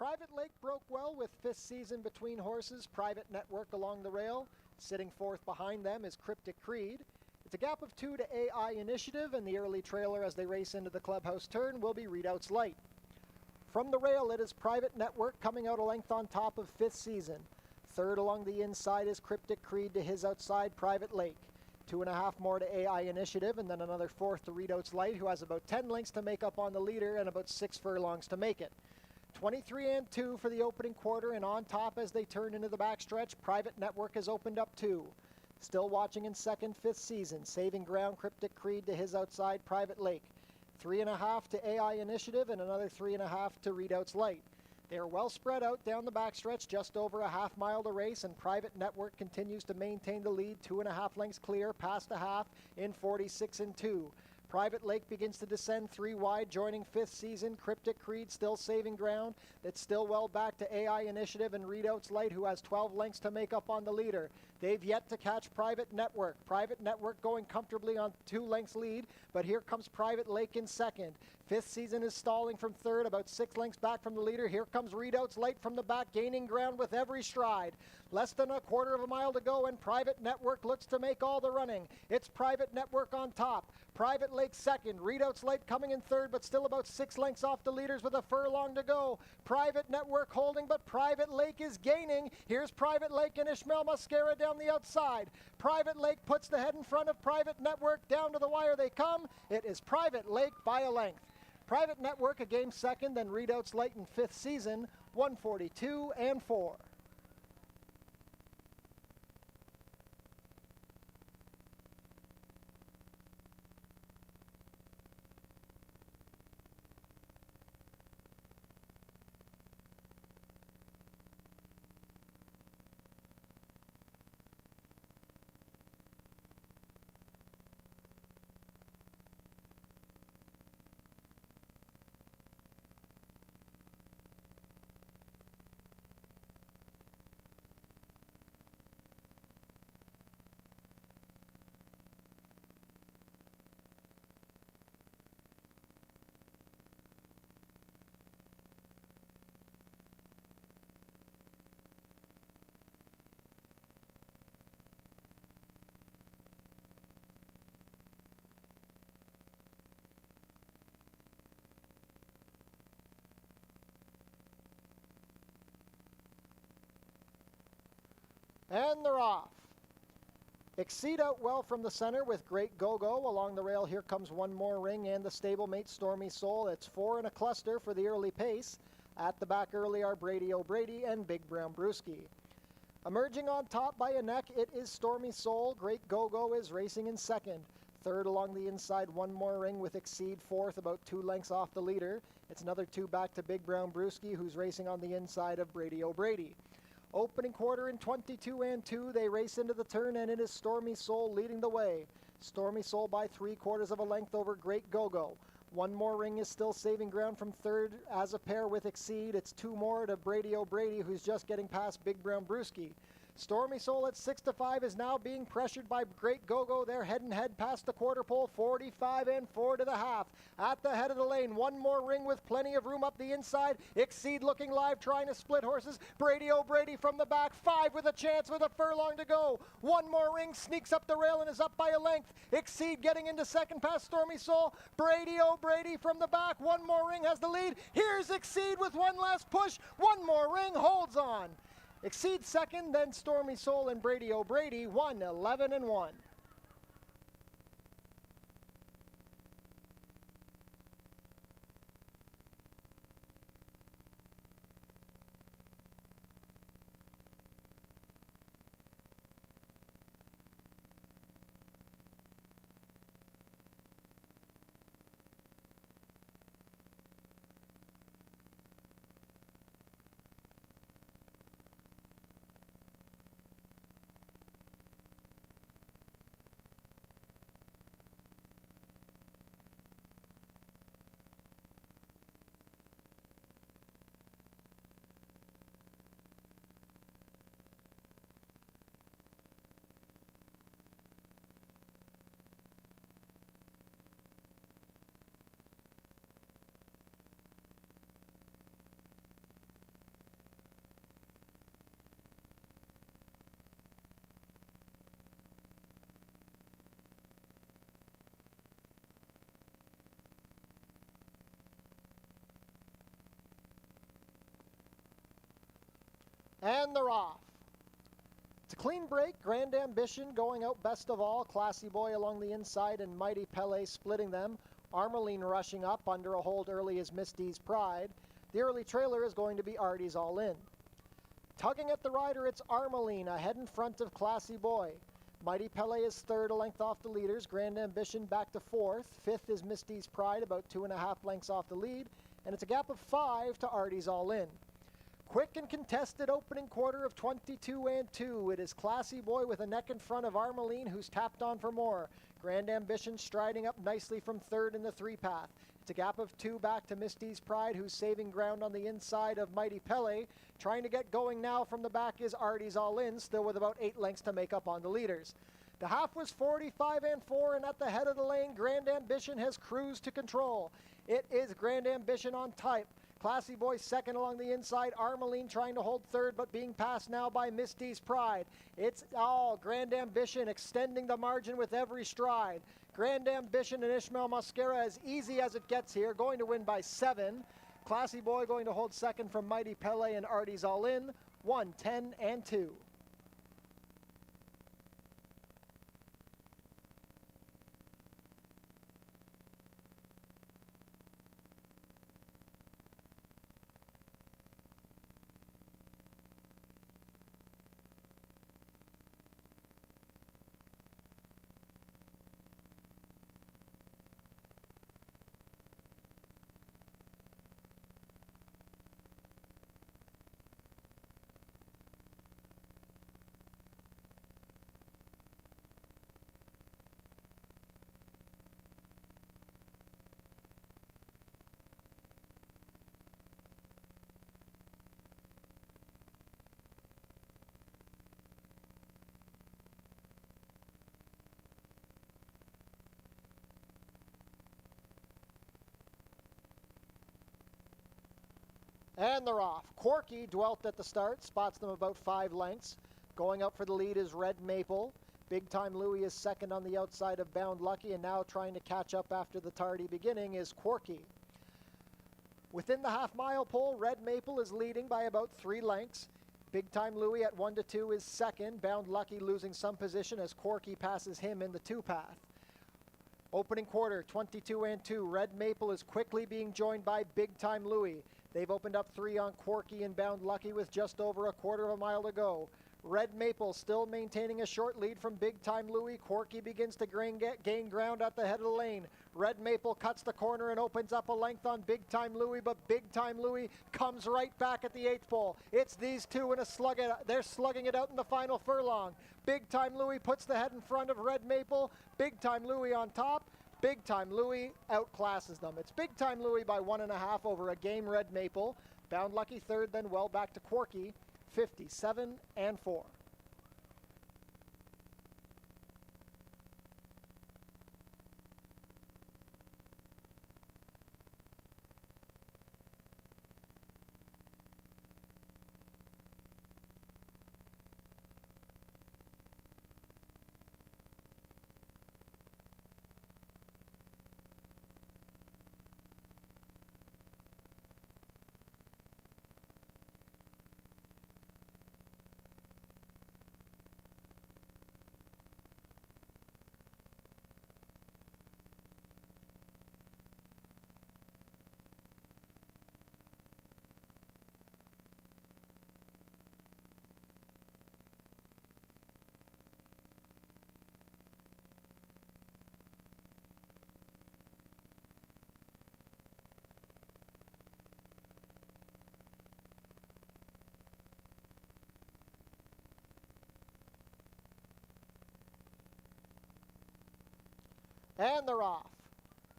Private Lake broke well with fifth season between horses. Private Network along the rail. Sitting fourth behind them is Cryptic Creed. It's a gap of 2 to AI Initiative, and the early trailer as they race into the clubhouse turn will be Readout's Light. From the rail, it is Private Network coming out a length on top of fifth season. Third along the inside is Cryptic Creed to his outside, Private Lake. 2.5 more to AI Initiative, and then another fourth to Readout's Light, who has about 10 lengths to make up on the leader and about 6 furlongs to make it. 23 and 2 for the opening quarter, and on top as they turn into the backstretch, Private Network has opened up 2. Still watching in second, fifth season, saving ground, Cryptic Creed to his outside, Private Lake. 3.5 to AI Initiative and another 3.5 to Readout's Light. They are well spread out down the backstretch, just over a half mile to race, and Private Network continues to maintain the lead, 2.5 lengths clear, past a half in 46 and 2. Private Lake begins to descend 3 wide, joining fifth season. Cryptic Creed still saving ground. It's still well back to AI Initiative and Readout's Light, who has 12 lengths to make up on the leader. They've yet to catch Private Network. Private Network going comfortably on 2 lengths lead, but here comes Private Lake in second. Fifth season is stalling from third, about 6 lengths back from the leader. Here comes Readout's Light from the back, gaining ground with every stride. Less than a quarter of a mile to go, and Private Network looks to make all the running. It's Private Network on top. Private Lake second. Readout's Light coming in third, but still about 6 lengths off the leaders with a furlong to go. Private Network holding, but Private Lake is gaining. Here's Private Lake and Ishmael Mascara down the outside. Private Lake puts the head in front of Private Network. Down to the wire they come. It is Private Lake by a length. Private Network a game second, then Readout's Light in fifth season, 142 and 4. And they're off. Exceed out well from the center with Great Go-Go. Along the rail, here comes One More Ring and the stablemate Stormy Soul. It's 4 in a cluster for the early pace. At the back early are Brady O'Brady and Big Brown Brewski. Emerging on top by a neck, it is Stormy Soul. Great Go-Go is racing in second. Third along the inside, One More Ring with Exceed fourth, about 2 lengths off the leader. It's another 2 back to Big Brown Brewski, who's racing on the inside of Brady O'Brady. Opening quarter in 22 and 2, they race into the turn, and it is Stormy Soul leading the way. Stormy Soul by 3/4 of a length over Great Go-Go. One More Ring is still saving ground from third as a pair with Exceed. It's 2 more to Brady O'Brady, who's just getting past Big Brown Brewski. Stormy Soul at 6 to 5 is now being pressured by Great Go-Go. They're head and head past the quarter pole, 45 and 4 to the half. At the head of the lane, One More Ring with plenty of room up the inside. Exceed looking live, trying to split horses. Brady O'Brady from the back, 5 with a chance with a furlong to go. One More Ring sneaks up the rail and is up by a length. Exceed getting into second past Stormy Soul. Brady O'Brady from the back. One More Ring has the lead. Here's Exceed with one last push. One More Ring holds on. Exceed second, then Stormy Soul and Brady O'Brady, 1-11 and 1. And they're off. It's a clean break. Grand Ambition going out best of all. Classy Boy along the inside and Mighty Pele splitting them. Armeline rushing up under a hold early is Misty's Pride. The early trailer is going to be Artie's All In. Tugging at the rider, it's Armeline ahead in front of Classy Boy. Mighty Pele is third, a length off the leaders. Grand Ambition back to fourth. Fifth is Misty's Pride, about 2.5 lengths off the lead. And it's a gap of 5 to Artie's All In. Quick and contested opening quarter of 22 and 2. It is Classy Boy with a neck in front of Armeline, who's tapped on for more. Grand Ambition striding up nicely from third in the 3-path. It's a gap of 2 back to Misty's Pride, who's saving ground on the inside of Mighty Pele. Trying to get going now from the back is Artie's All In, still with about 8 lengths to make up on the leaders. The half was 45 and 4, and at the head of the lane, Grand Ambition has cruised to control. It is Grand Ambition on type. Classy Boy second along the inside. Armeline trying to hold third, but being passed now by Misty's Pride. It's all Grand Ambition extending the margin with every stride. Grand Ambition and Ishmael Mosquera as easy as it gets here, going to win by 7. Classy Boy going to hold second from Mighty Pele and Artie's All In, 1, 10, and 2. And they're off. Corky dwelt at the start, spots them about 5 lengths. Going up for the lead is Red Maple. Big Time Louie is second on the outside of Bound Lucky, and now trying to catch up after the tardy beginning is Corky. Within the half-mile pole, Red Maple is leading by about 3 lengths. Big Time Louie at 1 to 2 is second. Bound Lucky losing some position as Corky passes him in the 2-path. Opening quarter, 22 and 2. Red Maple is quickly being joined by Big Time Louie. They've opened up 3 on Corky and Bound Lucky with just over a quarter of a mile to go. Red Maple still maintaining a short lead from Big Time Louie. Corky begins to gain ground at the head of the lane. Red Maple cuts the corner and opens up a length on Big Time Louie, but Big Time Louie comes right back at the 8th pole. It's these two in a slug. They're slugging it out in the final furlong. Big Time Louie puts the head in front of Red Maple. Big Time Louie on top. Big Time Louie outclasses them. It's Big Time Louie by 1.5 over a game Red Maple. Bound Lucky third, then well back to Corky, 57 and 4. And they're off.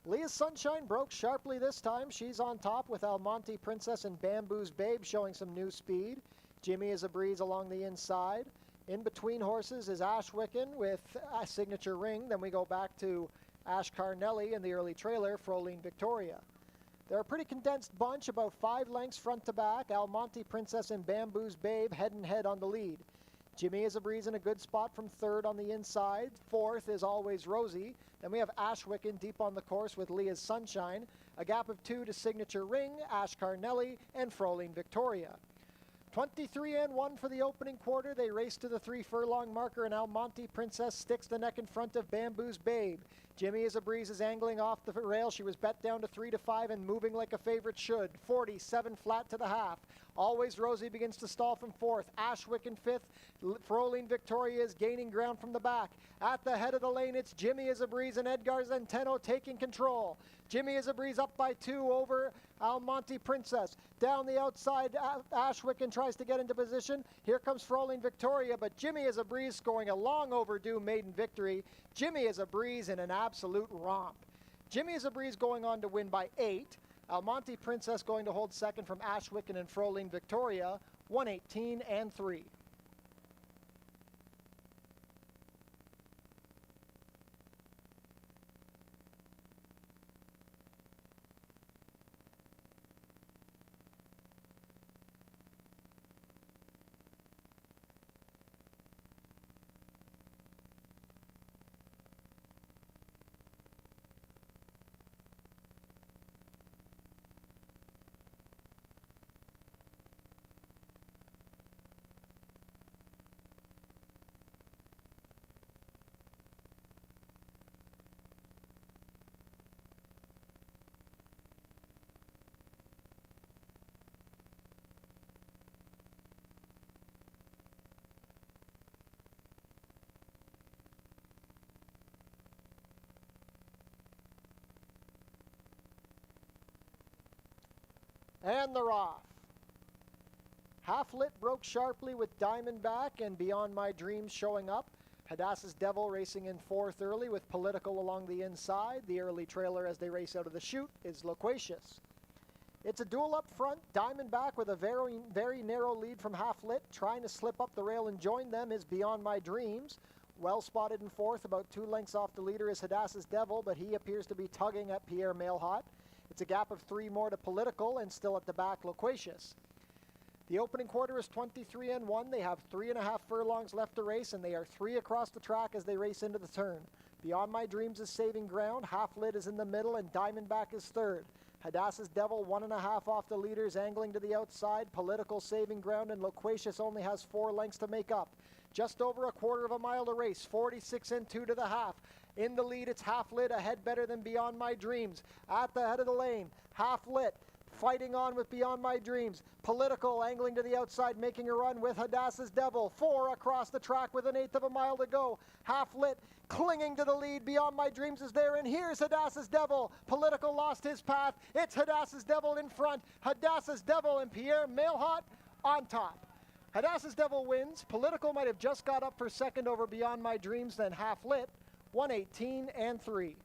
Leah's Sunshine broke sharply this time. She's on top with Almonte Princess and Bamboo's Babe showing some new speed. Jimmy is a breeze along the inside. In between horses is Ashwicken with a signature ring. Then we go back to Ash Carnelli in the early trailer, Froline Victoria. They're a pretty condensed bunch, about 5 lengths front to back. Almonte Princess and Bamboo's Babe head and head on the lead. Jimmy is a breeze in a good spot from third on the inside. Fourth is Always Rosie. Then we have Ashwicken deep on the course with Leah's Sunshine. A gap of 2 to Signature Ring, Ash Carnelli, and Froline Victoria. 23-1 for the opening quarter. They race to the 3 furlong marker, and Almonte Princess sticks the neck in front of Bamboo's Babe. Jimmy Is a Breeze is angling off the rail. She was bet down to 3-5 and moving like a favorite should. 47 flat to the half. Always Rosie begins to stall from fourth. Ashwick in fifth. Froline Victoria is gaining ground from the back. At the head of the lane, it's Jimmy Is a Breeze and Edgar Zenteno taking control. Jimmy Is a Breeze up by 2 over Almonte Princess. Down the outside, Ashwick tries to get into position. Here comes Froline Victoria, but Jimmy Is a Breeze scoring a long overdue maiden victory. Jimmy Is a Breeze in an absolute romp. Jimmy Is a Breeze going on to win by 8. Almonte Princess going to hold second from Ashwick and Froline Victoria, 118-3. And they're off. Half Lit broke sharply with Diamondback and Beyond My Dreams showing up. Hadassah's Devil racing in fourth early with Political along the inside. The early trailer as they race out of the chute is Loquacious. It's a duel up front. Diamondback with a very narrow lead from Half Lit. Trying to slip up the rail and join them is Beyond My Dreams. Well spotted in fourth, about 2 lengths off the leader is Hadassah's Devil, but he appears to be tugging at Pierre Mailhot. It's a gap of 3 more to Political, and still at the back, Loquacious. The opening quarter is 23-1. They have 3.5 furlongs left to race, and they are 3 across the track as they race into the turn. Beyond My Dreams is saving ground. Half Lit is in the middle, and Diamondback is third. Hadassah's Devil 1.5 off the leaders, angling to the outside. Political saving ground, and Loquacious only has 4 lengths to make up. Just over a quarter of a mile to race, 46-2 to the half. In the lead, it's Half Lit, ahead better than Beyond My Dreams. At the head of the lane, Half Lit fighting on with Beyond My Dreams. Political angling to the outside, making a run with Hadassah's Devil. 4 across the track with 1/8 of a mile to go. Half Lit clinging to the lead. Beyond My Dreams is there, and here's Hadassah's Devil. Political lost his path. It's Hadassah's Devil in front. Hadassah's Devil and Pierre Mailhot on top. Hadassah's Devil wins. Political might have just got up for second over Beyond My Dreams, then Half Lit. 118-3.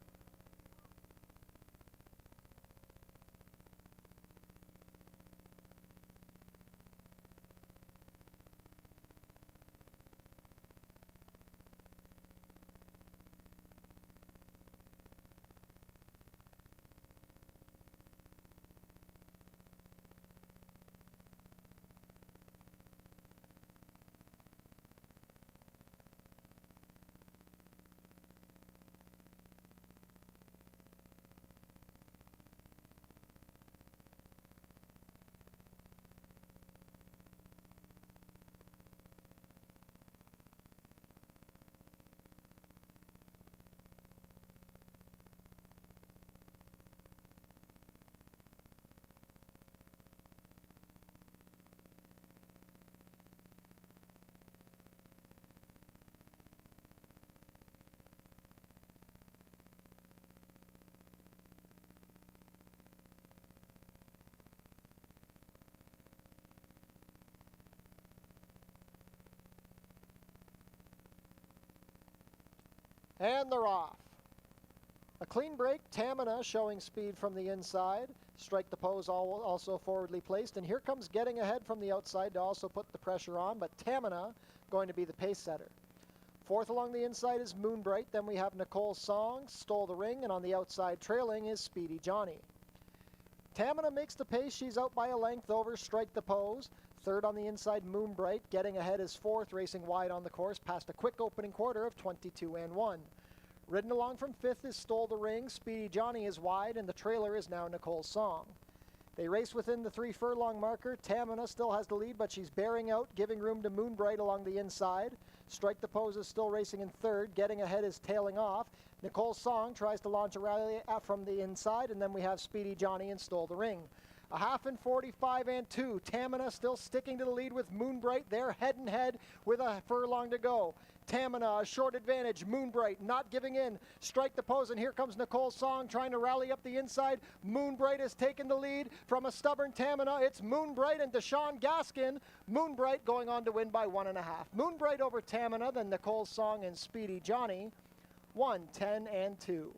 And they're off. A clean break, Tamina showing speed from the inside. Strike the pose also forwardly placed. And here comes Getting Ahead from the outside to also put the pressure on, but Tamina going to be the pace setter. Fourth along the inside is Moonbright. Then we have Nicole Song, Stole the Ring, and on the outside trailing is Speedy Johnny. Tamina makes the pace. She's out by a length over Strike the Pose. Third on the inside, Moonbright. Getting Ahead is fourth, racing wide on the course past a quick opening quarter of 22-1. Ridden along from fifth is Stole the Ring. Speedy Johnny is wide, and the trailer is now Nicole Song. They race within the 3 furlong marker. Tamina still has the lead, but she's bearing out, giving room to Moonbright along the inside. Strike the Pose is still racing in third. Getting Ahead is tailing off. Nicole Song tries to launch a rally from the inside, and then we have Speedy Johnny and Stole the Ring. A half in 45 and 2. Tamina still sticking to the lead with Moonbright. They're head and head with a furlong to go. Tamina, a short advantage. Moonbright not giving in. Strike the Pose, and here comes Nicole Song trying to rally up the inside. Moonbright has taken the lead from a stubborn Tamina. It's Moonbright and Deshaun Gaskin. Moonbright going on to win by 1.5. Moonbright over Tamina, then Nicole Song and Speedy Johnny. 1, 10, and 2.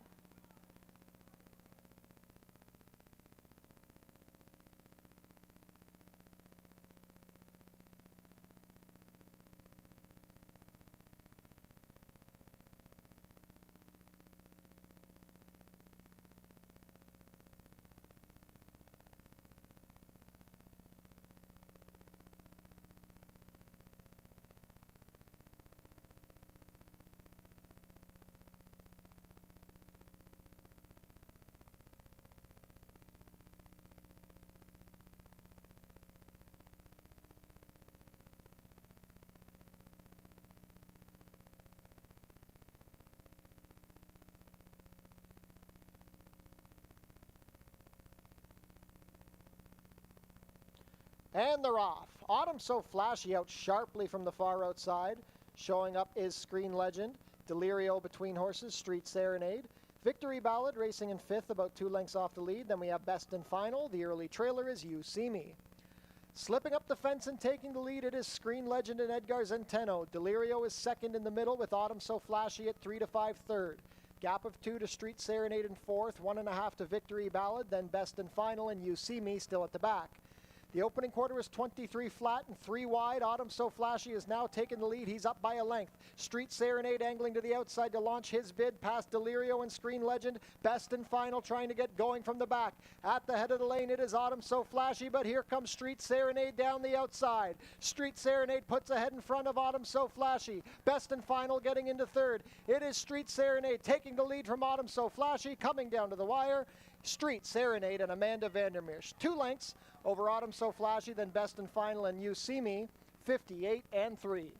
And they're off. Autumn So Flashy out sharply from the far outside. Showing up is Screen Legend. Delirio between horses, Street Serenade. Victory Ballad racing in fifth, about 2 lengths off the lead. Then we have Best and Final. The early trailer is You See Me. Slipping up the fence and taking the lead, it is Screen Legend and Edgar Zenteno. Delirio is second in the middle with Autumn So Flashy at 3 to 5 third. Gap of 2 to Street Serenade in fourth, 1.5 to Victory Ballad, then Best and Final and You See Me still at the back. The opening quarter is 23 flat and 3 wide. Autumn So Flashy is now taking the lead. He's up by a length. Street Serenade angling to the outside to launch his bid past Delirio and Screen Legend. Best and Final trying to get going from the back. At the head of the lane, it is Autumn So Flashy, but here comes Street Serenade down the outside. Street Serenade puts ahead in front of Autumn So Flashy. Best and Final getting into third. It is Street Serenade taking the lead from Autumn So Flashy, coming down to the wire. Street Serenade and Amanda Vandermeersch. 2 lengths over Autumn So Flashy, then Best and Final and You See Me, 58 and 3.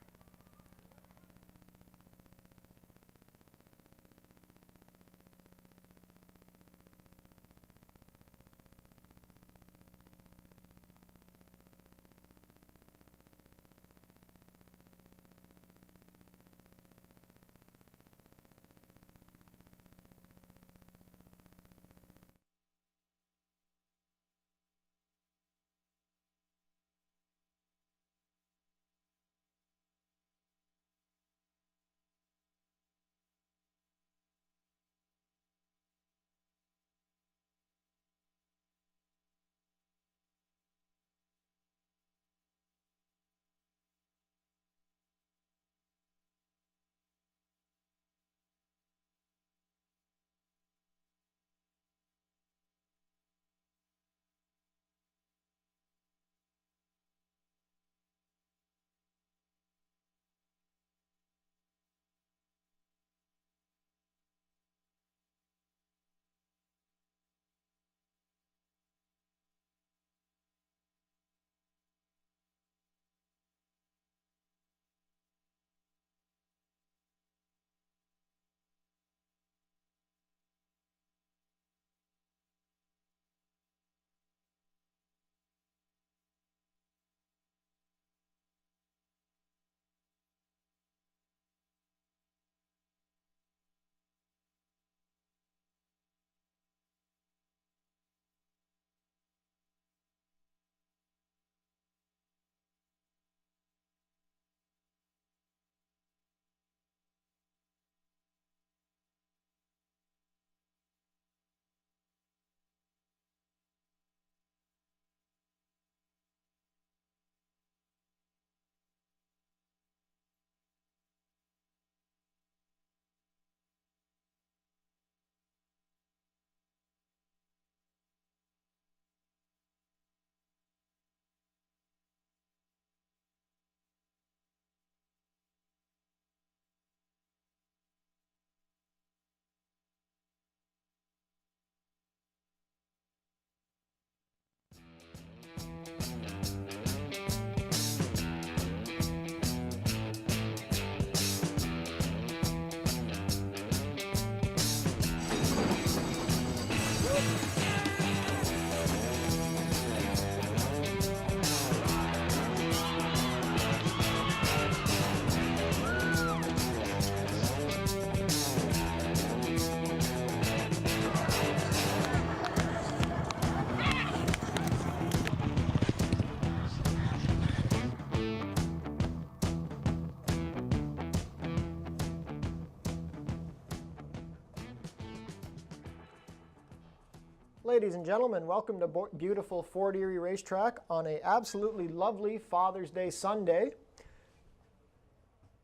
Ladies and gentlemen, welcome to beautiful Fort Erie Racetrack on a absolutely lovely Father's Day Sunday.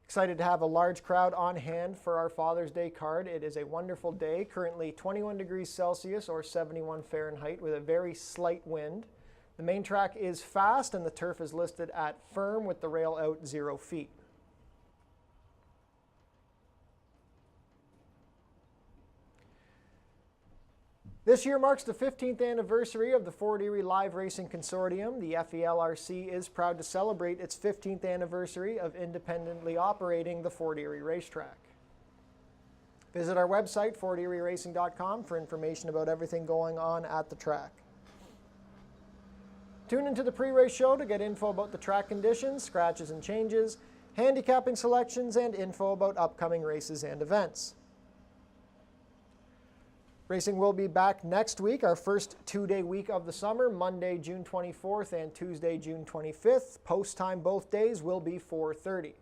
Excited to have a large crowd on hand for our Father's Day card. It is a wonderful day, currently 21 degrees Celsius or 71 Fahrenheit with a very slight wind. The main track is fast and the turf is listed at firm with the rail out 0 feet. This year marks the 15th anniversary of the Fort Erie Live Racing Consortium. The FELRC is proud to celebrate its 15th anniversary of independently operating the Fort Erie Racetrack. Visit our website, forterieracing.com, for information about everything going on at the track. Tune into the pre-race show to get info about the track conditions, scratches and changes, handicapping selections, and info about upcoming races and events. Racing will be back next week, our first two-day week of the summer, Monday, June 24th and Tuesday, June 25th. Post time both days will be 4:30.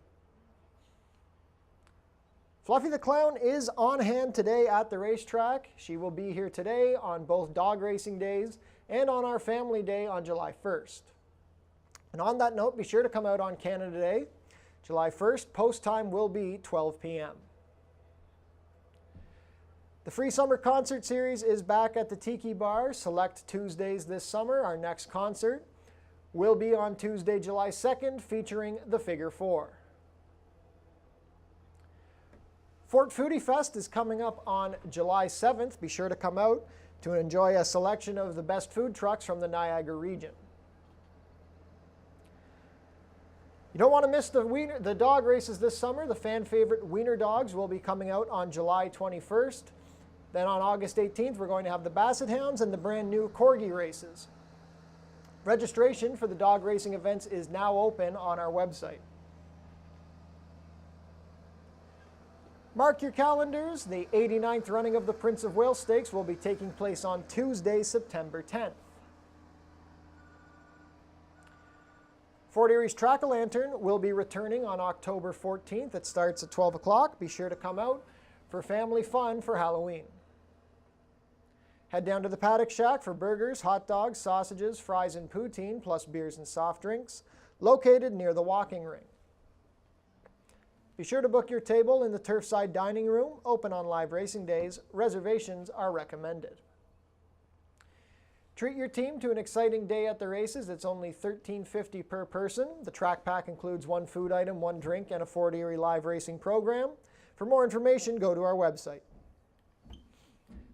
Fluffy the Clown is on hand today at the racetrack. She will be here today on both dog racing days and on our family day on July 1st. And on that note, be sure to come out on Canada Day. July 1st, post time will be 12 p.m. The free summer concert series is back at the Tiki Bar, select Tuesdays this summer. Our next concert will be on Tuesday, July 2nd, featuring the Figure 4. Fort Foodie Fest is coming up on July 7th. Be sure to come out to enjoy a selection of the best food trucks from the Niagara region. You don't want to miss the dog races this summer. The fan favorite Wiener Dogs will be coming out on July 21st. Then on August 18th, we're going to have the Basset Hounds and the brand new Corgi races. Registration for the dog racing events is now open on our website. Mark your calendars. The 89th running of the Prince of Wales Stakes will be taking place on Tuesday, September 10th. Fort Erie's Track-a-Lantern will be returning on October 14th. It starts at 12 o'clock. Be sure to come out for family fun for Halloween. Head down to the Paddock Shack for burgers, hot dogs, sausages, fries, and poutine, plus beers and soft drinks, located near the walking ring. Be sure to book your table in the Turfside Dining Room, open on live racing days. Reservations are recommended. Treat your team to an exciting day at the races. It's only $13.50 per person. The track pack includes one food item, one drink, and a Fort Erie live racing program. For more information, go to our website.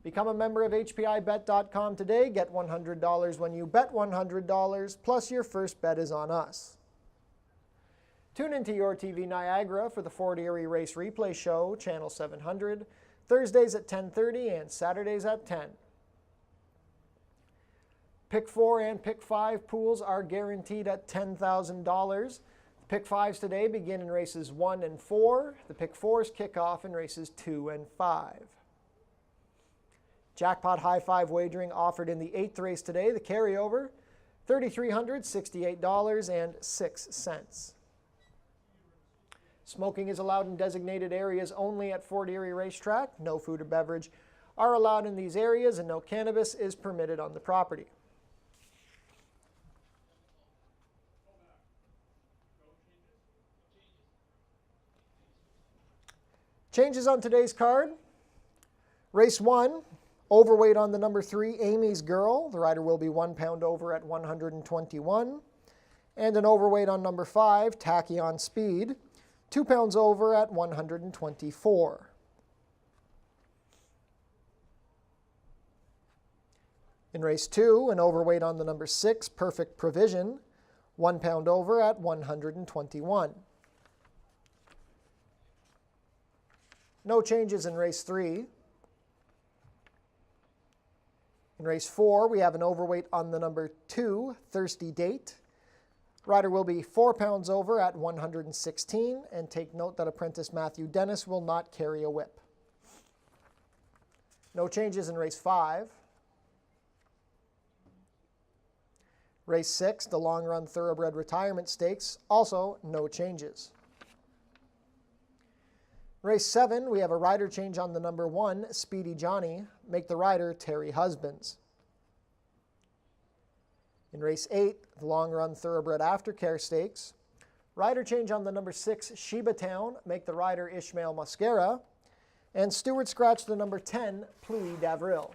Become a member of HPIBet.com today. Get $100 when you bet $100, plus your first bet is on us. Tune into Your TV Niagara for the Fort Erie Race Replay Show, Channel 700, Thursdays at 10:30 and Saturdays at 10. Pick 4 and Pick 5 pools are guaranteed at $10,000. Pick 5s today begin in races 1 and 4. The Pick 4s kick off in races 2 and 5. Jackpot High Five wagering offered in the 8th race today, the carryover, $3,368.06. Smoking is allowed in designated areas only at Fort Erie Racetrack. No food or beverage are allowed in these areas, and no cannabis is permitted on the property. Changes on today's card. Race 1. Overweight on the number 3, Amy's Girl. The rider will be 1 pound over at 121. And an overweight on number 5, Tachyon Speed, 2 pounds over at 124. In race 2, an overweight on the number 6, Perfect Provision, 1 pound over at 121. No changes in race 3. In race 4, we have an overweight on the number 2, Thirsty Date. Rider will be 4 pounds over at 116, and take note that apprentice Matthew Dennis will not carry a whip. No changes in race 5. Race 6, the Long Run Thoroughbred Retirement Stakes, also no changes. Race 7, we have a rider change on the number 1, Speedy Johnny. Make the rider Terry Husbands. In race 8, the long-run Thoroughbred Aftercare Stakes. Rider change on the number 6, Sheba Town, make the rider Ishmael Mascara. And Stewart scratch the number 10, Pluie d'Avril.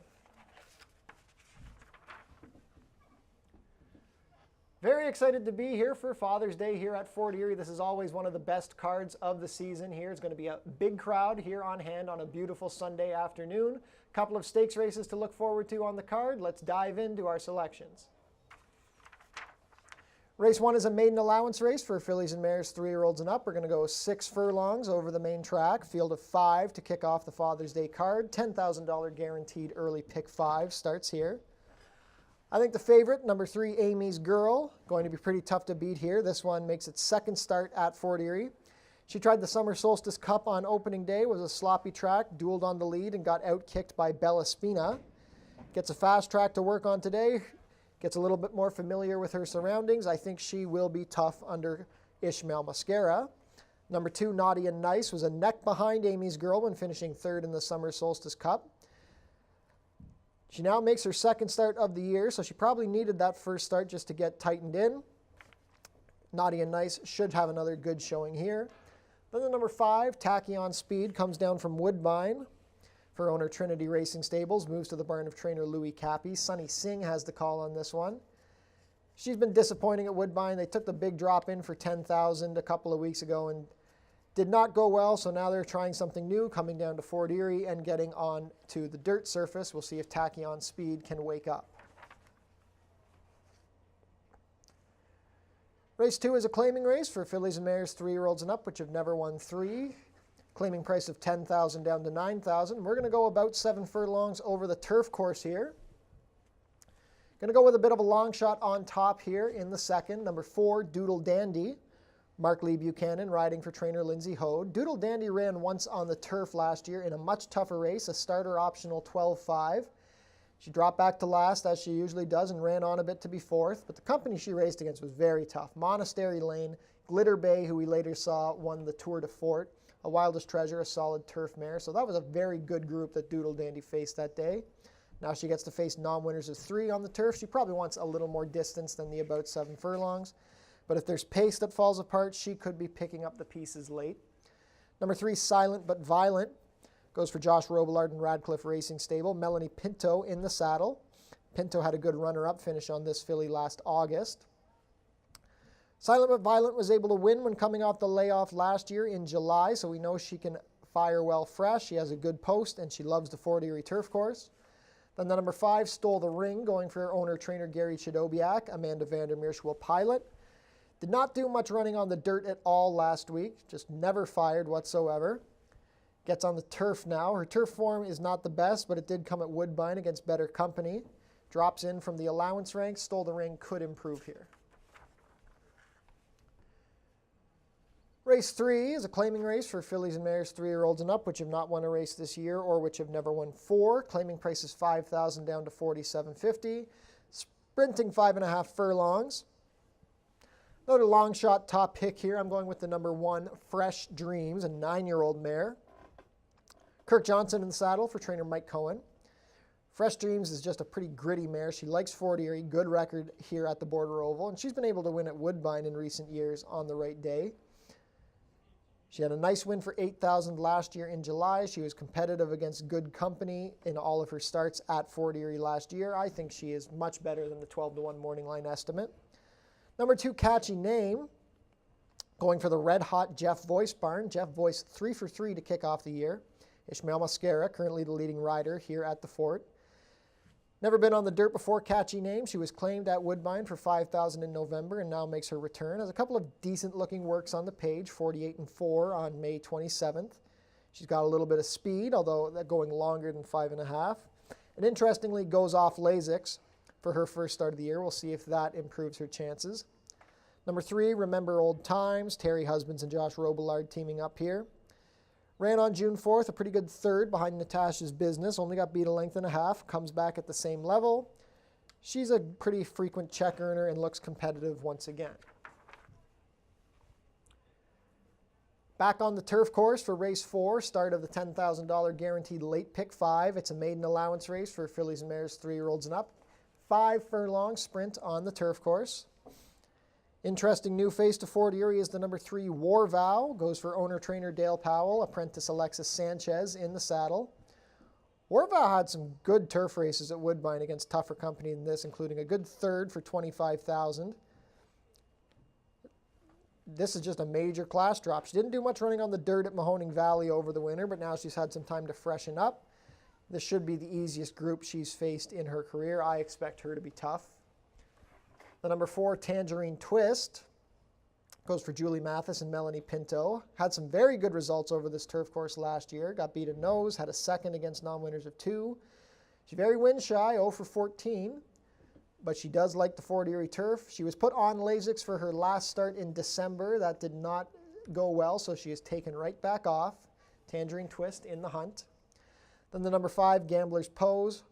Very excited to be here for Father's Day here at Fort Erie. This is always one of the best cards of the season here. It's going to be a big crowd here on hand on a beautiful Sunday afternoon. A couple of stakes races to look forward to on the card. Let's dive into our selections. Race 1 is a maiden allowance race for fillies and mares 3-year-olds and up. We're going to go 6 furlongs over the main track. Field of 5 to kick off the Father's Day card. $10,000 guaranteed early pick 5 starts here. I think the favorite, number 3, Amy's Girl, going to be pretty tough to beat here. This one makes its second start at Fort Erie. She tried the Summer Solstice Cup on opening day, was a sloppy track, dueled on the lead, and got out-kicked by Bella Spina. Gets a fast track to work on today, gets a little bit more familiar with her surroundings. I think she will be tough under Ishmael Mascara. Number 2, Naughty and Nice, was a neck behind Amy's Girl when finishing 3rd in the Summer Solstice Cup. She now makes her second start of the year, so she probably needed that first start just to get tightened in. Naughty and Nice should have another good showing here. Then the number 5, Tachyon Speed, comes down from Woodbine for owner Trinity Racing Stables, moves to the barn of trainer Louis Cappy. Sunny Singh has the call on this one. She's been disappointing at Woodbine. They took the big drop in for $10,000 a couple of weeks ago and did not go well, so now they're trying something new, coming down to Fort Erie and getting on to the dirt surface. We'll see if Tachyon Speed can wake up. Race 2 is a claiming race for fillies and mares 3-year-olds and up, which have never won 3. Claiming price of $10,000 down to $9,000. We're going to go about 7 furlongs over the turf course here. Going to go with a bit of a long shot on top here in the second. Number 4, Doodle Dandy. Mark Lee Buchanan riding for trainer Lindsay Hode. Doodle Dandy ran once on the turf last year in a much tougher race, a starter optional 12-5. She dropped back to last, as she usually does, and ran on a bit to be 4th, but the company she raced against was very tough. Monastery Lane, Glitter Bay, who we later saw won the Tour de Fort, a Wildest Treasure, a solid turf mare. So that was a very good group that Doodle Dandy faced that day. Now she gets to face non-winners of 3 on the turf. She probably wants a little more distance than the about 7 furlongs. But if there's pace that falls apart, she could be picking up the pieces late. Number 3, Silent But Violent, goes for Josh Robillard and Radcliffe Racing Stable. Melanie Pinto in the saddle. Pinto had a good runner-up finish on this filly last August. Silent But Violent was able to win when coming off the layoff last year in July, so we know she can fire well fresh. She has a good post, and she loves the Fort Erie turf course. Then the number 5, Stole the Ring, going for owner-trainer Gary Chidobiak. Amanda Vandermeersch will pilot. Did not do much running on the dirt at all last week, just never fired whatsoever. Gets on the turf now. Her turf form is not the best, but it did come at Woodbine against better company. Drops in from the allowance ranks. Stole the Ring could improve here. Race 3 is a claiming race for fillies and mares 3-year-olds and up, which have not won a race this year or which have never won 4. Claiming price is $5,000 down to $4,750. Sprinting 5.5 furlongs. Another long shot top pick here. I'm going with the number 1, Fresh Dreams, a 9-year-old mare. Kirk Johnson in the saddle for trainer Mike Cohen. Fresh Dreams is just a pretty gritty mare. She likes Fort Erie, good record here at the Border Oval, and she's been able to win at Woodbine in recent years on the right day. She had a nice win for $8,000 last year in July. She was competitive against good company in all of her starts at Fort Erie last year. I think she is much better than the 12-1 morning line estimate. Number 2, Catchy Name, going for the red-hot Jeff Voice barn. Jeff Voice 3 for 3 to kick off the year. Ishmael Mascara, currently the leading rider here at the Fort. Never been on the dirt before, Catchy Name. She was claimed at Woodbine for $5,000 in November and now makes her return. Has a couple of decent-looking works on the page, 48-4 on May 27th. She's got a little bit of speed, although that going longer than 5.5. And interestingly, goes off Lasix for her first start of the year. We'll see if that improves her chances. Number 3, Remember Old Times. Terry Husbands and Josh Robillard teaming up here. Ran on June 4th, a pretty good 3rd behind Natasha's Business. Only got beat a length and a half. Comes back at the same level. She's a pretty frequent check earner and looks competitive once again. Back on the turf course for race 4, start of the $10,000 guaranteed late pick 5. It's a maiden allowance race for fillies and mares 3-year-olds and up. 5 furlong sprint on the turf course. Interesting new face to Fort Erie is the number 3 War Vow. Goes for owner-trainer Dale Powell, apprentice Alexis Sanchez in the saddle. War Vow had some good turf races at Woodbine against tougher company than this, including a good third for $25,000. This is just a major class drop. She didn't do much running on the dirt at Mahoning Valley over the winter, but now she's had some time to freshen up. This should be the easiest group she's faced in her career. I expect her to be tough. The number 4, Tangerine Twist, goes for Julie Mathis and Melanie Pinto. Had some very good results over this turf course last year. Got beat a nose, had a second against non-winners of 2. She's very wind shy, 0 for 14, but she does like the Fort Erie turf. She was put on Lasix for her last start in December. That did not go well, so she is taken right back off. Tangerine Twist in the hunt. Then the number 5, Gambler's Pose.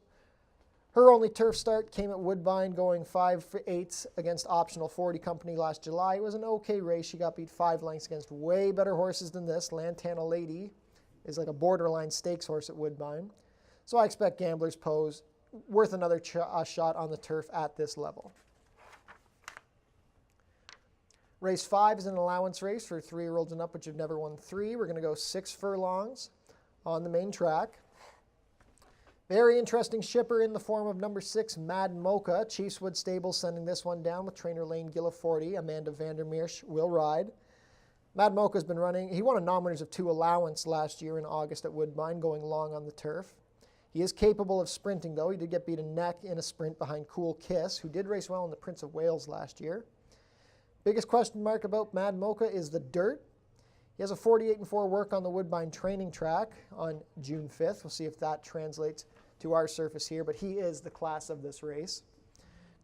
Her only turf start came at Woodbine, going 5 for 8 against Optional 40 Company last July. It was an okay race. She got beat 5 lengths against way better horses than this. Lantana Lady is like a borderline stakes horse at Woodbine. So I expect Gambler's Pose worth another shot on the turf at this level. Race 5 is an allowance race for 3-year-olds and up, which have never won 3. We're going to go 6 furlongs on the main track. Very interesting shipper in the form of number 6, Mad Mocha. Chiefswood Stables sending this one down with trainer Lane Gilliforti. Amanda Vandermeersch will ride. Mad Mocha's been running. He won a non-winners of 2 allowance last year in August at Woodbine, going long on the turf. He is capable of sprinting, though. He did get beat a neck in a sprint behind Cool Kiss, who did race well in the Prince of Wales last year. Biggest question mark about Mad Mocha is the dirt. He has a 48-4 work on the Woodbine training track on June 5th. We'll see if that translates to our surface here, but he is the class of this race.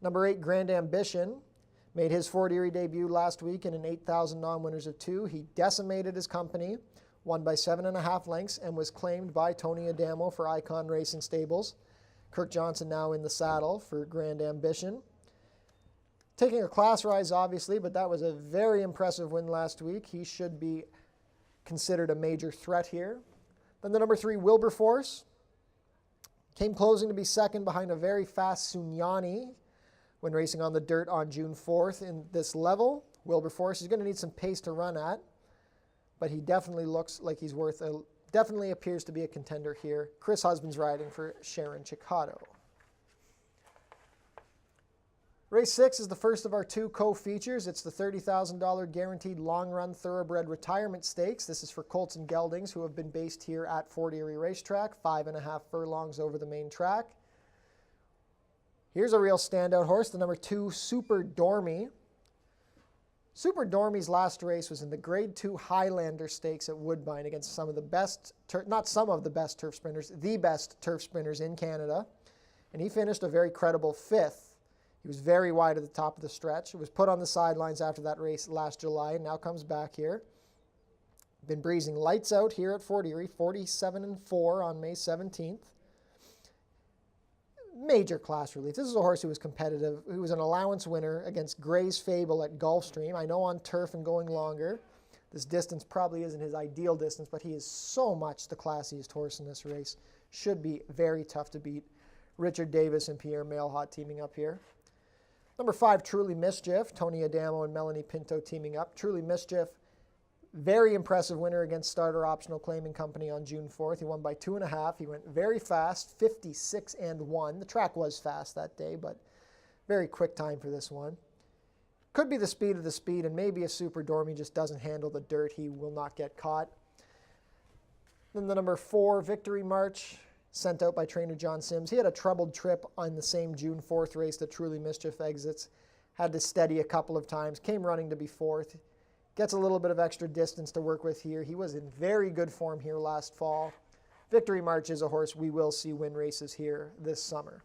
Number 8, Grand Ambition, made his Fort Erie debut last week in an 8,000 non-winners of 2. He decimated his company, won by 7.5 lengths, and was claimed by Tony Adamo for Icon Racing Stables. Kirk Johnson now in the saddle for Grand Ambition. Taking a class rise, obviously, but that was a very impressive win last week. He should be considered a major threat here. Then the number 3, Wilberforce, came closing to be second behind a very fast Sunyani when racing on the dirt on June 4th in this level. Wilberforce is going to need some pace to run at, but he definitely looks like he's definitely appears to be a contender here. Chris Husband's riding for Sharon Chicotto. Race 6 is the first of our 2 co-features. It's the $30,000 guaranteed long-run thoroughbred retirement stakes. This is for colts and geldings who have been based here at Fort Erie Racetrack, 5.5 furlongs over the main track. Here's a real standout horse, the number 2, Super Dormy. Super Dormy's last race was in the Grade 2 Highlander Stakes at Woodbine against some of the best, not some of the best turf sprinters, the best turf sprinters in Canada. And he finished a very credible 5th. He was very wide at the top of the stretch. He was put on the sidelines after that race last July and now comes back here. Been breezing lights out here at Fort Erie, 47-4 on May 17th. Major class relief. This is a horse who was competitive, who was an allowance winner against Gray's Fable at Gulfstream. I know on turf and going longer, this distance probably isn't his ideal distance, but he is so much the classiest horse in this race. Should be very tough to beat. Richard Davis and Pierre Mailhot teaming up here. Number 5, Truly Mischief. Tony Adamo and Melanie Pinto teaming up. Truly Mischief, very impressive winner against Starter Optional Claiming Company on June 4th. He won by 2.5. He went very fast, 56-1. The track was fast that day, but very quick time for this one. Could be the speed of the speed, and maybe a Super Dormy just doesn't handle the dirt. He will not get caught. Then the number 4, Victory March, sent out by trainer John Sims. He had a troubled trip on the same June 4th race that Truly Mischief exits. Had to steady a couple of times. Came running to be 4th. Gets a little bit of extra distance to work with here. He was in very good form here last fall. Victory March is a horse we will see win races here this summer.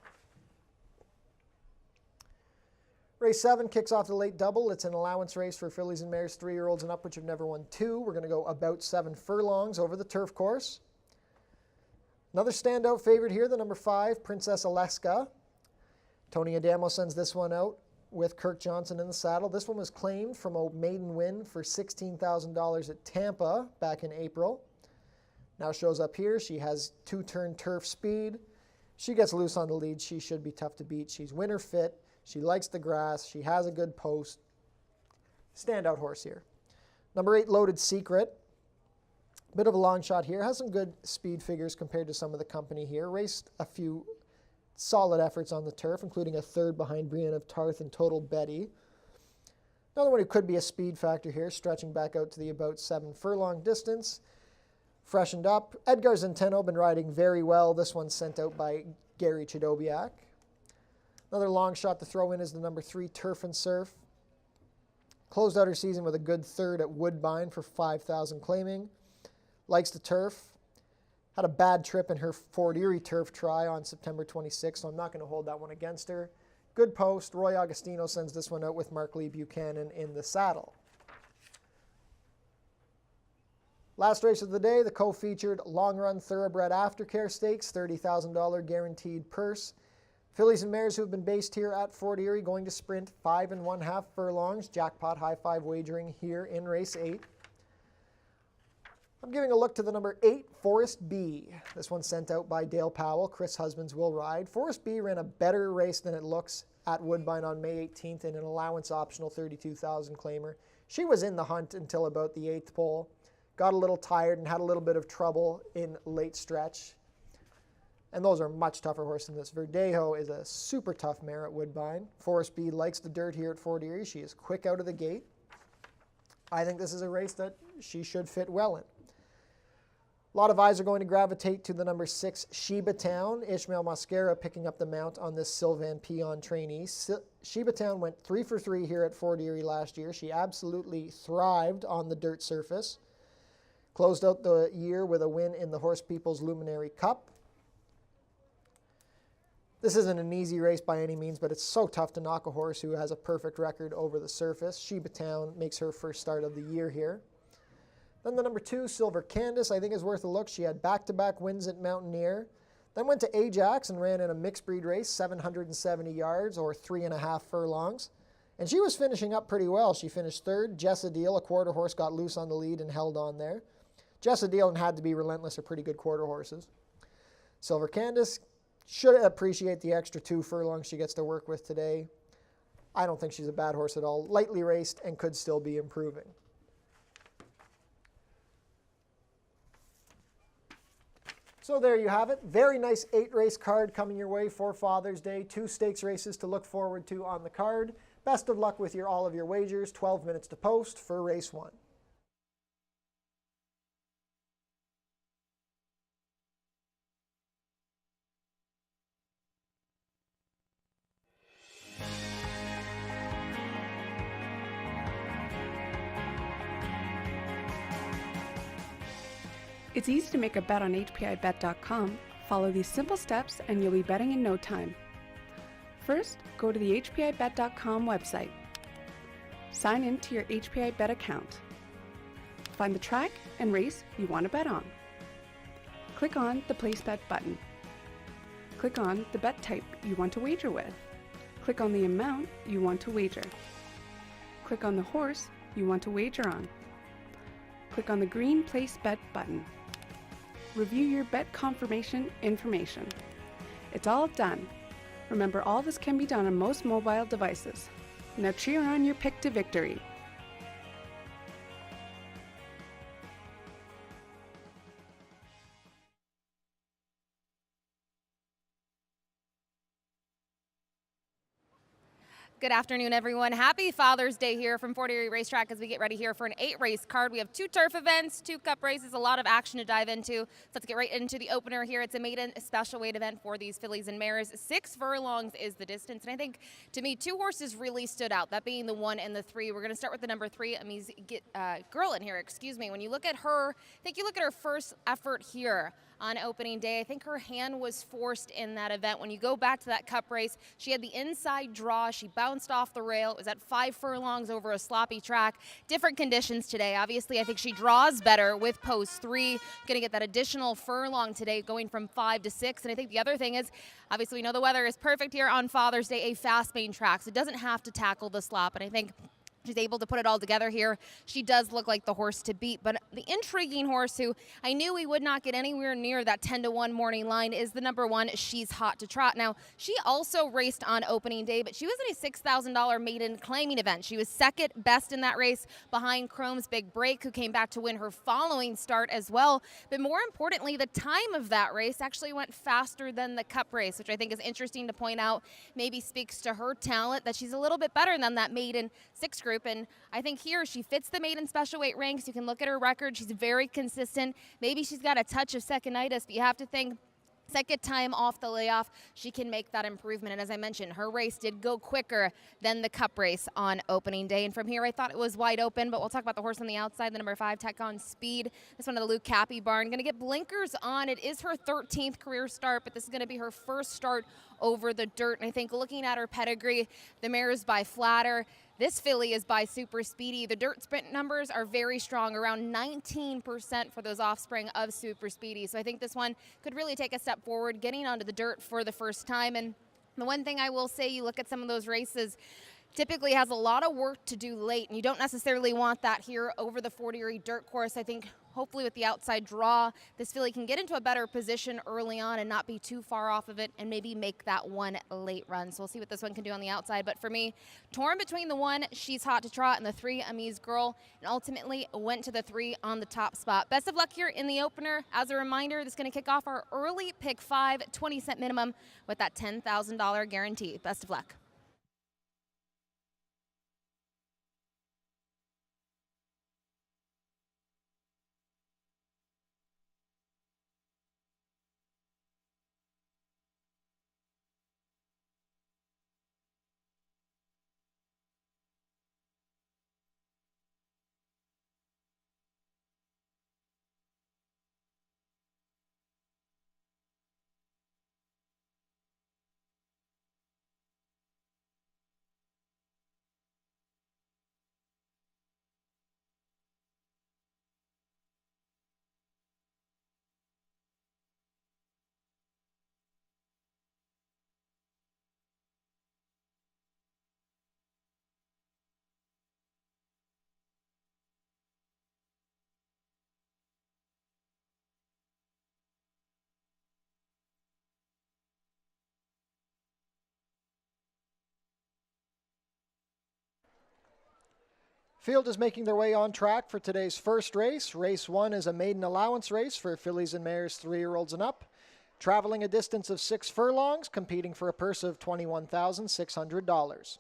Race 7 kicks off the late double. It's an allowance race for fillies and mares, 3-year-olds and up, which have never won 2. We're going to go about 7 furlongs over the turf course. Another standout favorite here, the number 5, Princess Aleska. Tony Adamo sends this one out with Kirk Johnson in the saddle. This one was claimed from a maiden win for $16,000 at Tampa back in April. Now shows up here. She has 2-turn turf speed. She gets loose on the lead. She should be tough to beat. She's winter fit. She likes the grass. She has a good post. Standout horse here. Number 8, Loaded Secret. Bit of a long shot here. Has some good speed figures compared to some of the company here. Raced a few solid efforts on the turf, including a third behind Brienne of Tarth and Total Betty. Another one who could be a speed factor here, stretching back out to the about 7 furlong distance. Freshened up. Edgar Zenteno been riding very well. This one's sent out by Gary Chidobiak. Another long shot to throw in is the number 3, Turf and Surf. Closed out her season with a good third at Woodbine for 5,000 claiming. Likes the turf. Had a bad trip in her Fort Erie turf try on September 26th, so I'm not going to hold that one against her. Good post. Roy Augustino sends this one out with Mark Lee Buchanan in the saddle. Last race of the day, the co-featured long-run thoroughbred aftercare stakes, $30,000 guaranteed purse. Fillies and mares who have been based here at Fort Erie going to sprint 5 1/2 furlongs. Jackpot high five wagering here in race 8. I'm giving a look to the number 8, Forest B. This one's sent out by Dale Powell. Chris Husbands will ride. Forest B ran a better race than it looks at Woodbine on May 18th in an allowance optional 32,000 claimer. She was in the hunt until about the 8th pole. Got a little tired and had a little bit of trouble in late stretch. And those are much tougher horses than this. Verdejo is a super tough mare at Woodbine. Forest B likes the dirt here at Fort Erie. She is quick out of the gate. I think this is a race that she should fit well in. A lot of eyes are going to gravitate to the number 6, Sheba Town. Ishmael Mosquera picking up the mount on this Sylvan Peon trainee. Sheba Town went 3 for 3 here at Fort Erie last year. She absolutely thrived on the dirt surface. Closed out the year with a win in the Horse People's Luminary Cup. This isn't an easy race by any means, but it's so tough to knock a horse who has a perfect record over the surface. Sheba Town makes her first start of the year here. Then the number 2, Silver Candace, I think is worth a look. She had back-to-back wins at Mountaineer. Then went to Ajax and ran in a mixed breed race, 770 yards or 3 1/2 furlongs. And she was finishing up pretty well. She finished 3rd. Jessadeel, a quarter horse, got loose on the lead and held on there. Jessadeel and Had to Be Relentless are pretty good quarter horses. Silver Candace should appreciate the extra 2 furlongs she gets to work with today. I don't think she's a bad horse at all. Lightly raced and could still be improving. So there you have it. Very nice 8-race card coming your way for Father's Day. 2 stakes races to look forward to on the card. Best of luck with all of your wagers. 12 minutes to post for race 1. It's easy to make a bet on HPIBet.com. Follow these simple steps and you'll be betting in no time. First, go to the HPIBet.com website. Sign in to your HPIBet account. Find the track and race you want to bet on. Click on the Place Bet button. Click on the bet type you want to wager with. Click on the amount you want to wager. Click on the horse you want to wager on. Click on the green Place Bet button. Review your bet confirmation information. It's all done. Remember, all this can be done on most mobile devices. Now cheer on your pick to victory. Good afternoon, everyone. Happy Father's Day here from Fort Erie Racetrack as we get ready here for an 8-race card. We have 2 turf events, 2 cup races, a lot of action to dive into. So let's get right into the opener here. It's a maiden special weight event for these fillies and mares. 6 furlongs is the distance. And I think, to me, 2 horses really stood out, that being the 1 and the 3. We're going to start with the number 3, Amiz Gerlin here, excuse me. When you look at her, I think you look at her first effort here on opening day. I think her hand was forced in that event. When you go back to that cup race, she had the inside draw. She bounced off the rail. It was at 5 furlongs over a sloppy track. Different conditions today. Obviously, I think she draws better with post 3. Going to get that additional furlong today, going from 5 to 6. And I think the other thing is, obviously, we know the weather is perfect here on Father's Day, a fast main track, so it doesn't have to tackle the slop. And I think She's able to put it all together here. She does look like the horse to beat, but the intriguing horse who I knew we would not get anywhere near that 10-1 morning line is the number 1, She's Hot to Trot. Now, she also raced on opening day, but she was in a $6,000 maiden claiming event. She was second best in that race behind Chrome's Big Break, who came back to win her following start as well. But more importantly, the time of that race actually went faster than the Cup race, which I think is interesting to point out. Maybe speaks to her talent that she's a little bit better than that maiden 6 group. And I think here she fits the maiden special weight ranks. You can look at her record. She's very consistent. Maybe she's got a touch of second-itis, but you have to think second time off the layoff, she can make that improvement. And as I mentioned, her race did go quicker than the Cup race on opening day. And from here, I thought it was wide open, but we'll talk about the horse on the outside, the number 5, Tech on Speed. This one of the Luke Cappy barn. Going to get blinkers on. It is her 13th career start, but this is going to be her first start over the dirt. And I think looking at her pedigree, the mare is by Flatter. This filly is by Super Speedy. The dirt sprint numbers are very strong, around 19% for those offspring of Super Speedy. So I think this one could really take a step forward, getting onto the dirt for the first time. And the one thing I will say, you look at some of those races, typically has a lot of work to do late, and you don't necessarily want that here over the Fort Erie dirt course. I think hopefully with the outside draw, this filly can get into a better position early on and not be too far off of it and maybe make that one late run. So we'll see what this one can do on the outside. But for me, torn between the 1, She's Hot to Trot, and the 3, Amise Girl, and ultimately went to the 3 on the top spot. Best of luck here in the opener. As a reminder, this is going to kick off our early pick 5, 20-cent minimum with that $10,000 guarantee. Best of luck. Field is making their way on track for today's first race. Race 1 is a maiden allowance race for fillies and mares 3-year-olds and up, traveling a distance of 6 furlongs, competing for a purse of $21,600.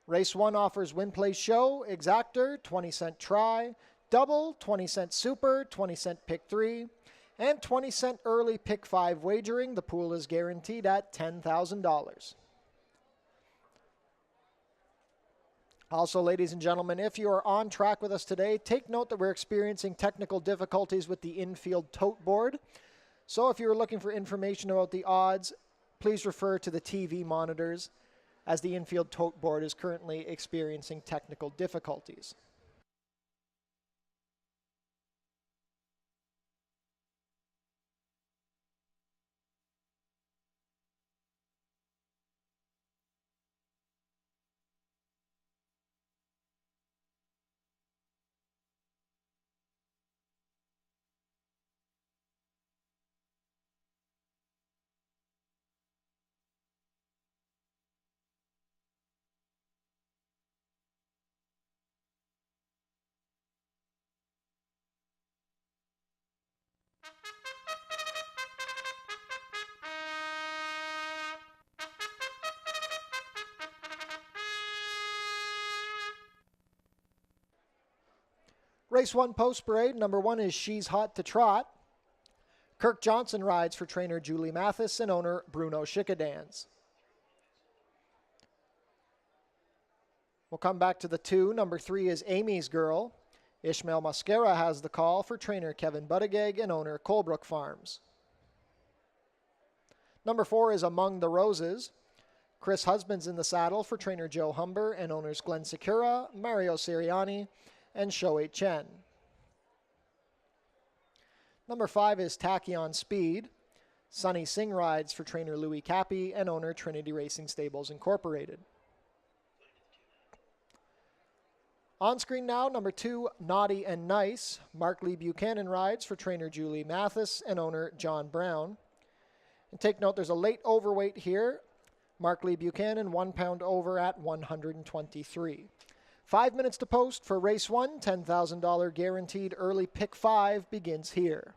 Race 1 offers win, place, show, exactor, 20-cent try, double, 20-cent super, 20-cent pick 3, and 20-cent early pick 5 wagering. The pool is guaranteed at $10,000. Also, ladies and gentlemen, if you are on track with us today, take note that we're experiencing technical difficulties with the infield tote board. So if you're looking for information about the odds, please refer to the TV monitors, as the infield tote board is currently experiencing technical difficulties. Race 1 post parade, number 1 is She's Hot to Trot. Kirk Johnson rides for trainer Julie Mathis and owner Bruno Schickadans. We'll come back to the 2. Number 3 is Amy's Girl. Ishmael Mascara has the call for trainer Kevin Buttigieg and owner Colebrook Farms. Number 4 is Among the Roses. Chris Husband's in the saddle for trainer Joe Humber and owners Glenn Secura, Mario Siriani, and Shoei Chen. Number 5 is Tachyon Speed. Sunny Singh rides for trainer Louis Cappy and owner Trinity Racing Stables Incorporated. On screen now, number 2, Naughty and Nice. Mark Lee Buchanan rides for trainer Julie Mathis and owner John Brown. And take note, there's a late overweight here. Mark Lee Buchanan, 1 pound over at 123. 5 minutes to post for race 1. $10,000 guaranteed early pick 5 begins here.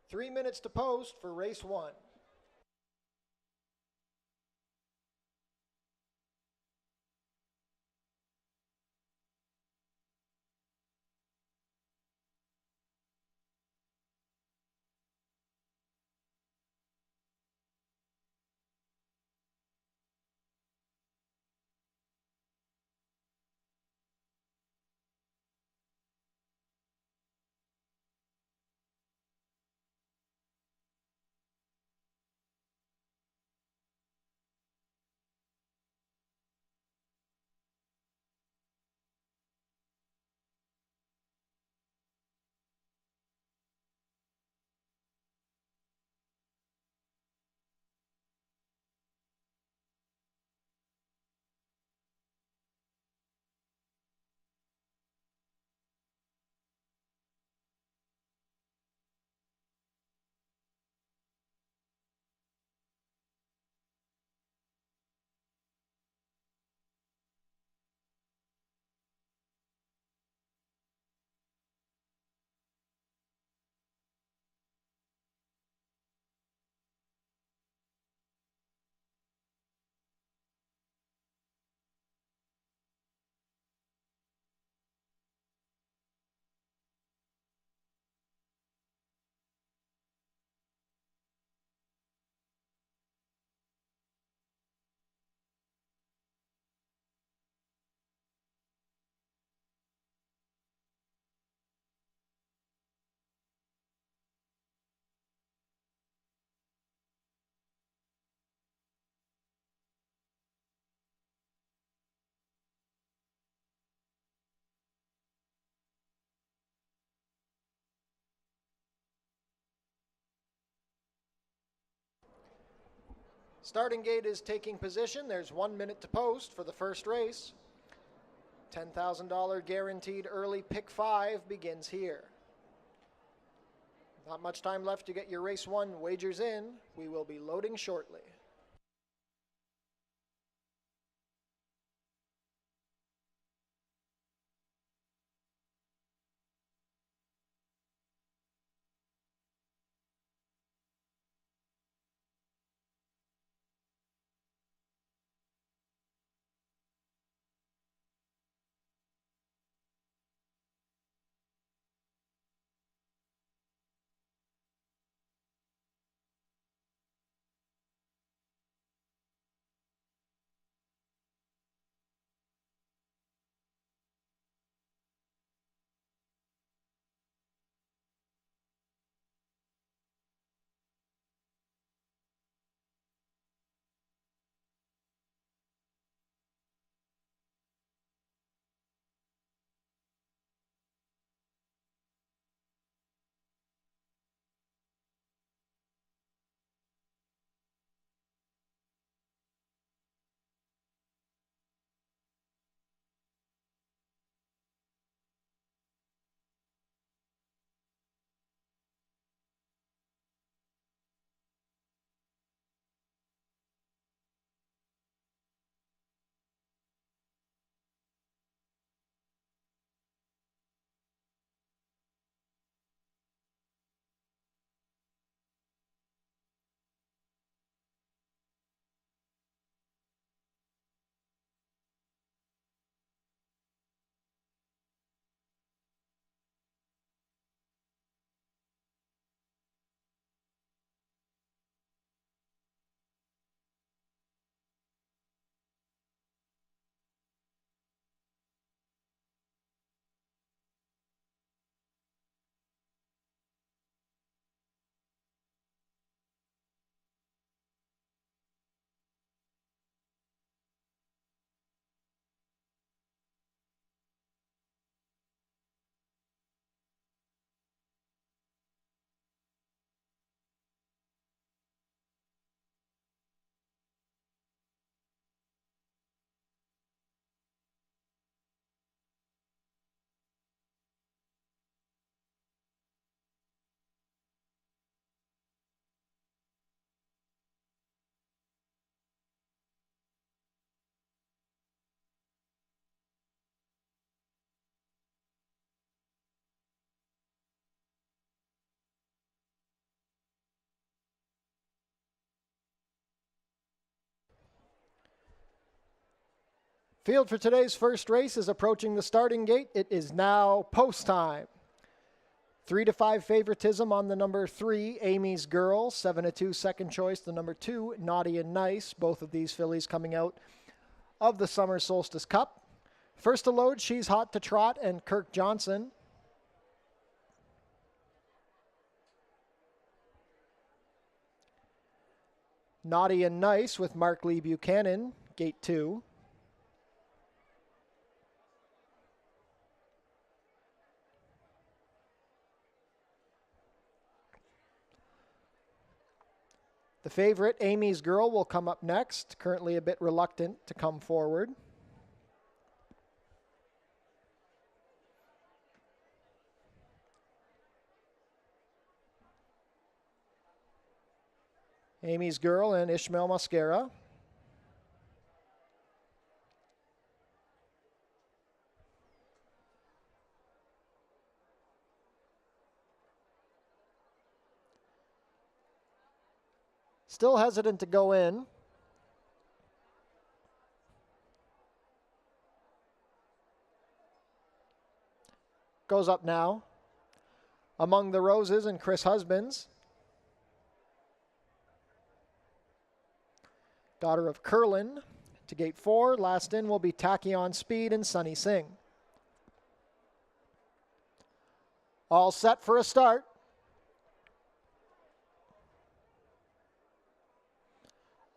Three minutes to post for race 1. Starting gate is taking position. There's 1 minute to post for the first race. $10,000 guaranteed early pick 5 begins here. Not much time left to get your race 1 wagers in. We will be loading shortly. Field for today's first race is approaching the starting gate. It is now post time. 3-5 favoritism on the number 3, Amy's Girl. 7-2 second choice, the number 2, Naughty and Nice. Both of these fillies coming out of the Summer Solstice Cup. First to load, She's Hot to Trot and Kirk Johnson. Naughty and Nice with Mark Lee Buchanan, gate 2. The favorite, Amy's Girl, will come up next, currently a bit reluctant to come forward. Amy's Girl and Ishmael Mascara. Still hesitant to go in. Goes up now. Among the Roses and Chris Husbands. Daughter of Curlin to gate 4. Last in will be Tachyon Speed and Sunny Singh. All set for a start.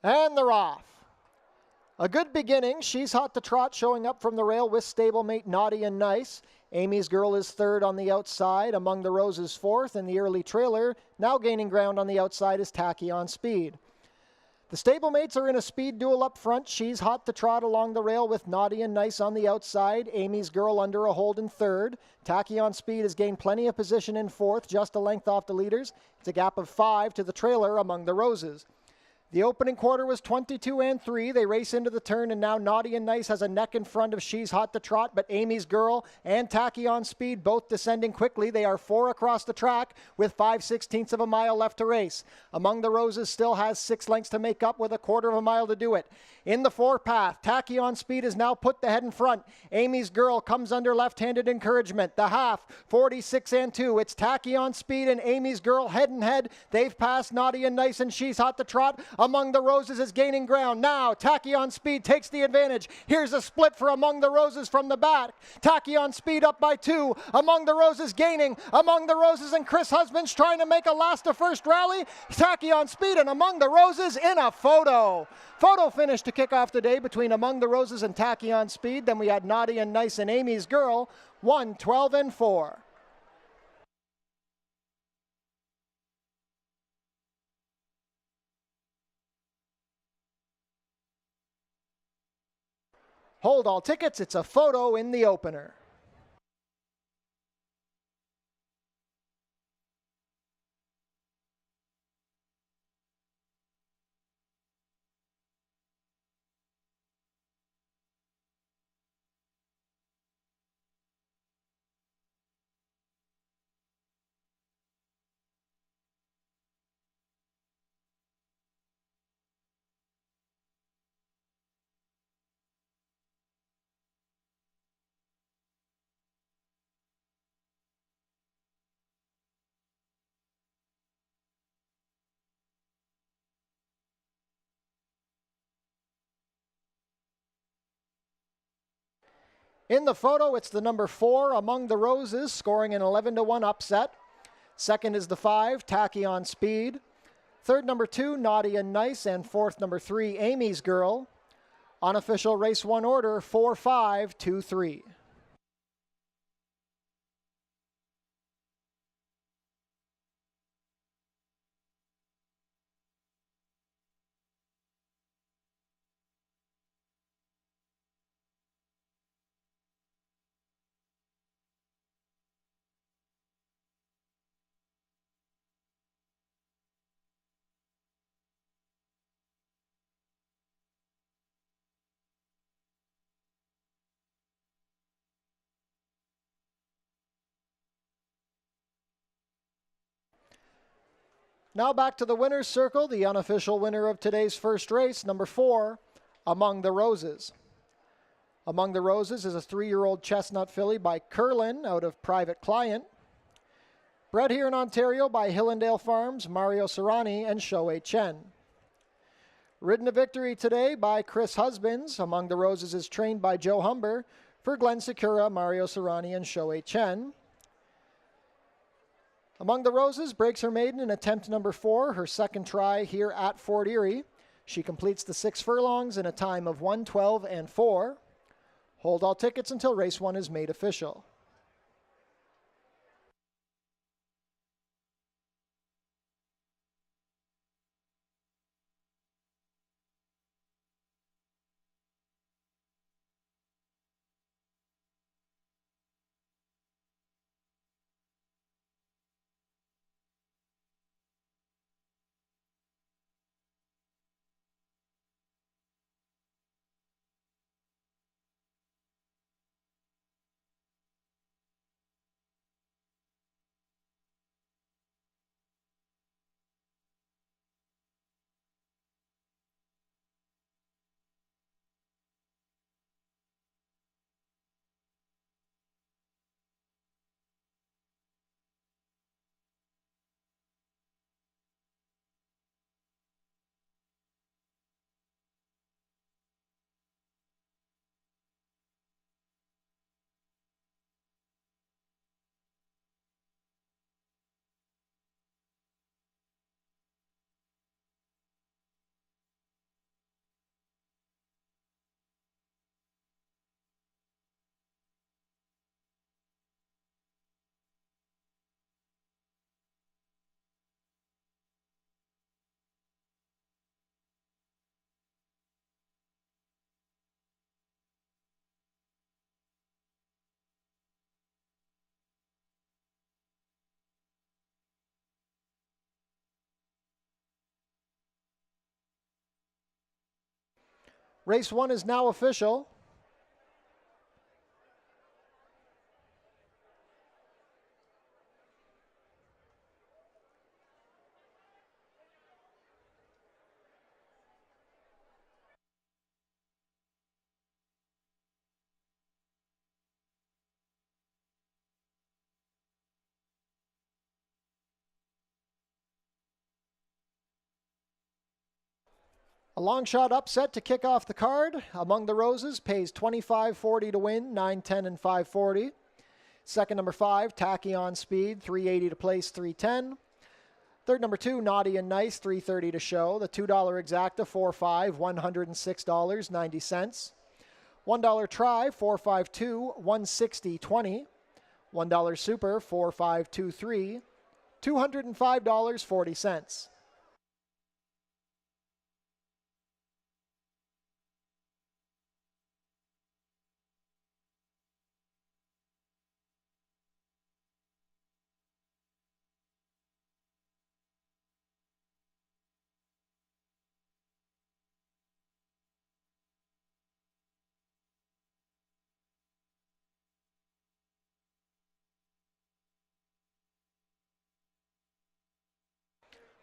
And they're off. A good beginning. She's Hot to Trot showing up from the rail with stablemate Naughty and Nice. Amy's Girl is third on the outside. Among the Roses fourth, and the early trailer now gaining ground on the outside is Tachyon Speed. The stablemates are in a speed duel up front. She's Hot to Trot along the rail with Naughty and Nice on the outside. Amy's Girl under a hold in third. Tachyon Speed has gained plenty of position in fourth, just a length off the leaders. It's a gap of 5 to the trailer Among the Roses. The opening quarter was 22-3. They race into the turn, and now Naughty and Nice has a neck in front of She's Hot to Trot, but Amy's Girl and Tachyon Speed both descending quickly. They are 4 across the track with 5/16 of a mile left to race. Among the Roses still has 6 lengths to make up with a quarter of a mile to do it. In the four-path, Tachyon Speed has now put the head in front. Amy's Girl comes under left-handed encouragement. The half, 46-2. It's Tachyon Speed and Amy's Girl head and head. They've passed Naughty and Nice and She's Hot to Trot. Among the Roses is gaining ground. Now, Tachyon Speed takes the advantage. Here's a split for Among the Roses from the back. Tachyon Speed up by 2. Among the Roses gaining. Among the Roses and Chris Husbands trying to make a last to first rally. Tachyon Speed and Among the Roses in a photo. Photo finish to kick off the day between Among the Roses and Tachyon Speed. Then we had Naughty and Nice and Amy's Girl, 1:12-4. Hold all tickets, it's a photo in the opener. In the photo, it's the number 4, Among the Roses, scoring an 11-1 upset. Second is the 5, Tachyon Speed. Third, number 2, Naughty and Nice. And fourth, number 3, Amy's Girl. Unofficial race 1 order, 4-5-2-3. Now back to the winner's circle, the unofficial winner of today's first race, number 4, Among the Roses. Among the Roses is a 3-year-old chestnut filly by Curlin out of Private Client. Bred here in Ontario by Hillendale Farms, Mario Serrani, and Shoei Chen. Ridden to victory today by Chris Husbands. Among the Roses is trained by Joe Humber for Glenn Sakura, Mario Serrani, and Shoei Chen. Among the Roses breaks her maiden in attempt number 4, her second try here at Fort Erie. She completes the 6 furlongs in a time of 1:12 and 4. Hold all tickets until race 1 is made official. Race 1 is now official. A long shot upset to kick off the card. Among the Roses pays $25.40 to win, 9.10 and 5.40. Second number 5, Tacky on Speed, $3.80 to place, 3.10. Third number 2, Naughty and Nice, $3.30 to show. The $2 exacta, 4.5, $106.90. $1 try, 4.52, $160.20. $1 super, 4.523, $205.40.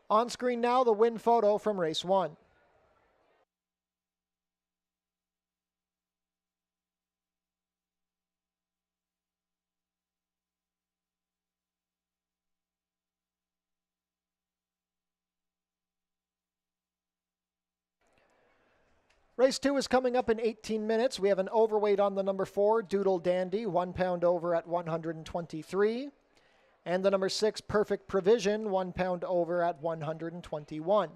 On screen now, the win photo from race 1. Race 2 is coming up in 18 minutes. We have an overweight on the number 4, Doodle Dandy, 1 pound over at 123. And the number 6, Perfect Provision, 1 pound over at 121.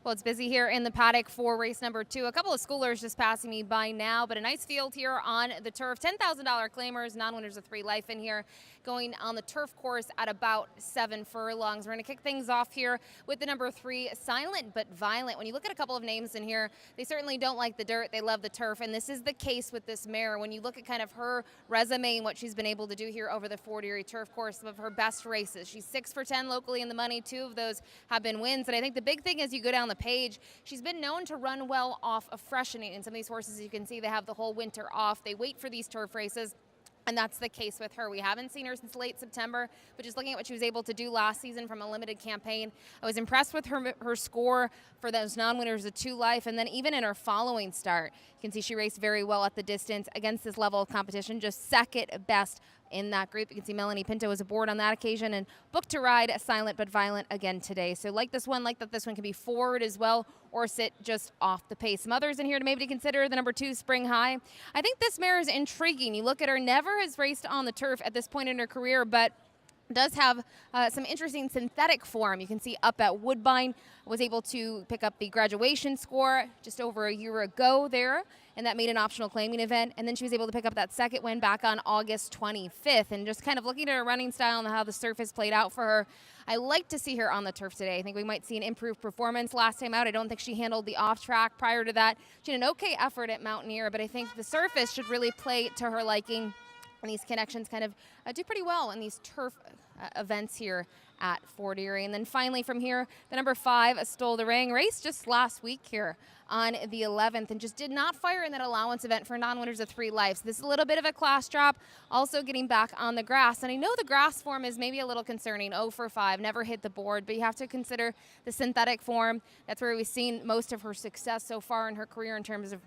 Well, it's busy here in the paddock for race number 2. A couple of schoolers just passing me by now, but a nice field here on the turf. $10,000 claimers, non-winners of 3 life in here, going on the turf course at about 7 furlongs. We're going to kick things off here with the number 3, Silent But Violent. When you look at a couple of names in here, they certainly don't like the dirt. They love the turf, and this is the case with this mare. When you look at kind of her resume and what she's been able to do here over the Fort Erie turf course, some of her best races. She's 6 for 10 locally in the money. 2 of those have been wins, and I think the big thing as you go down the page, she's been known to run well off of freshening. And some of these horses, you can see they have the whole winter off. They wait for these turf races. And that's the case with her. We haven't seen her since late September, but just looking at what she was able to do last season from a limited campaign, I was impressed with her score for those non-winners of 2 life. And then even in her following start, you can see she raced very well at the distance against this level of competition, just second best in that group. You can see Melanie Pinto was aboard on that occasion and booked to ride Silent But Violent again today. So like this one, like that this one can be forward as well or sit just off the pace. Some others in here to maybe consider, the number 2, Spring High. I think this mare is intriguing. You look at her, never has raced on the turf at this point in her career, but does have some interesting synthetic form. You can see up at Woodbine, was able to pick up the graduation score just over a year ago there, and that made an optional claiming event. And then she was able to pick up that second win back on August 25th. And just kind of looking at her running style and how the surface played out for her, I like to see her on the turf today. I think we might see an improved performance last time out. I don't think she handled the off track prior to that. She had an okay effort at Mountaineer, but I think the surface should really play to her liking. And these connections kind of do pretty well in these turf events here at Fort Erie. And then finally from here, the number 5, Stole the Ring, raced just last week here on the 11th and just did not fire in that allowance event for non-winners of 3 life. So this is a little bit of a class drop, also getting back on the grass. And I know the grass form is maybe a little concerning, 0 for 5, never hit the board, but you have to consider the synthetic form. That's where we've seen most of her success so far in her career in terms of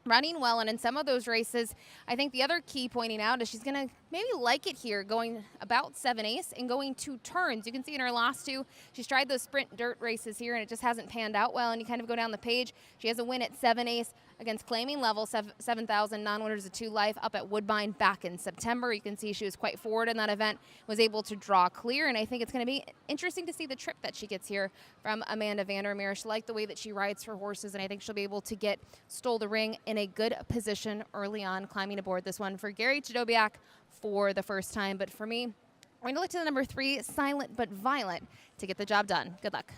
running well, and in some of those races, I think the other key pointing out is she's going to maybe like it here, going about 7/8 and going 2 turns. You can see in her last 2, she's tried those sprint dirt races here, and it just hasn't panned out well, and you kind of go down the page. She has a win at 7/8 against claiming level 7,000 non-winners of 2 life up at Woodbine back in September. You can see she was quite forward in that event, was able to draw clear, and I think it's going to be interesting to see the trip that she gets here from Amanda Vandermeer. She liked the way that she rides her horses, and I think she'll be able to get Stole the Ring in a good position early on, climbing aboard this one for Gary Chidobiak for the first time. But for me, we're going to look to the number 3, Silent But Violent, to get the job done. Good luck.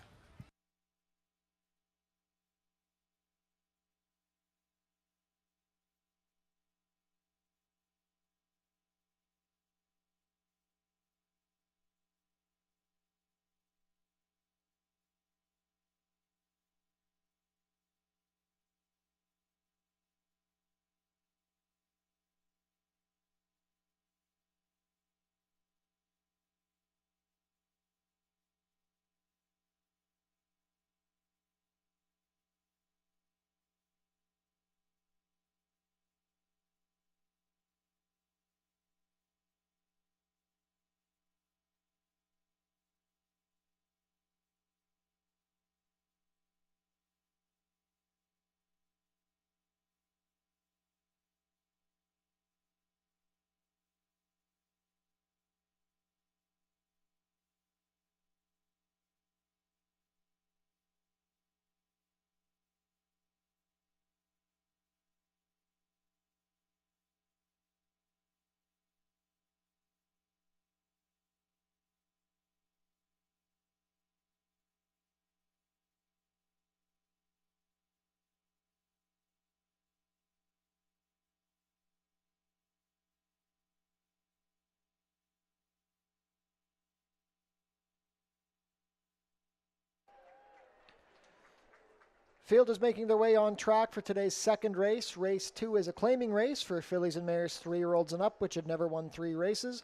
Field is making their way on track for today's second race. Race 2 is a claiming race for fillies and mares 3-year-olds and up, which had never won 3 races.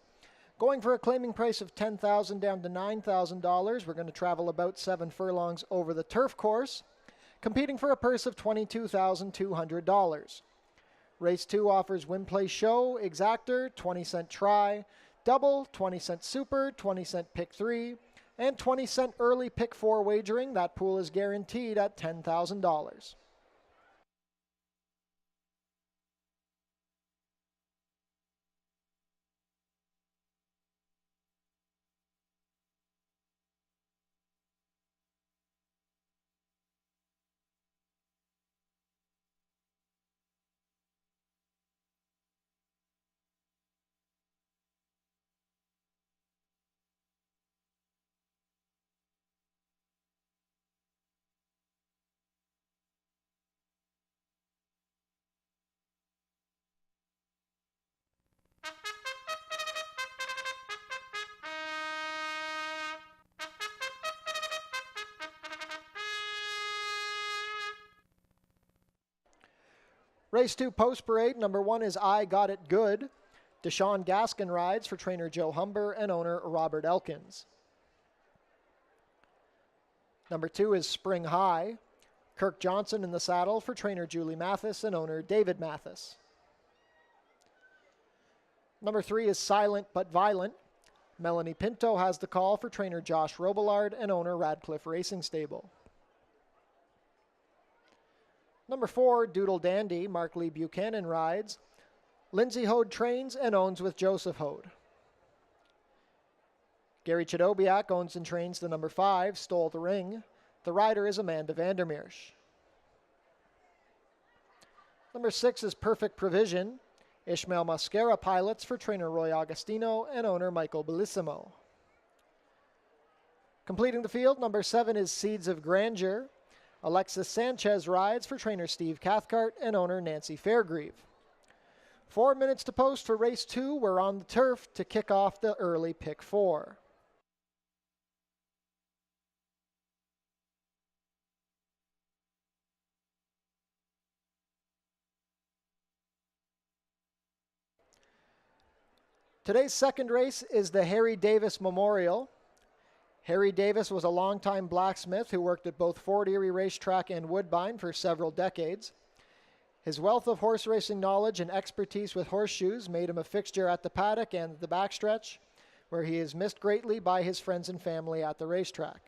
Going for a claiming price of $10,000 down to $9,000. We're going to travel about 7 furlongs over the turf course, competing for a purse of $22,200. Race 2 offers win, play, show, exactor, 20-cent try, double, 20-cent super, 20-cent pick 3, and 20-cent early pick 4 wagering. That pool is guaranteed at $10,000. Race 2 post parade, number 1 is I Got It Good. Deshaun Gaskin rides for trainer Joe Humber and owner Robert Elkins. Number 2 is Spring High. Kirk Johnson in the saddle for trainer Julie Mathis and owner David Mathis. Number 3 is Silent But Violent. Melanie Pinto has the call for trainer Josh Robillard and owner Radcliffe Racing Stable. Number 4, Doodle Dandy. Mark Lee Buchanan rides. Lindsay Hode trains and owns with Joseph Hode. Gary Chadobiak owns and trains the number 5, Stole the Ring. The rider is Amanda Vandermeersch. Number 6 is Perfect Provision. Ishmael Mascara pilots for trainer Roy Agostino and owner Michael Bellissimo. Completing the field, number 7 is Seeds of Grandeur. Alexis Sanchez rides for trainer Steve Cathcart and owner Nancy Fairgrieve. 4 minutes to post for race 2. We're on the turf to kick off the early pick 4. Today's second race is the Harry Davis Memorial. Harry Davis was a longtime blacksmith who worked at both Fort Erie Racetrack and Woodbine for several decades. His wealth of horse racing knowledge and expertise with horseshoes made him a fixture at the paddock and the backstretch, where he is missed greatly by his friends and family at the racetrack.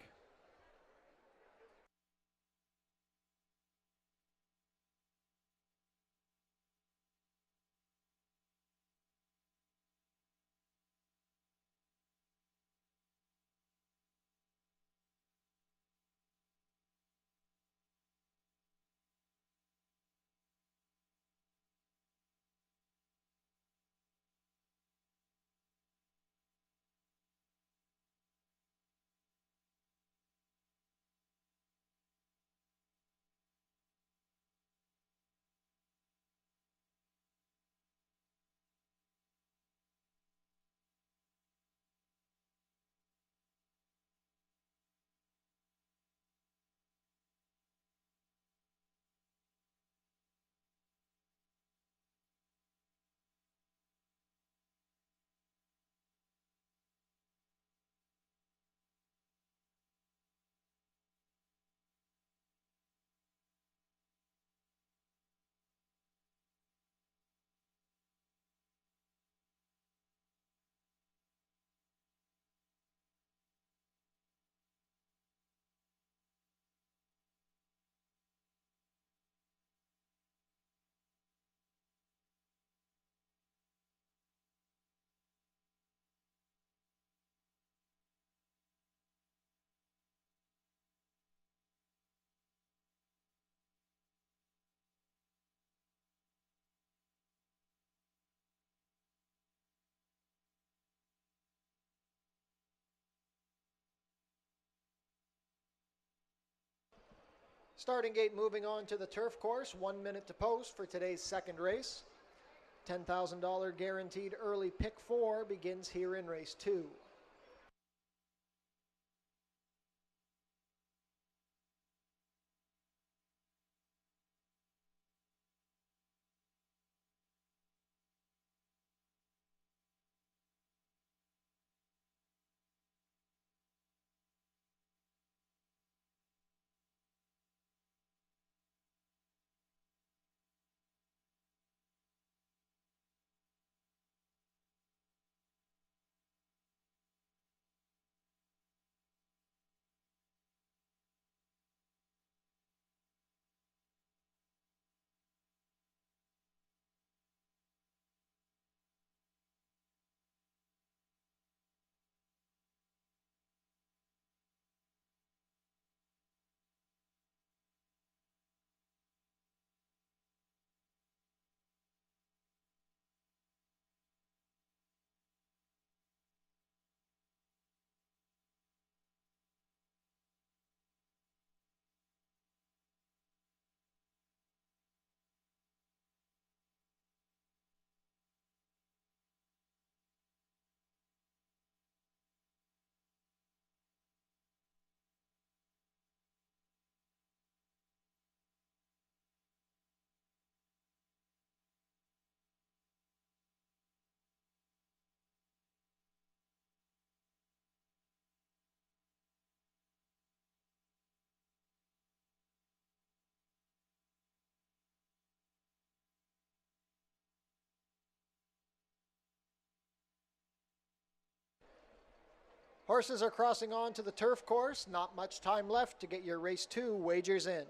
Starting gate moving on to the turf course. 1 minute to post for today's second race. $10,000 guaranteed early pick 4 begins here in race 2. Horses are crossing on to the turf course. Not much time left to get your race 2 wagers in.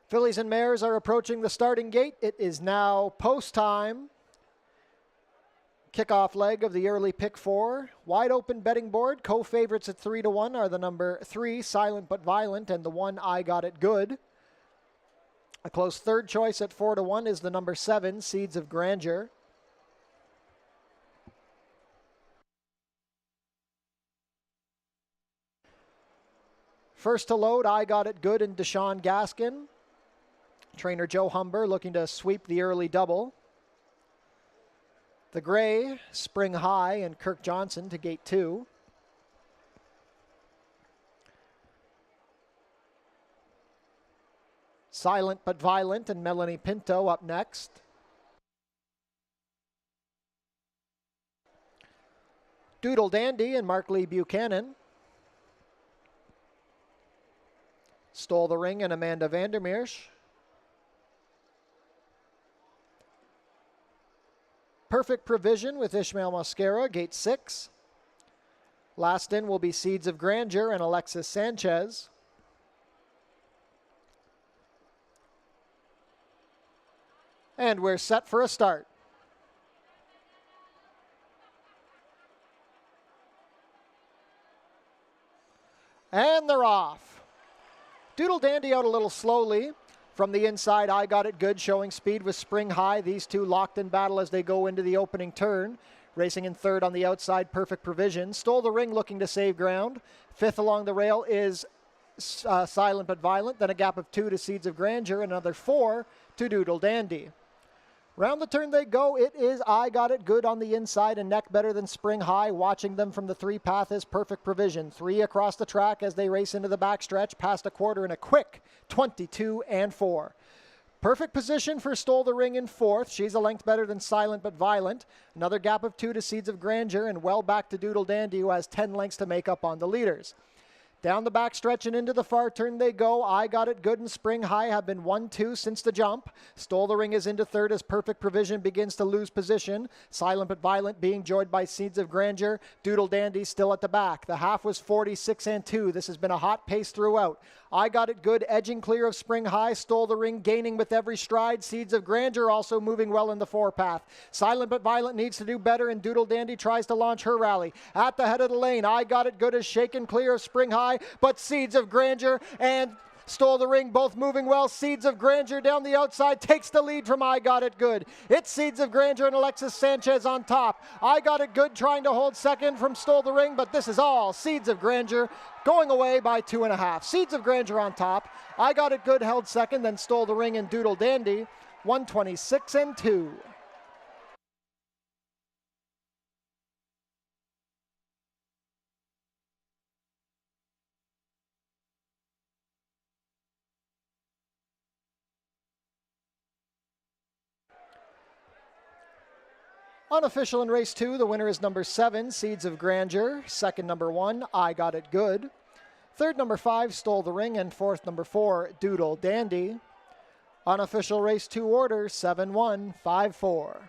Fillies and mares are approaching the starting gate. It is now post time. Kickoff leg of the early pick 4. Wide open betting board. Co-favorites at 3-1 are the number 3, Silent But Violent, and the 1, I Got It Good. A close third choice at 4-1 is the number 7, Seeds of Grandeur. First to load, I Got It Good, and Deshaun Gaskin. Trainer Joe Humber looking to sweep the early double. The gray, Spring High, and Kirk Johnson to gate 2. Silent But Violent and Melanie Pinto up next. Doodle Dandy and Mark Lee Buchanan. Stole the Ring and Amanda Vandermeersch. Perfect Provision with Ishmael Mosquera, gate 6. Last in will be Seeds of Grandeur and Alexis Sanchez. And we're set for a start. And they're off. Doodle Dandy out a little slowly. From the inside, I Got It Good, showing speed with Spring High. These two locked in battle as they go into the opening turn. Racing in third on the outside, Perfect Provision. Stole the Ring looking to save ground. Fifth along the rail is Silent But Violent. Then a gap of 2 to Seeds of Grandeur. Another 4 to Doodle Dandy. Round the turn they go. It is I Got It Good on the inside, and neck better than Spring High. Watching them from the 3 path is Perfect Provision. 3 across the track as they race into the backstretch, past a quarter in a quick 22 and 4. Perfect position for Stole the Ring in 4th. She's a length better than Silent But Violent. Another gap of 2 to Seeds of Grandeur, and well back to Doodle Dandy, who has 10 lengths to make up on the leaders. Down the backstretch and into the far turn they go. I Got It Good and Spring High have been 1-2 since the jump. Stole the Ring is into third as Perfect Provision begins to lose position. Silent but Violent being joined by Seeds of Grandeur. Doodle Dandy still at the back. The half was 46-2. This has been a hot pace throughout. I Got It Good edging clear of Spring High. Stole the Ring gaining with every stride. Seeds of Grandeur also moving well in the forepath. Silent but Violent needs to do better, and Doodle Dandy tries to launch her rally. At the head of the lane, I Got It Good is shaken clear of Spring High, but Seeds of Grandeur and Stole the Ring both moving well. Seeds of Grandeur down the outside takes the lead from I Got It Good. It's Seeds of Grandeur and Alexis Sanchez on top. I Got It Good trying to hold second from Stole the Ring, but this is all Seeds of Grandeur going away by 2.5. Seeds of Grandeur on top. I Got It Good held second, then Stole the Ring and Doodle Dandy, 126-2. Unofficial in race 2, the winner is number 7, Seeds of Grandeur. Second, number 1, I Got It Good. Third, number 5, Stole the Ring. And fourth, number 4, Doodle Dandy. Unofficial race 2 order, 7-1, 5-4.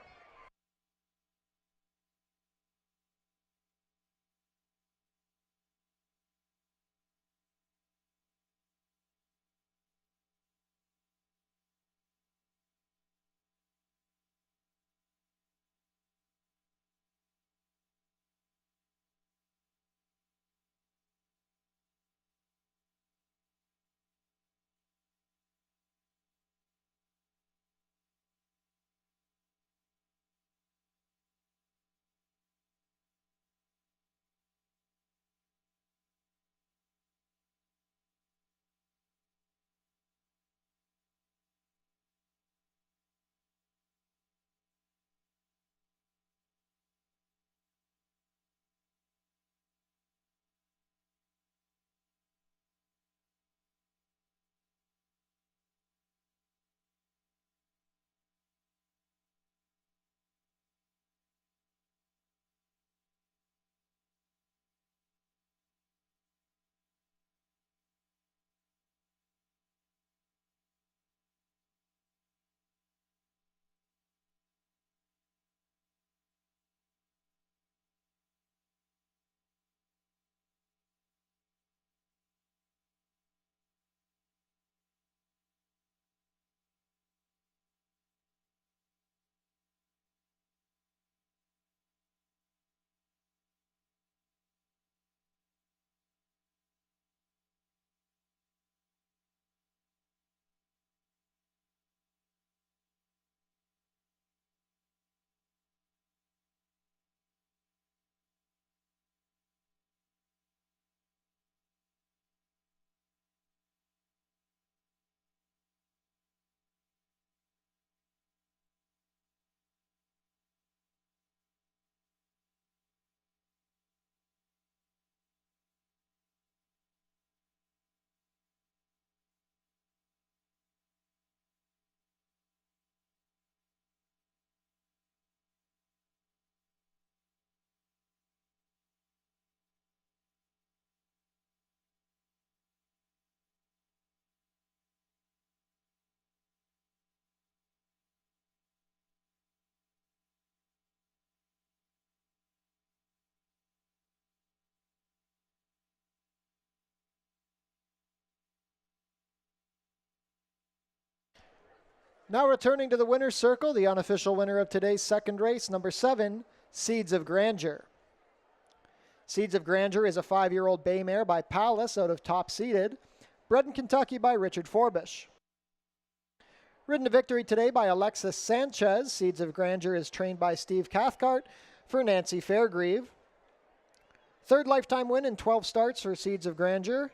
Now returning to the winner's circle, the unofficial winner of today's second race, number 7, Seeds of Grandeur. Seeds of Grandeur is a 5-year-old bay mare by Palace out of Top Seeded, bred in Kentucky by Richard Forbush. Ridden to victory today by Alexis Sanchez. Seeds of Grandeur is trained by Steve Cathcart for Nancy Fairgrieve. Third lifetime win in 12 starts for Seeds of Grandeur.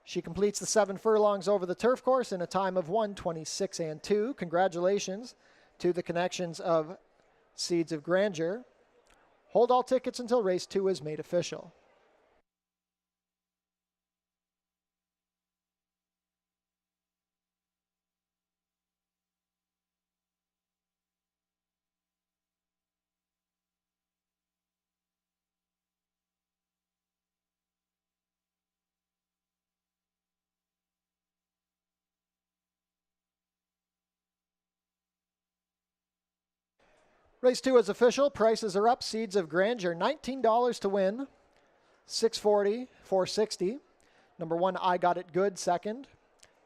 She completes the 7 furlongs over the turf course in a time of 1:26-2. Congratulations to the connections of Seeds of Grandeur. Hold all tickets until race 2 is made official. Race 2 is official. Prices are up. Seeds of Grandeur, $19 to win. 640, 460. Number 1, I Got It Good, second.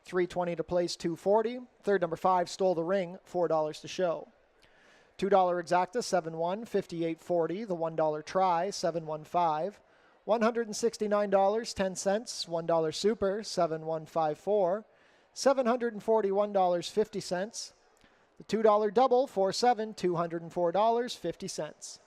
320 to place, 240. Third, number 5, Stole the Ring, $4 to show. $2 exacta, 7-1, 58.40. The $1 try, 7-1-5. $169, 10 cents. $1 super, 7-1-5-4. $741.50. The $2 double, 4-7, $204.50.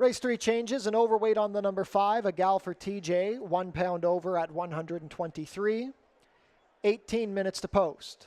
Race 3 changes. An overweight on the number 5, a gal for TJ, 1 pound over at 123. 18 minutes to post.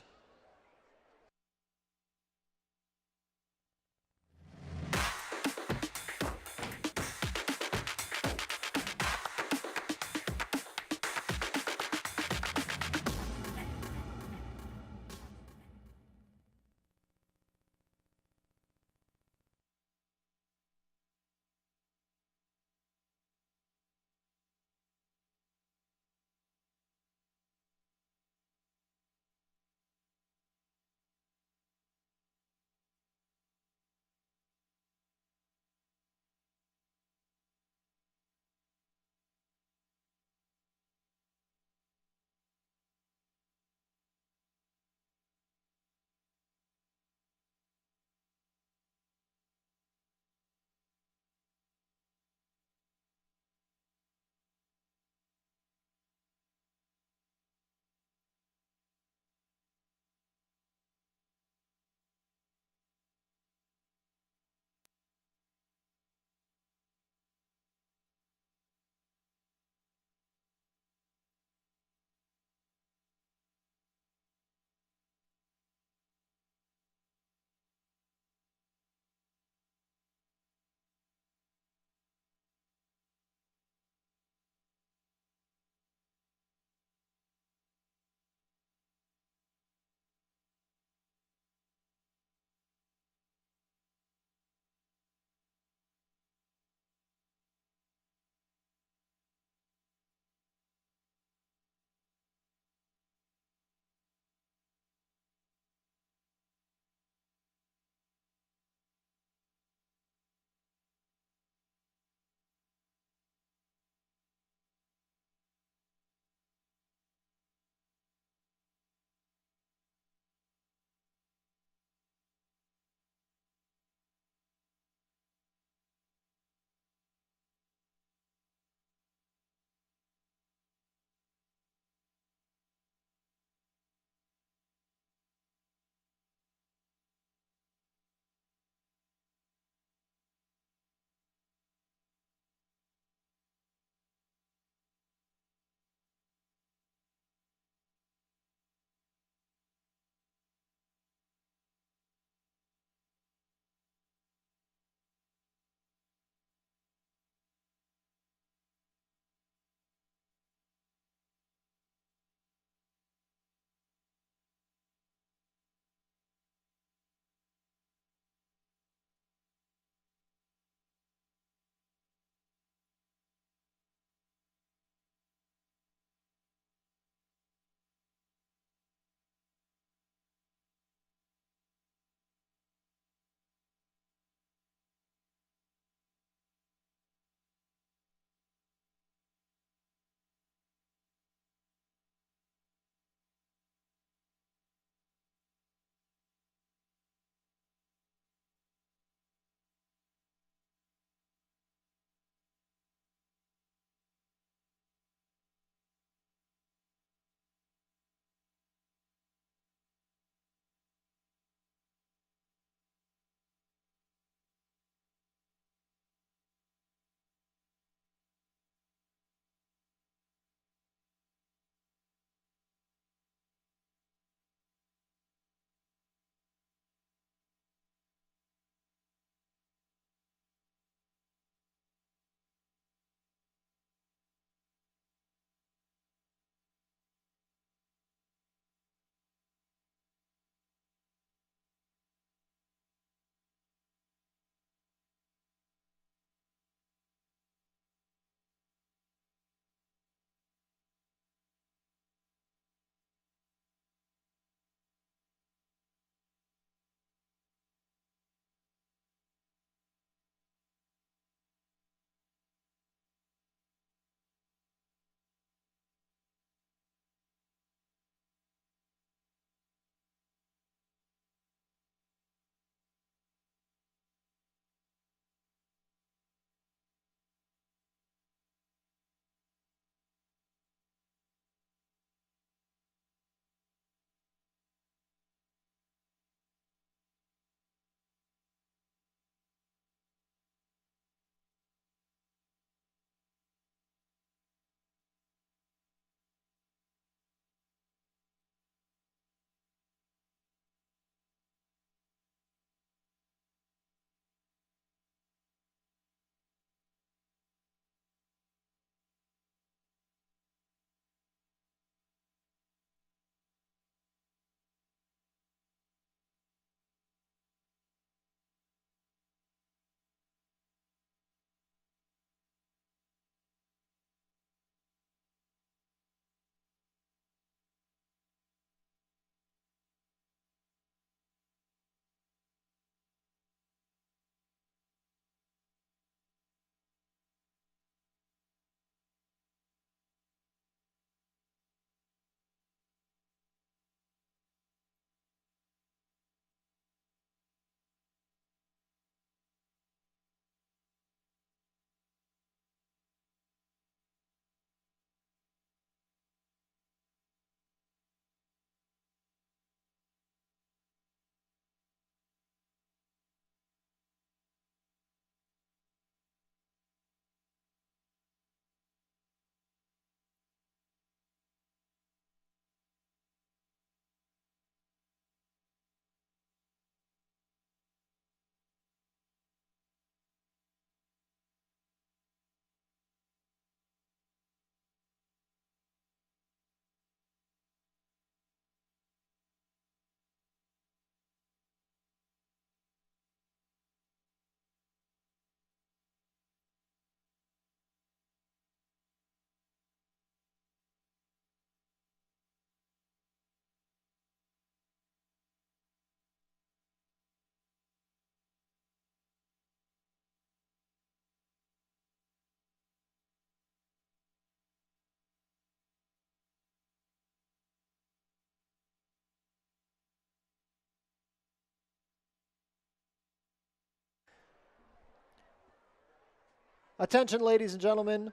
Attention, ladies and gentlemen.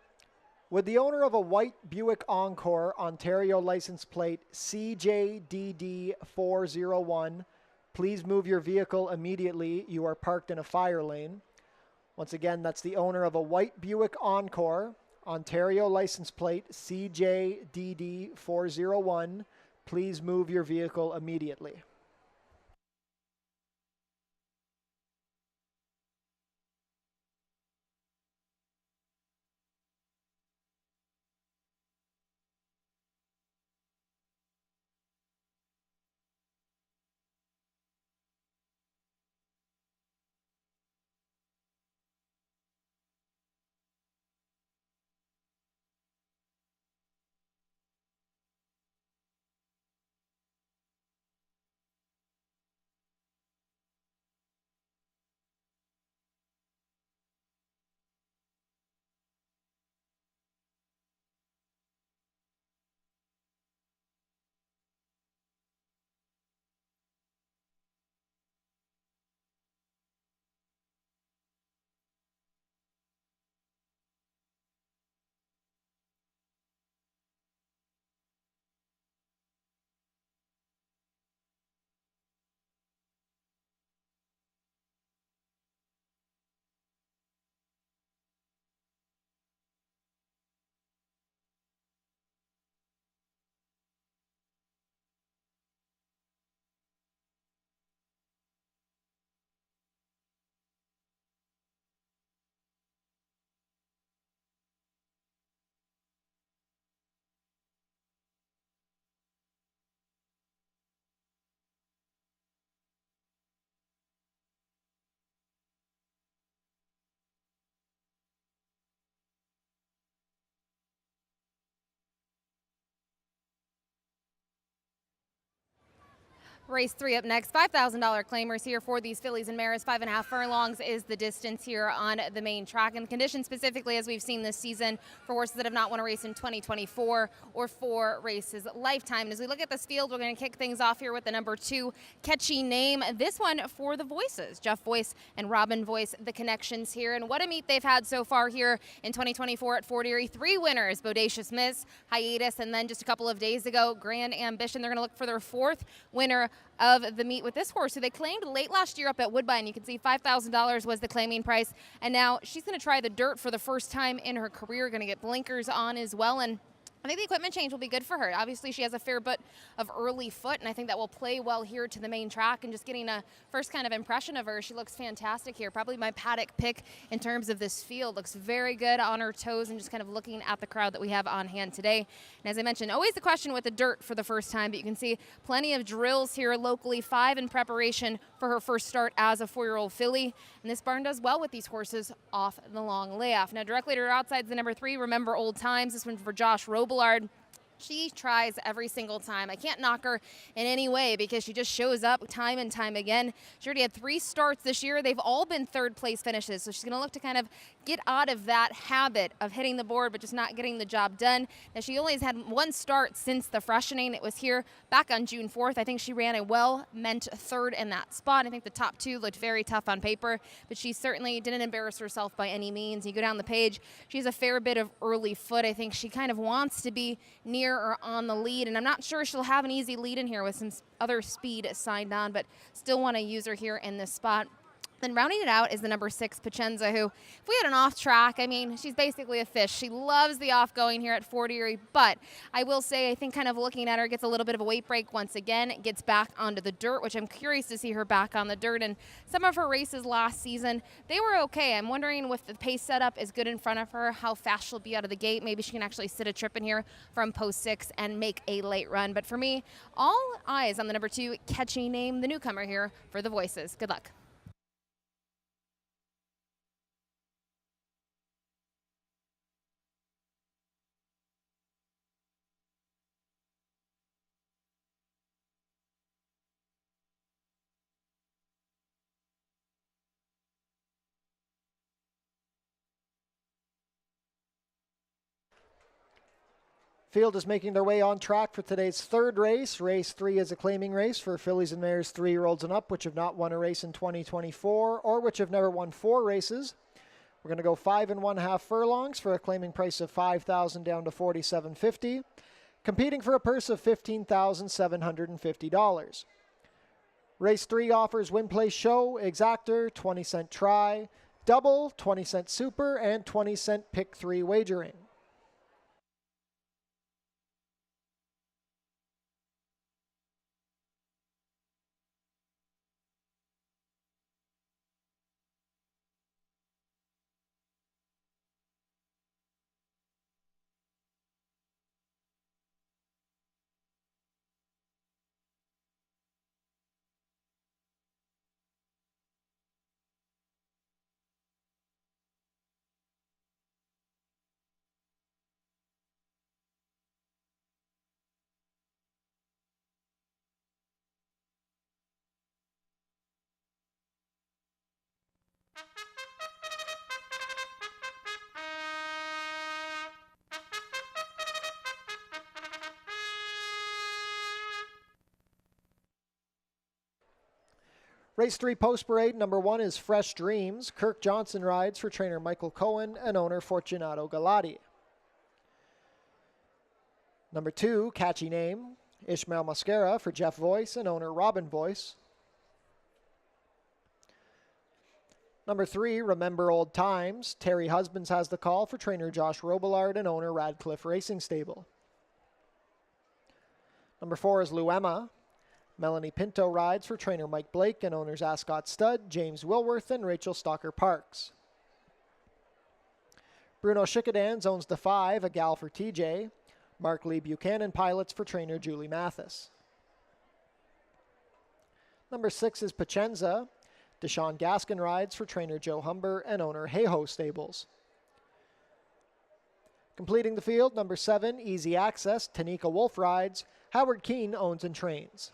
Would the owner of a white Buick Encore Ontario license plate CJDD401 please move your vehicle immediately? You are parked in a fire lane. Once again, that's the owner of a white Buick Encore Ontario license plate CJDD401. Please move your vehicle immediately. Race 3 up next. $5,000 claimers here for these fillies and mares. 5.5 furlongs is the distance here on the main track. And the conditions specifically, as we've seen this season, for horses that have not won a race in 2024 or 4 races lifetime. And as we look at this field, we're going to kick things off here with the number 2 Catchy Name. This one for the Voices. Jeff Voice and Robin Voice, the connections here. And what a meet they've had so far here in 2024 at Fort Erie. 3 winners, Bodacious Miss, Hiatus, and then just a couple of days ago, Grand Ambition. They're going to look for their 4th winner of the meet with this horse, who they claimed late last year up at Woodbine. You can see $5,000 was the claiming price, and now she's going to try the dirt for the first time in her career, going to get blinkers on as well, and I think the equipment change will be good for her. Obviously, she has a fair bit of early foot, and I think that will play well here to the main track. And just getting a first kind of impression of her, she looks fantastic here. Probably my paddock pick in terms of this field. Looks very good on her toes and just kind of looking at the crowd that we have on hand today. And as I mentioned, always the question with the dirt for the first time, but you can see plenty of drills here locally, 5 in preparation for her first start as a 4-year-old filly. And this barn does well with these horses off the long layoff. Now, directly to her outside is the number 3, Remember Old Times. This one for Josh Robillard. She tries every single time. I can't knock her in any way because she just shows up time and time again. She already had 3 starts this year. They've all been 3rd place finishes. So she's going to look to kind of get out of that habit of hitting the board but just not getting the job done. Now, she only has had 1 start since the freshening. It was here back on June 4th. I think she ran a well-meant 3rd in that spot. I think the top 2 looked very tough on paper, but she certainly didn't embarrass herself by any means. You go down the page, she has a fair bit of early foot. I think she kind of wants to be near or on the lead, and I'm not sure she'll have an easy lead in here with some other speed signed on, but still want to use her here in this spot. Then rounding it out is the number 6, Pacenza, who, if we had an off track, I mean, she's basically a fish. She loves the off going here at Fort Erie, but I will say, I think kind of looking at her, gets a little bit of a weight break once again, gets back onto the dirt, which I'm curious to see her back on the dirt. And some of her races last season, they were okay. I'm wondering if the pace setup is good in front of her, how fast she'll be out of the gate. Maybe she can actually sit a trip in here from post 6 and make a late run. But for me, all eyes on the number 2, Catchy Name, the newcomer here for the Voices. Good luck. Field is making their way on track for today's 3rd race. Race 3 is a claiming race for fillies and mares 3-year-olds and up, which have not won a race in 2024 or which have never won 4 races. We're going to go 5 1/2 furlongs for a claiming price of $5,000 down to $4,750, competing for a purse of $15,750. Race 3 offers win, place, show, exactor, 20-cent try, double, 20-cent super, and 20-cent pick 3 wagering. Race 3 post parade, number 1 is Fresh Dreams. Kirk Johnson rides for trainer Michael Cohen and owner Fortunato Galati. Number 2, Catchy Name, Ishmael Mascara for Jeff Voice and owner Robin Voice. Number 3, Remember Old Times. Terry Husbands has the call for trainer Josh Robillard and owner Radcliffe Racing Stable. Number 4 is Luema. Melanie Pinto rides for trainer Mike Blake and owners Ascot Stud, James Wilworth, and Rachel Stalker Parks. Bruno Schickadans owns the 5, a gal for TJ. Mark Lee Buchanan pilots for trainer Julie Mathis. Number 6 is Pacenza. Deshaun Gaskin rides for trainer Joe Humber and owner Hayho Stables. Completing the field, number 7, Easy Access. Tanika Wolf rides. Howard Keene owns and trains.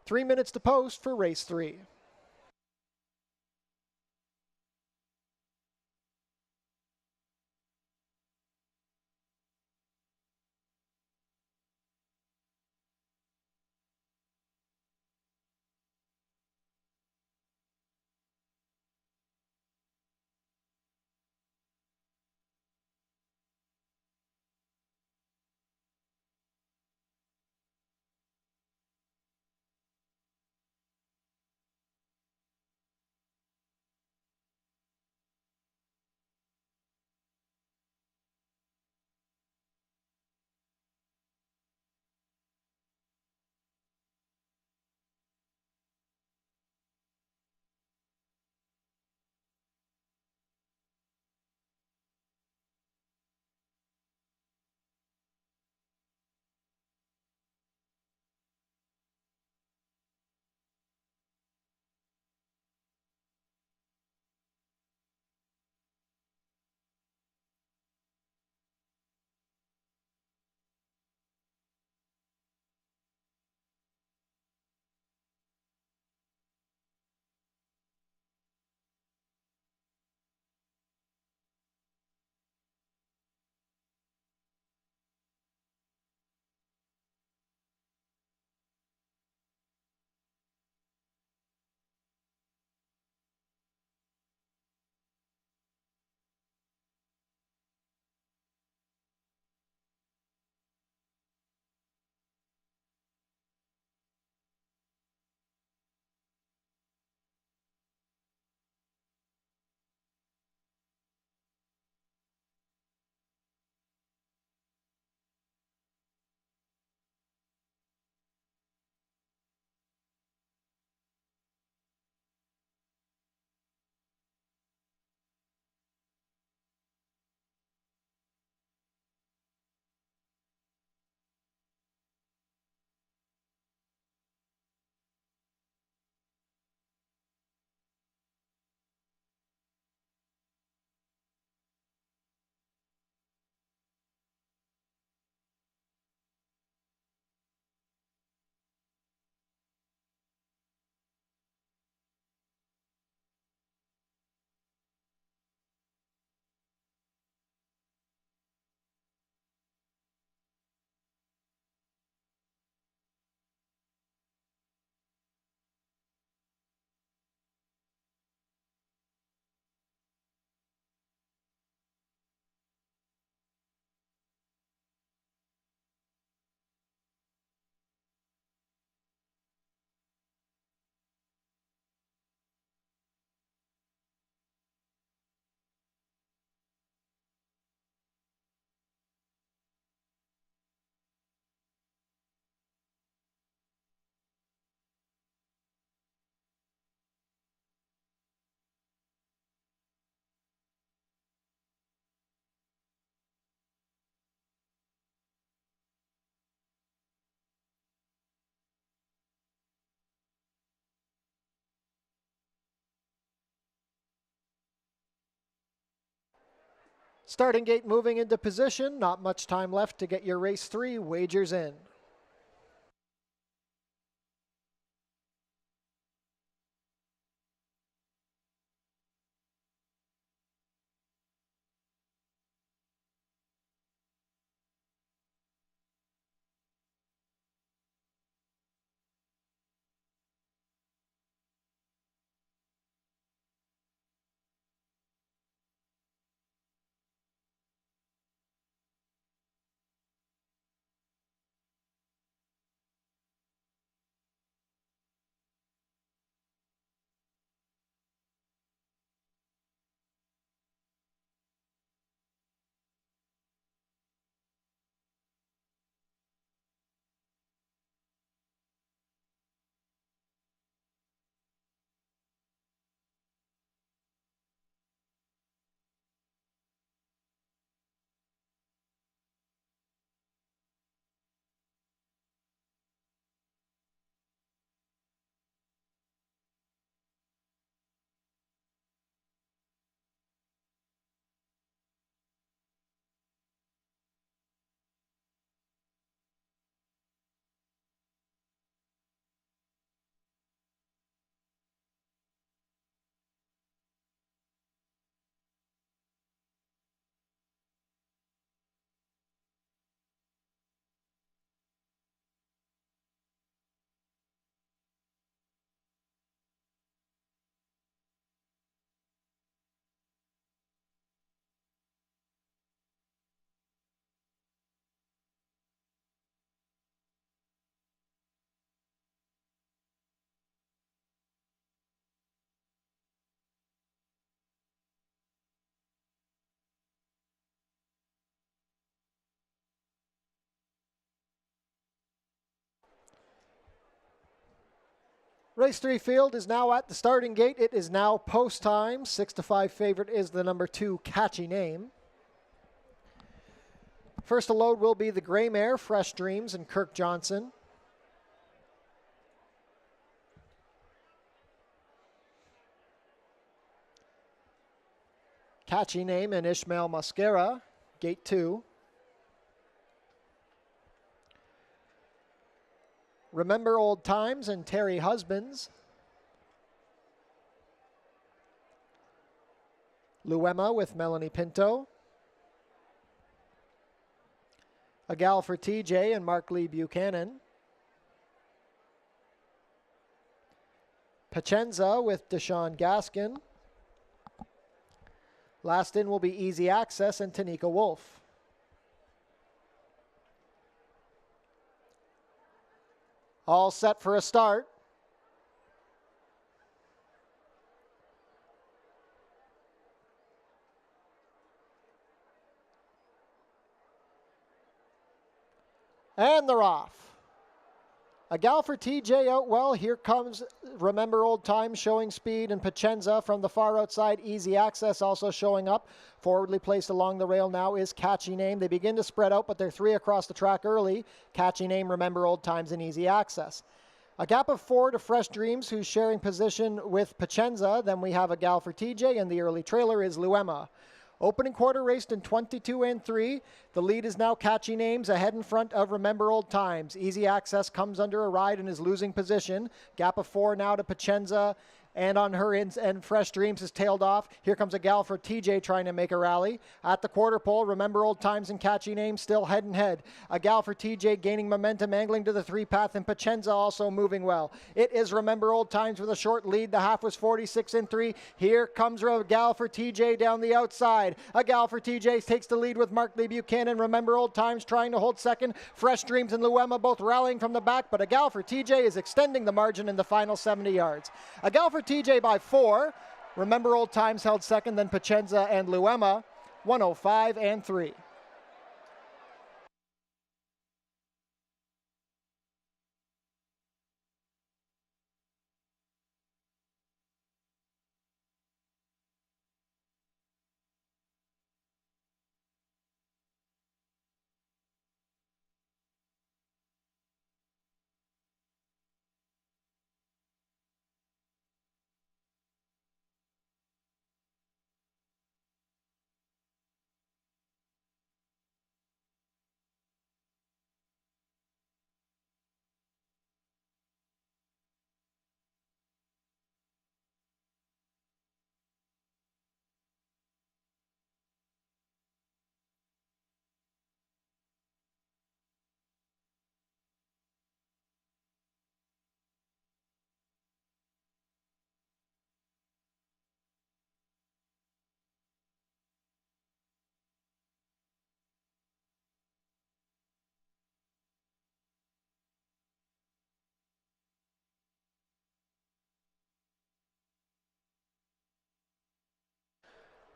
3 minutes to post for race 3. Starting gate moving into position. Not much time left to get your race 3 wagers in. Race 3 field is now at the starting gate. It is now post time. 6-5 favorite is the number 2 Catchy Name. First to load will be the Gray Mare, Fresh Dreams, and Kirk Johnson. Catchy Name and Ishmael Mascara, gate 2. Remember Old Times and Terry Husbands. Luema with Melanie Pinto. A Gal for TJ and Mark Lee Buchanan. Pacenza with Deshaun Gaskin. Last in will be Easy Access and Tanika Wolf. All set for a start. And they're off. A Gal for TJ out well. Here comes Remember Old Times showing speed, and Pacenza from the far outside. Easy Access also showing up. Forwardly placed along the rail now is Catchy Name. They begin to spread out, but they're 3 across the track early. Catchy Name, Remember Old Times, and Easy Access. A gap of 4 to Fresh Dreams, who's sharing position with Pacenza. Then we have a Gal for TJ, and the early trailer is Luema. Opening quarter raced in 22 and 3. The lead is now Catchy Names ahead in front of Remember Old Times. Easy Access comes under a ride and is losing position. Gap of 4 now to Pacenza. And on her ends, and Fresh Dreams is tailed off. Here comes a Gal for TJ trying to make a rally. At the quarter pole, Remember Old Times and Catchy Names still head and head. A Gal for TJ gaining momentum, angling to the 3-path, and Pacenza also moving well. It is Remember Old Times with a short lead. The half was 46 and 3. Here comes a Gal for TJ down the outside. A Gal for TJ takes the lead with Mark Lee Buchanan. Remember Old Times trying to hold second. Fresh Dreams and Luema both rallying from the back, but a Gal for TJ is extending the margin in the final 70 yards. A Gal for TJ by 4. Remember Old Times held second, then Pacenza and Luema, 105 and 3.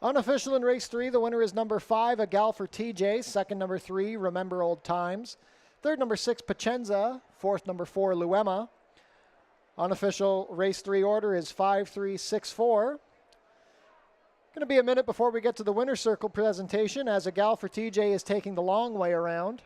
Unofficial in race 3, the winner is number 5, A Gal for TJ. Second, number 3, Remember Old Times. Third, number 6, Pacenza. Fourth, number 4, Luema. Unofficial race 3 order is 5, 3, 6, 4. Going to be a minute before we get to the winner's circle presentation, as A Gal for TJ is taking the long way around.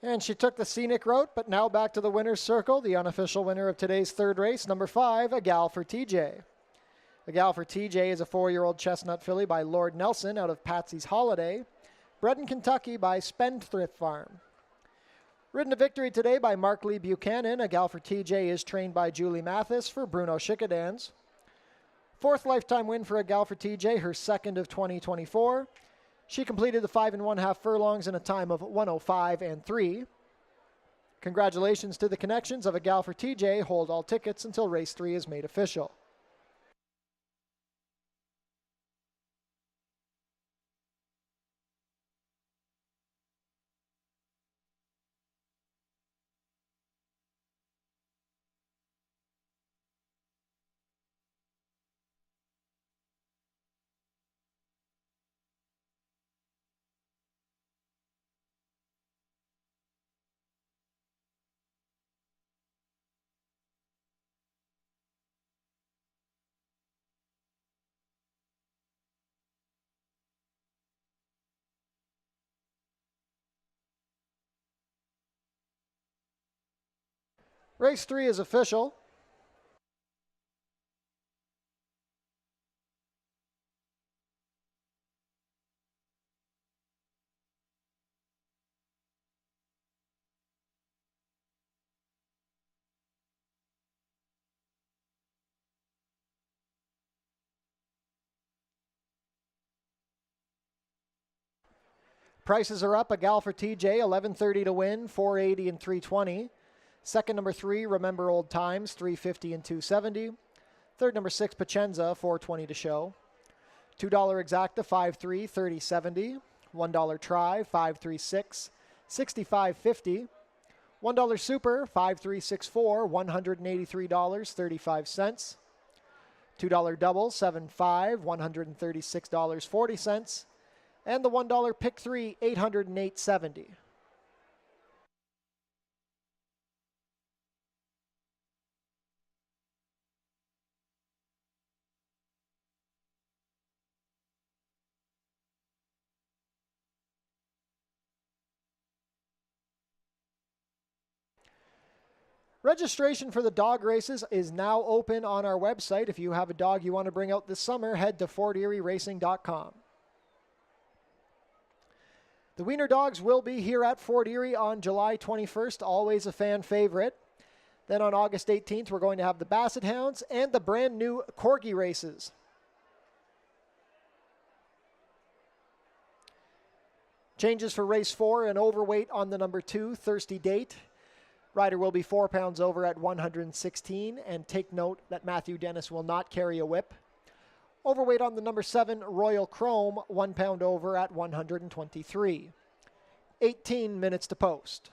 And she took the scenic route, but now back to the winner's circle. The unofficial winner of today's third race, number 5, A Gal for TJ. A Gal for TJ is a 4-year-old chestnut filly by Lord Nelson out of Patsy's Holiday, bred in Kentucky by Spendthrift Farm. Ridden to victory today by Mark Lee Buchanan. A Gal for TJ is trained by Julie Mathis for Bruno Schickadans. Fourth lifetime win for A Gal for TJ, her second of 2024. She completed the 5 1/2 furlongs in a time of 1:05 3. Congratulations to the connections of A Gal for TJ. Hold all tickets until race 3 is made official. Race 3 is official. Prices are up. A Gal for TJ, $11.30 to win, $4.80 and $3.20. Second, number 3, Remember Old Times, $3.50 and $2.70. Third, number 6, Pacenza, $4.20 to show. $2 exacta, $5.3, $30.70. $1 try, $5.36, $65.50. $1 super, $5.364, $183.35. $2 double, $7.5, $136.40. And the $1 pick 3, $808.70. Registration for the dog races is now open on our website. If you have a dog you want to bring out this summer, head to FortErieRacing.com. The Wiener Dogs will be here at Fort Erie on July 21st, always a fan favorite. Then on August 18th, we're going to have the Basset Hounds and the brand new Corgi races. Changes for race 4, an overweight on the number 2, Thirsty Date. Rider will be 4 pounds over at 116, and take note that Matthew Dennis will not carry a whip. Overweight on the number 7, Royal Chrome, 1 pound over at 123. 18 minutes to post.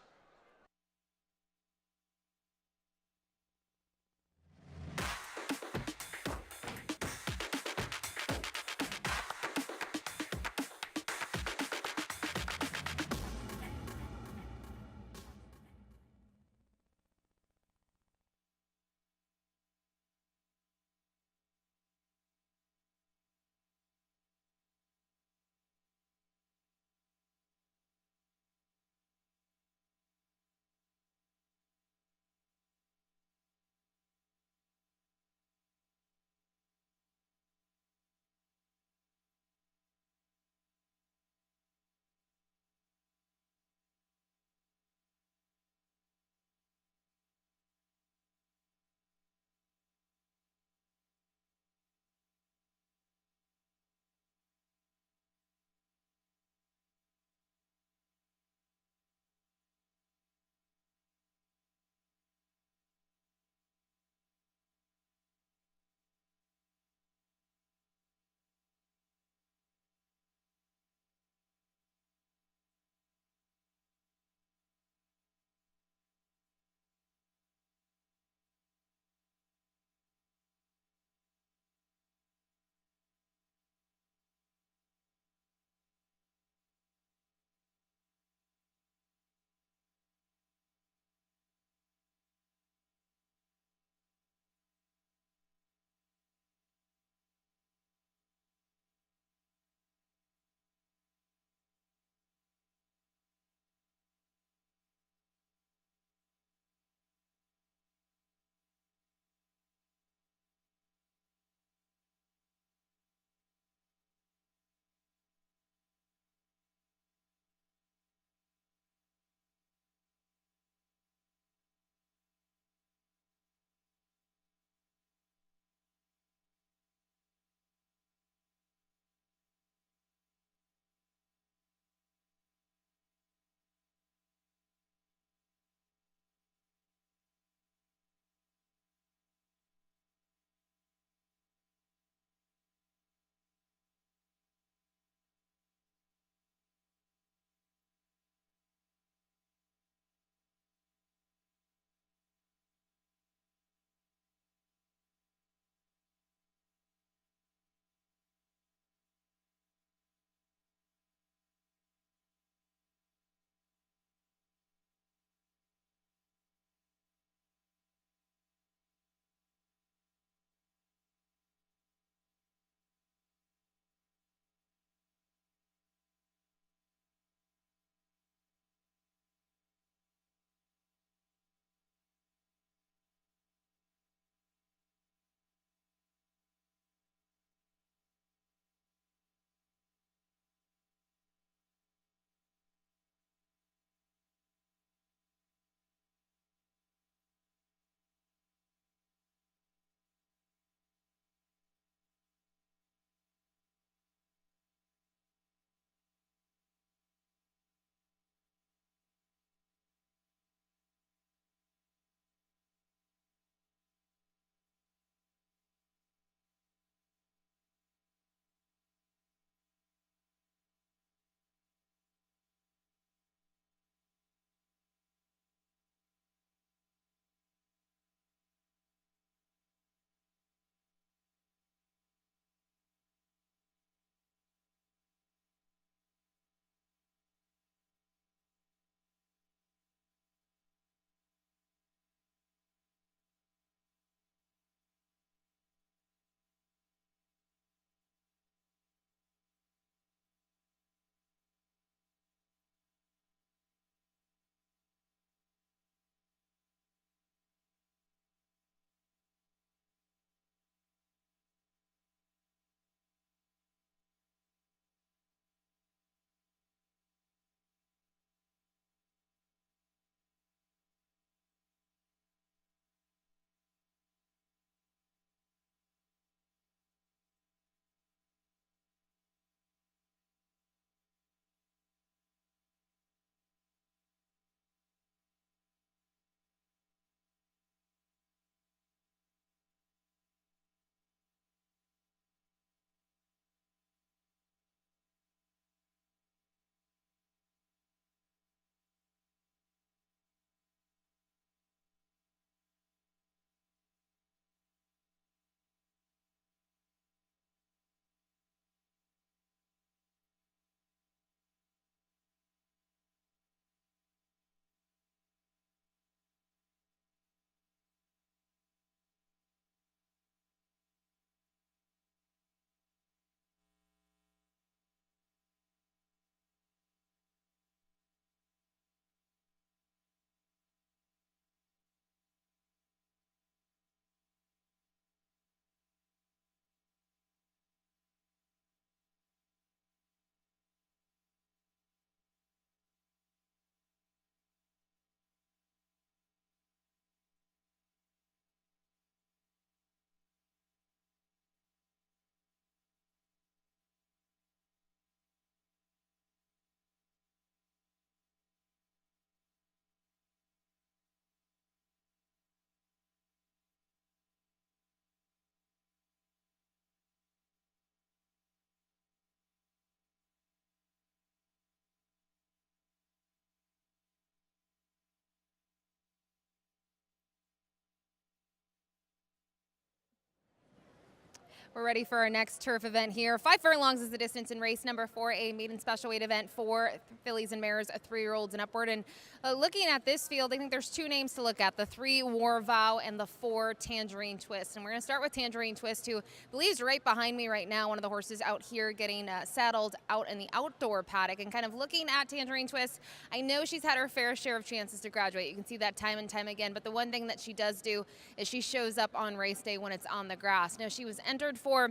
We're ready for our next turf event here. 5 furlongs is the distance in race number 4, a maiden special weight event for fillies and mares, 3-year-olds and upward. And looking at this field, I think there's 2 names to look at, the 3 War Vow and the 4 Tangerine Twist. And we're going to start with Tangerine Twist, who I believe is right behind me right now, one of the horses out here getting saddled out in the outdoor paddock. And kind of looking at Tangerine Twist, I know she's had her fair share of chances to graduate. You can see that time and time again. But the one thing that she does do is she shows up on race day when it's on the grass. Now, she was entered for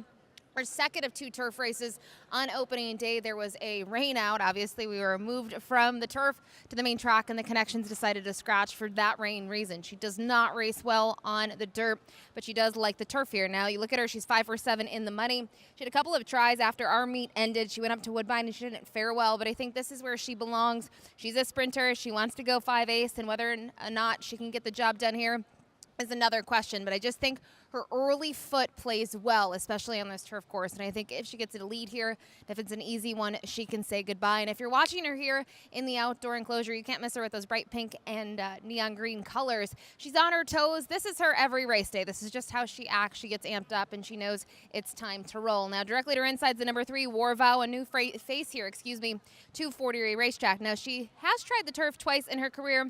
our second of 2 turf races on opening day. There was a rain out. Obviously, we were moved from the turf to the main track, and the connections decided to scratch for that rain reason. She does not race well on the dirt, but she does like the turf here. Now, you look at her, she's 5 for 7 in the money. She had a couple of tries after our meet ended. She went up to Woodbine, and she didn't fare well, but I think this is where she belongs. She's a sprinter. She wants to go 5-ace, and whether or not she can get the job done here is another question, but I just think her early foot plays well, especially on this turf course, and I think if she gets a lead here, if it's an easy one, she can say goodbye. And if you're watching her here in the outdoor enclosure, you can't miss her with those bright pink and neon green colors. She's on her toes. This is her every race day. This is just how she acts. She gets amped up, and she knows it's time to roll. Now, directly to her inside is the number 3, War Vow, a new face here, to Fort Erie Racetrack. Now, she has tried the turf twice in her career,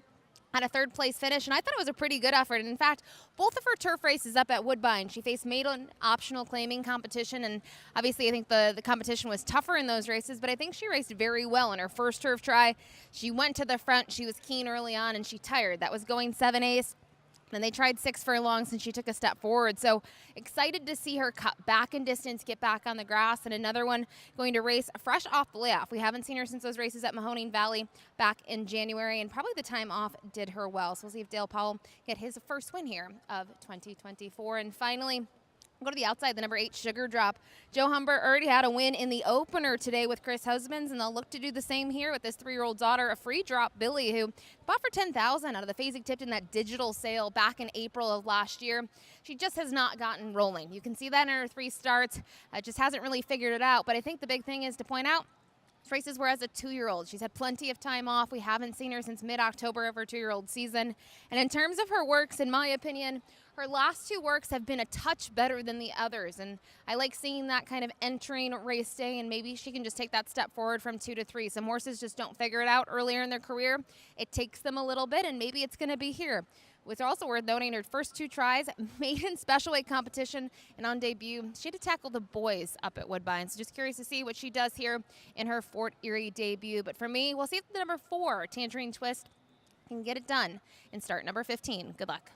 had a 3rd place finish, and I thought it was a pretty good effort. And in fact, both of her turf races up at Woodbine, she faced maiden optional claiming competition, and obviously I think the competition was tougher in those races, but I think she raced very well in her first turf try. She went to the front, she was keen early on, and she tired. That was going 7-ace. Then they tried 6 furlongs, and she took a step forward. So excited to see her cut back in distance, get back on the grass, and another one going to race fresh off the layoff. We haven't seen her since those races at Mahoning Valley back in January, and probably the time off did her well. So we'll see if Dale Powell get his first win here of 2024. And finally, go to the outside, the number 8, Sugar Drop. Joe Humbert already had a win in the opener today with Chris Husbands, and they'll look to do the same here with this 3-year-old daughter, a free drop, Billy, who bought for $10,000 out of the phasing tipped in that digital sale back in April of last year. She just has not gotten rolling. You can see that in her 3 starts. Just hasn't really figured it out, but I think the big thing is to point out, races were as a 2-year-old. She's had plenty of time off. We haven't seen her since mid-October of her 2-year-old season. And in terms of her works, in my opinion, her last 2 works have been a touch better than the others. And I like seeing that kind of entering race day, and maybe she can just take that step forward from 2 to 3. Some horses just don't figure it out earlier in their career. It takes them a little bit, and maybe it's going to be here. What's also worth noting, her first 2 tries, maiden special weight competition, and on debut, she had to tackle the boys up at Woodbine. So just curious to see what she does here in her Fort Erie debut. But for me, we'll see if the number 4, Tangerine Twist, can get it done in start number 15. Good luck.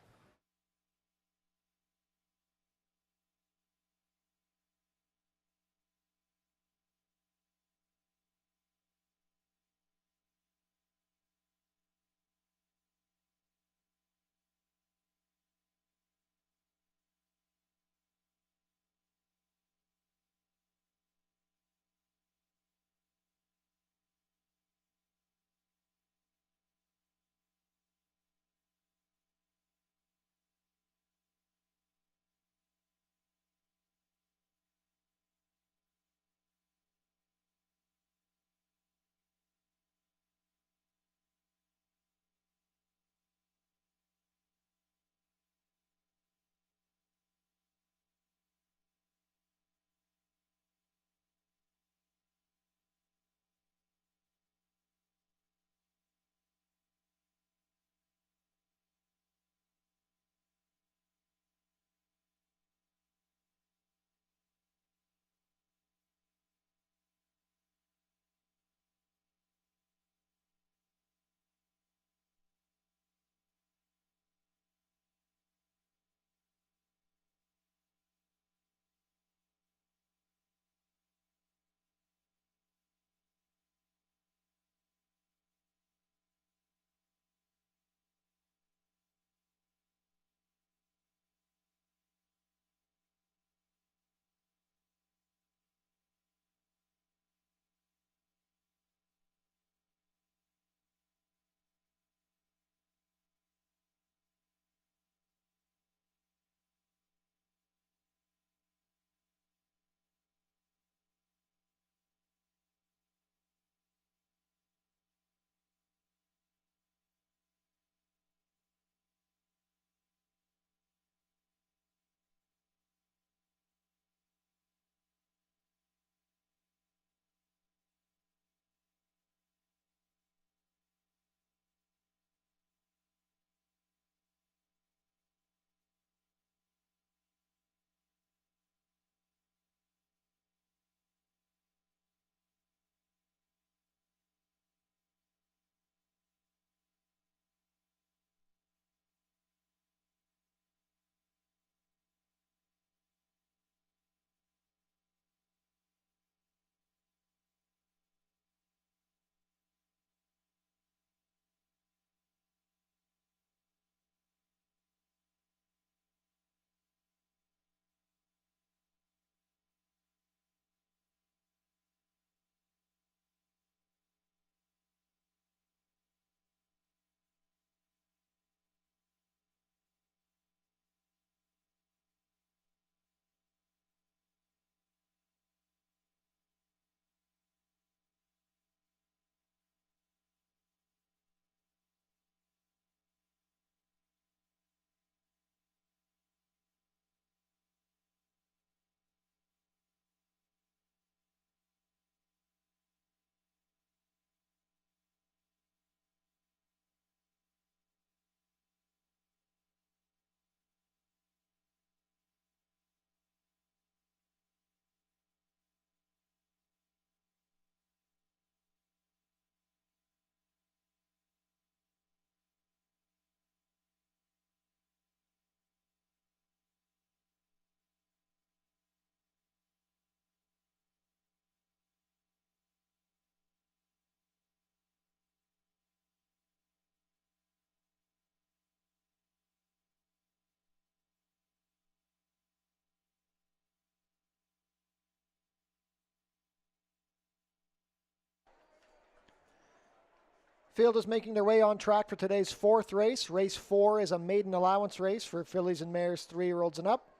Field is making their way on track for today's fourth race. Race 4 is a maiden allowance race for fillies and mares 3-year-olds and up.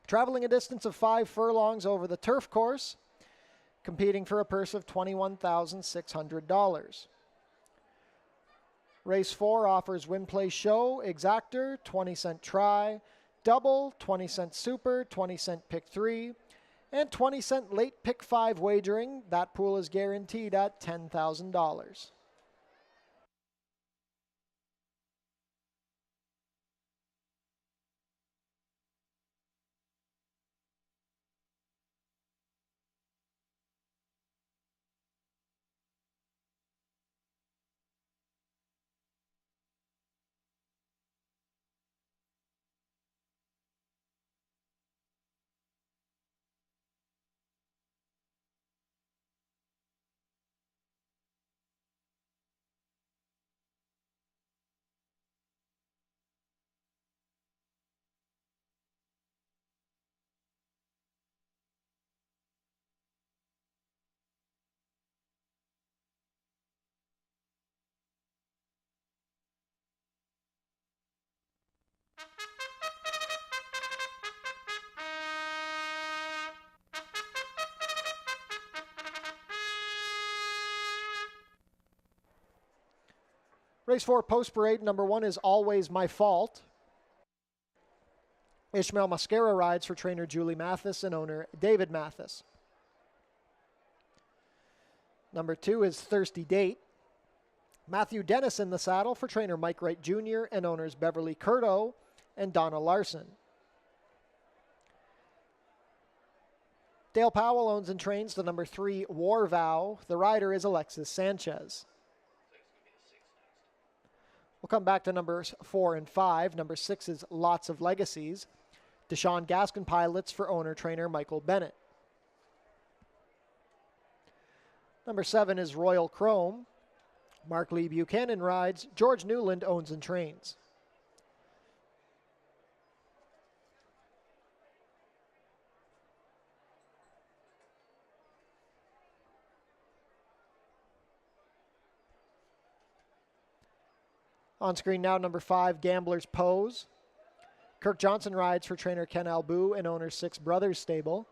Traveling a distance of 5 furlongs over the turf course, competing for a purse of $21,600. Race 4 offers win, play, show, exactor, 20-cent try, double, 20-cent super, 20-cent pick 3, and 20-cent late pick 5 wagering. That pool is guaranteed at $10,000. Race 4 post parade number 1 is Always My Fault. Ishmael Mascara rides for trainer Julie Mathis and owner David Mathis. Number 2 is Thirsty Date. Matthew Dennis in the saddle for trainer Mike Wright Jr. and owners Beverly Curto and Donna Larson. Dale Powell owns and trains the number 3 War Vow. The rider is Alexis Sanchez. We'll come back to numbers 4 and 5. Number 6 is Lots of Legacies. Deshaun Gaskin pilots for owner-trainer Michael Bennett. Number 7 is Royal Chrome. Mark Lee Buchanan rides. George Newland owns and trains. On screen now, number 5, Gambler's Pose. Kirk Johnson rides for trainer Ken Albu and owner Six Brothers Stable.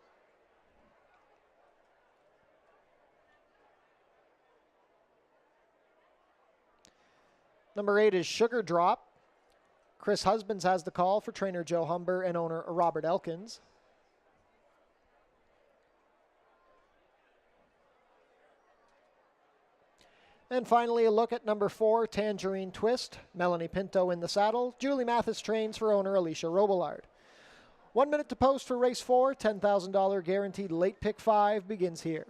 Number 8 is Sugar Drop. Chris Husbands has the call for trainer Joe Humber and owner Robert Elkins. And finally, a look at number 4, Tangerine Twist. Melanie Pinto in the saddle. Julie Mathis trains for owner Alicia Robillard. 1 minute to post for race 4. $10,000 guaranteed late pick 5 begins here.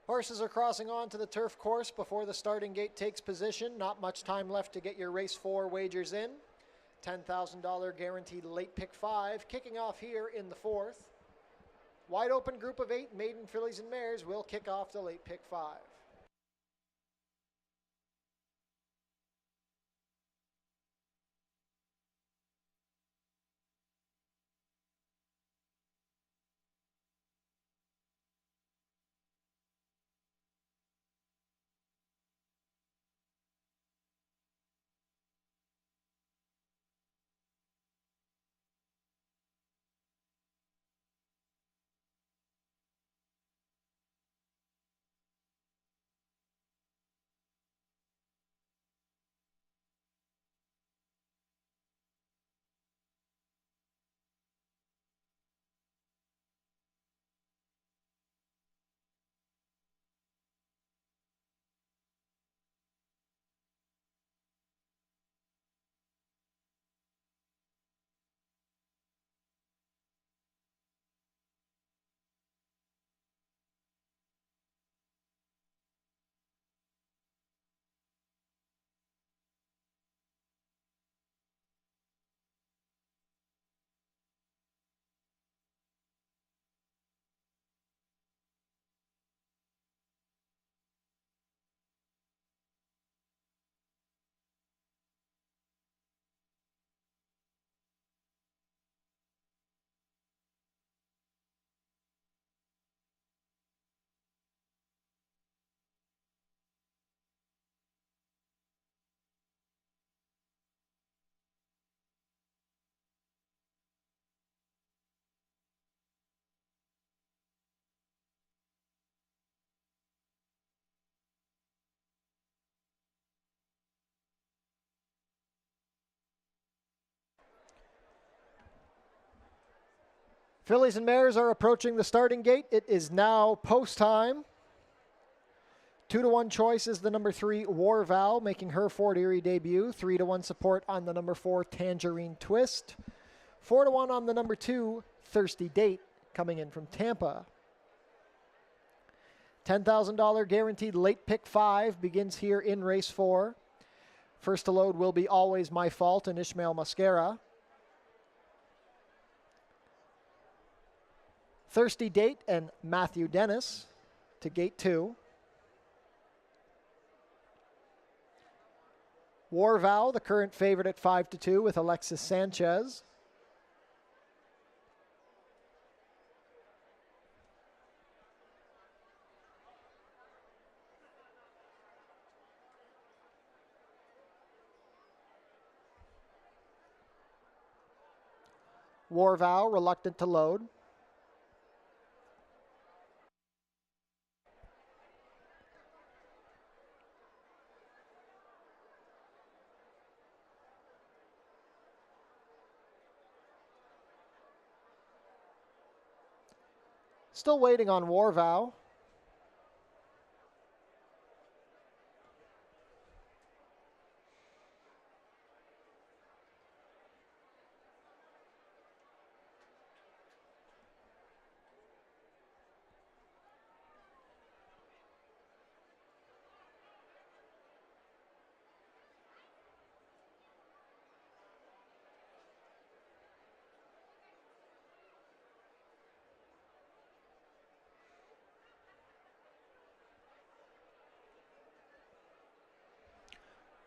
Horses are crossing onto the turf course before the starting gate takes position. Not much time left to get your race 4 wagers in. $10,000 guaranteed late pick 5, kicking off here in the 4th. Wide open group of 8 maiden fillies and mares will kick off the late pick 5. Fillies and mares are approaching the starting gate. It is now post time. 2-1 choice is the number 3 War Vow, making her Fort Erie debut. 3-1 support on the number 4 Tangerine Twist. 4-1 on the number 2 Thirsty Date, coming in from Tampa. $10,000 guaranteed late pick 5 begins here in race 4. First to load will be Always My Fault and Ishmael Mascara. Thirsty Date and Matthew Dennis to gate 2. War Vow, the current favorite at 5-2 with Alexis Sanchez. War Vow, reluctant to load. Still waiting on War Vow.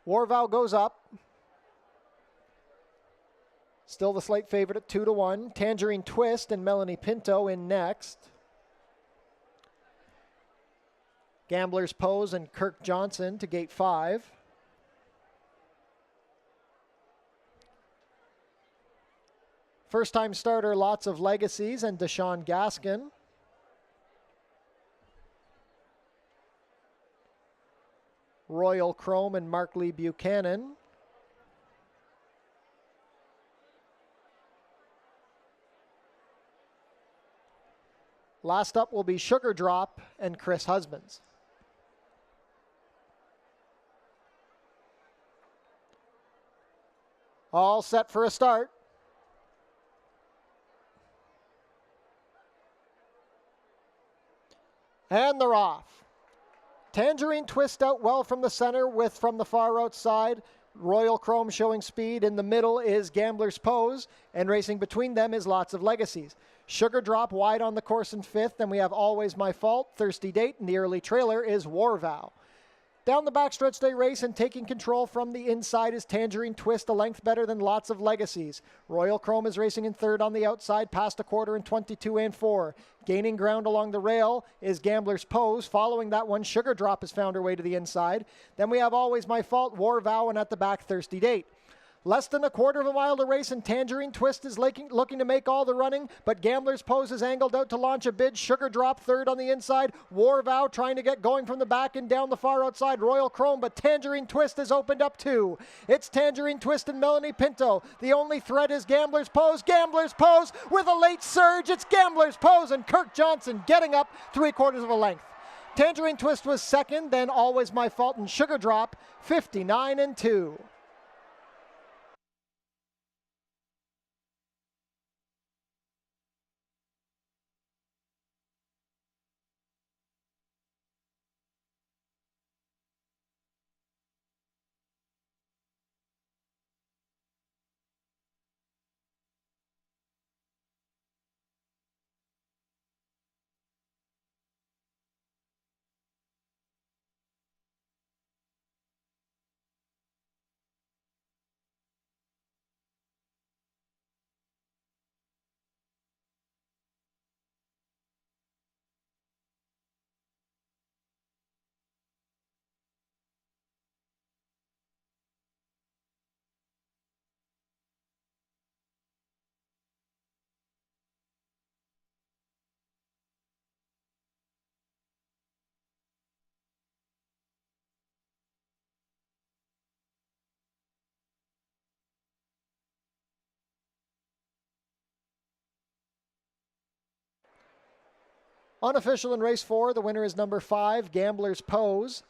War Vow goes up. Still the slate favorite at 2-1. Tangerine Twist and Melanie Pinto in next. Gambler's Pose and Kirk Johnson to gate 5. First-time starter, Lots of Legacies and Deshaun Gaskin. Royal Chrome and Mark Lee Buchanan. Last up will be Sugar Drop and Chris Husbands. All set for a start. And they're off. Tangerine Twist out well from the center with from the far outside. Royal Chrome showing speed. In the middle is Gambler's Pose, and racing between them is Lots of Legacies. Sugar Drop wide on the course in fifth, and we have Always My Fault, Thirsty Date, and the early trailer is War Vow. Down the backstretch they race, and taking control from the inside is Tangerine Twist, a length better than Lots of Legacies. Royal Chrome is racing in third on the outside, past a quarter in 22 and 4. Gaining ground along the rail is Gambler's Pose. Following that one, Sugar Drop has found her way to the inside. Then we have Always My Fault, War Vow, and at the back, Thirsty Date. Less than a quarter of a mile to race, and Tangerine Twist is looking to make all the running, but Gambler's Pose is angled out to launch a bid. Sugar Drop third on the inside. War Vow trying to get going from the back and down the far outside. Royal Chrome, but Tangerine Twist has opened up too. It's Tangerine Twist and Melanie Pinto. The only threat is Gambler's Pose. Gambler's Pose with a late surge. It's Gambler's Pose and Kirk Johnson getting up 3/4 of a length. Tangerine Twist was second, then Always My Fault and Sugar Drop, 59 and 2. Unofficial in race 4, the winner is number 5, Gambler's Pose.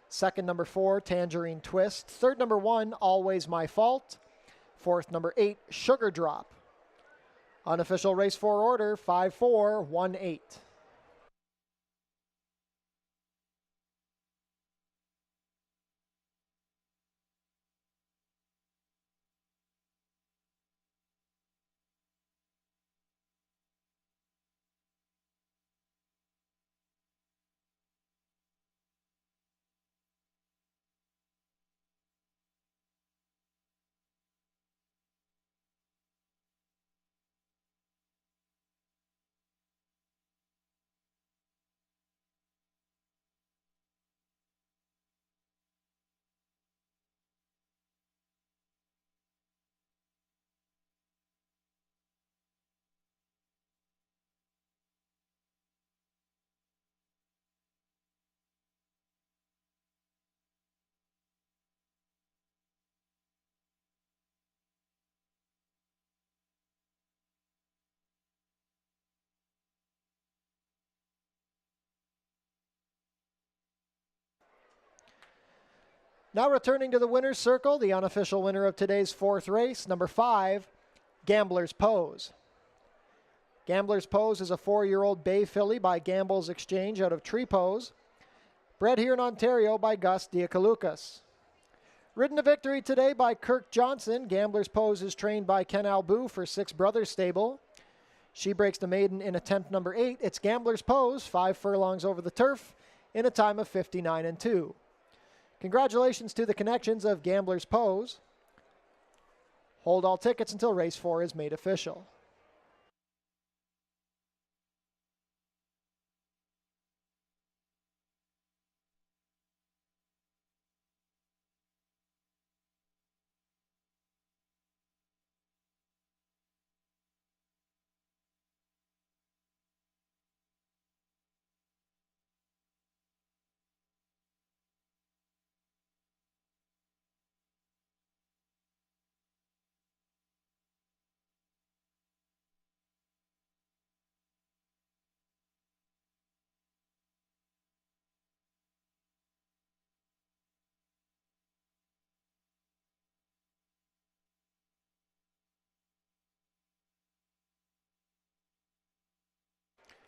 Second, number 4, Tangerine Twist. Third, number 1, Always My Fault. Fourth, number 8, Sugar Drop. Unofficial race 4 order, 5-4-1-8. Now returning to the winner's circle, the unofficial winner of today's 4th race, number 5, Gambler's Pose. Gambler's Pose is a 4-year-old bay filly by Gamble's Exchange out of Trepose, bred here in Ontario by Gus Diakalukas. Ridden to victory today by Kirk Johnson, Gambler's Pose is trained by Ken Albu for Six Brothers Stable. She breaks the maiden in attempt number 8. It's Gambler's Pose, 5 furlongs over the turf, in a time of 59 and 2. Congratulations to the connections of Gambler's Pose. Hold all tickets until race 4 is made official.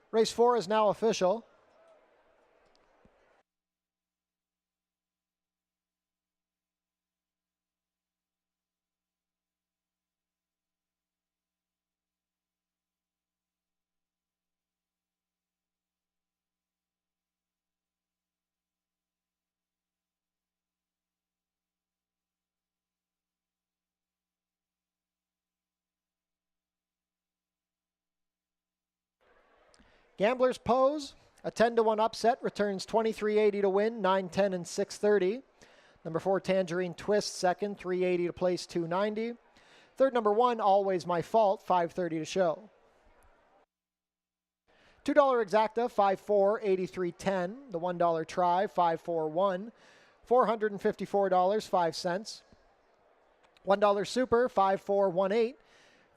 Race 4 is now official. Gambler's Pose, a 10-1 upset, returns 23.80 to win, 9.10 and 6.30. Number 4, Tangerine Twist, second, 3.80 to place, 2.90. Third, number 1, Always My Fault, 5.30 to show. $2 Exacta, 5.4, 83.10. The $1 Try, 5.41, $454, 5 cents. $1 Super, 5.418,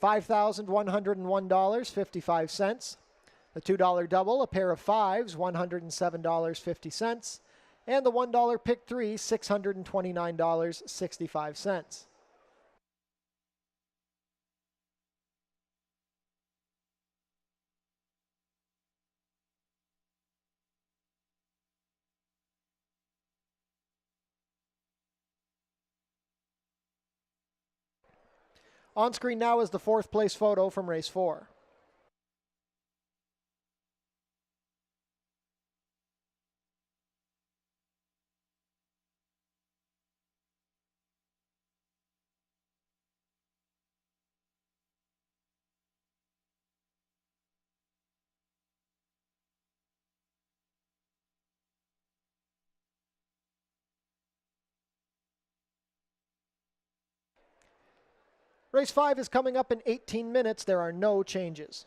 $5,101, 55 cents. The $2 Double, a pair of fives, $107.50. And the $1 Pick 3, $629.65. On screen now is the 4th place photo from race 4. Race 5 is coming up in 18 minutes. There are no changes.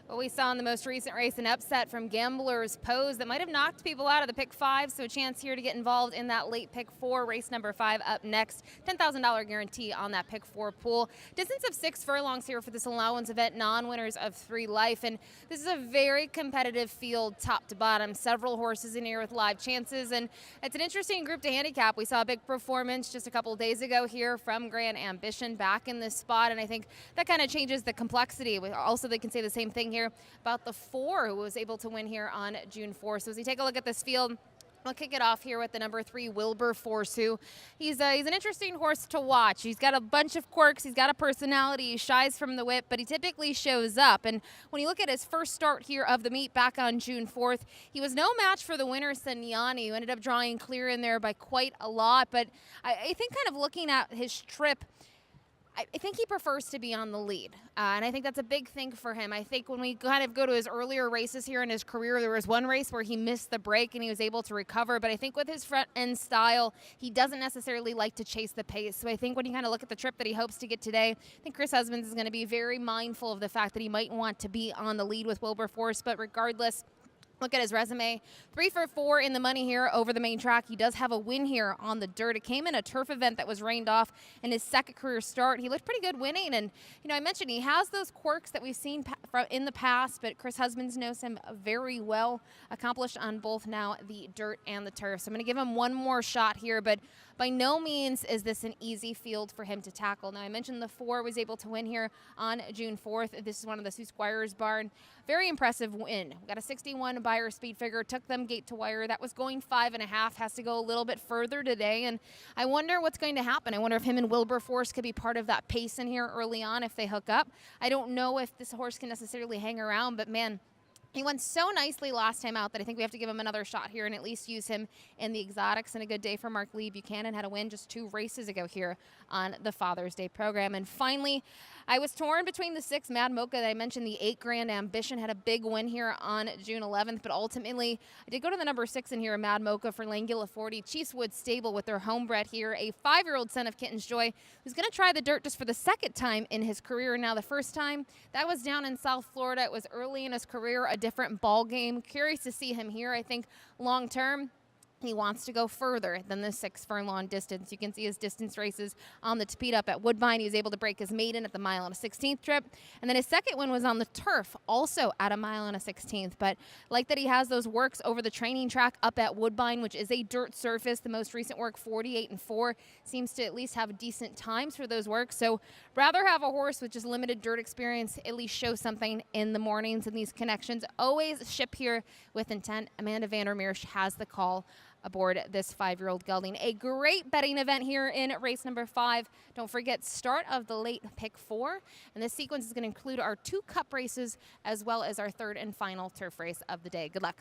Well, we saw in the most recent race an upset from Gambler's Pose that might have knocked people out of the pick 5, so a chance here to get involved in that late pick 4. Race number 5 up next. $10,000 guarantee on that pick 4 pool. Distance of 6 furlongs here for this allowance event, non-winners of 3 life, and this is a very competitive field top to bottom. Several horses in here with live chances, and it's an interesting group to handicap. We saw a big performance just a couple days ago here from Grand Ambition back in this spot, and I think that kind of changes the complexity. Also, they can say the same thing here about the 4 who was able to win here on June 4th. So as we take a look at this field, I'll kick it off here with the number 3, Wilberforce, who he's an interesting horse to watch. He's got a bunch of quirks. He's got a personality. He shies from the whip, but he typically shows up. And when you look at his first start here of the meet back on June 4th, he was no match for the winner, Senyani, who ended up drawing clear in there by quite a lot. But I think kind of looking at his trip, I think he prefers to be on the lead, and I think that's a big thing for him. I think when we kind of go to his earlier races here in his career, there was one race where he missed the break and he was able to recover, but I think with his front end style, he doesn't necessarily like to chase the pace. So I think when you kind of look at the trip that he hopes to get today, I think Chris Husbands is going to be very mindful of the fact that he might want to be on the lead with Wilberforce, but regardless, look at his resume. 3 for 4 in the money here over the main track. He does have a win here on the dirt. It came in a turf event that was rained off in his second career start. He looked pretty good winning, and I mentioned he has those quirks that we've seen in the past, but Chris Husbands knows him very well, accomplished on both now the dirt and the turf. So I'm going to give him one more shot here, but by no means is this an easy field for him to tackle. Now, I mentioned the 4 was able to win here on June 4th. This is one of the Sue Squires barn. Very impressive win. We got a 61 buyer speed figure, took them gate to wire. That was going 5.5, has to go a little bit further today, and I wonder what's going to happen. I wonder if him and Wilberforce could be part of that pace in here early on if they hook up. I don't know if this horse can necessarily hang around, but man, he went so nicely last time out that I think we have to give him another shot here and at least use him in the exotics. And a good day for Mark Lee Buchanan. Had a win just 2 races ago here on the Father's Day program. And finally, I was torn between the 6 Mad Mocha that I mentioned. The 8 Grand Ambition had a big win here on June 11th, but ultimately I did go to the number 6 in here, Mad Mocha for Langilla 40. Chiefswood Stable with their homebred here, a 5-year-old son of Kitten's Joy, who's going to try the dirt just for the 2nd time in his career. Now, the first time, that was down in South Florida. It was early in his career, a different ball game. Curious to see him here. I think long term, he wants to go further than the 6 furlong distance. You can see his distance races on the Tapete up at Woodbine. He was able to break his maiden at the 1.16 trip. And then his second one was on the turf, also at a 1.16. But like that he has those works over the training track up at Woodbine, which is a dirt surface. The most recent work, 48-4, seems to at least have decent times for those works. So rather have a horse with just limited dirt experience, at least show something in the mornings. And these connections always ship here with intent. Amanda Vandermeersch has the call aboard this 5-year-old gelding. A great betting event here in race number 5. Don't forget, start of the late pick 4. And this sequence is going to include our 2 cup races as well as our 3rd and final turf race of the day. Good luck.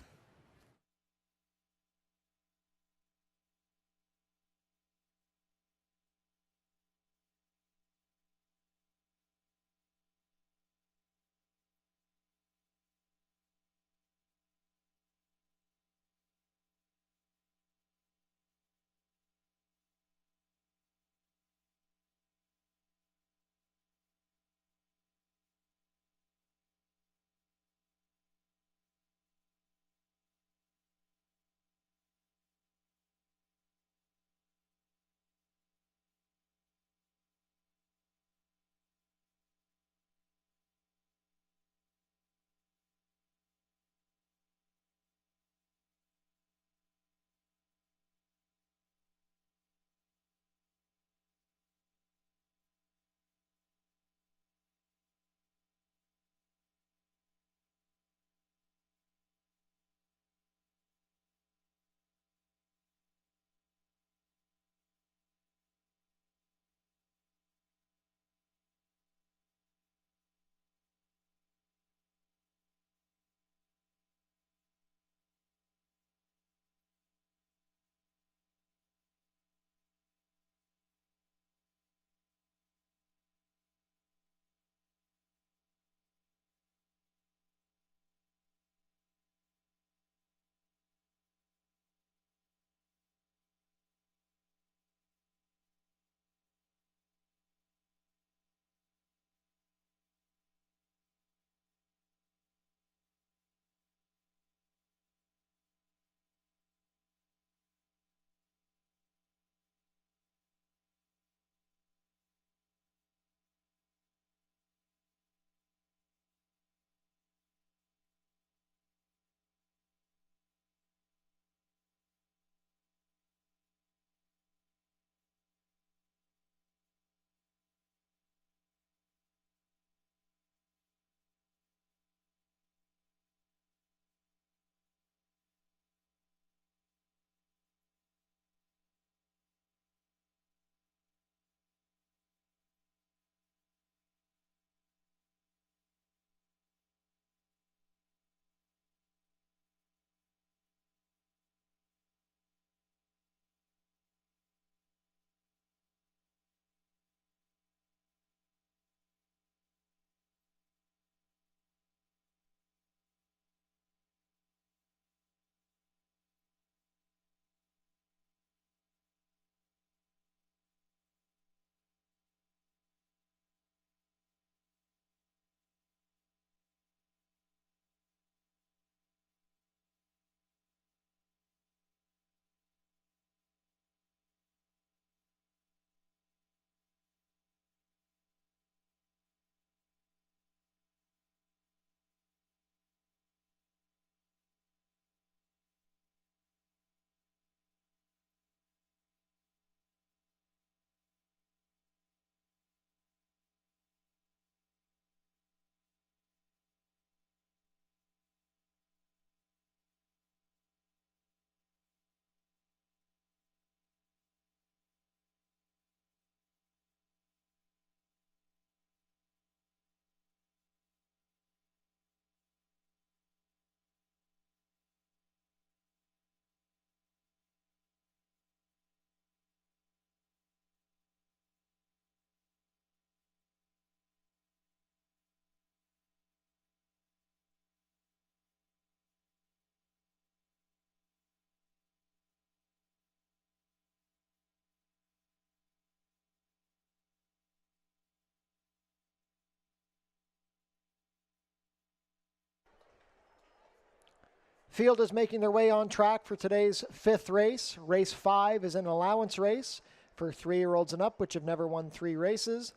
Field is making their way on track for today's 5th race. Race 5 is an allowance race for 3-year-olds and up, which have never won 3 races.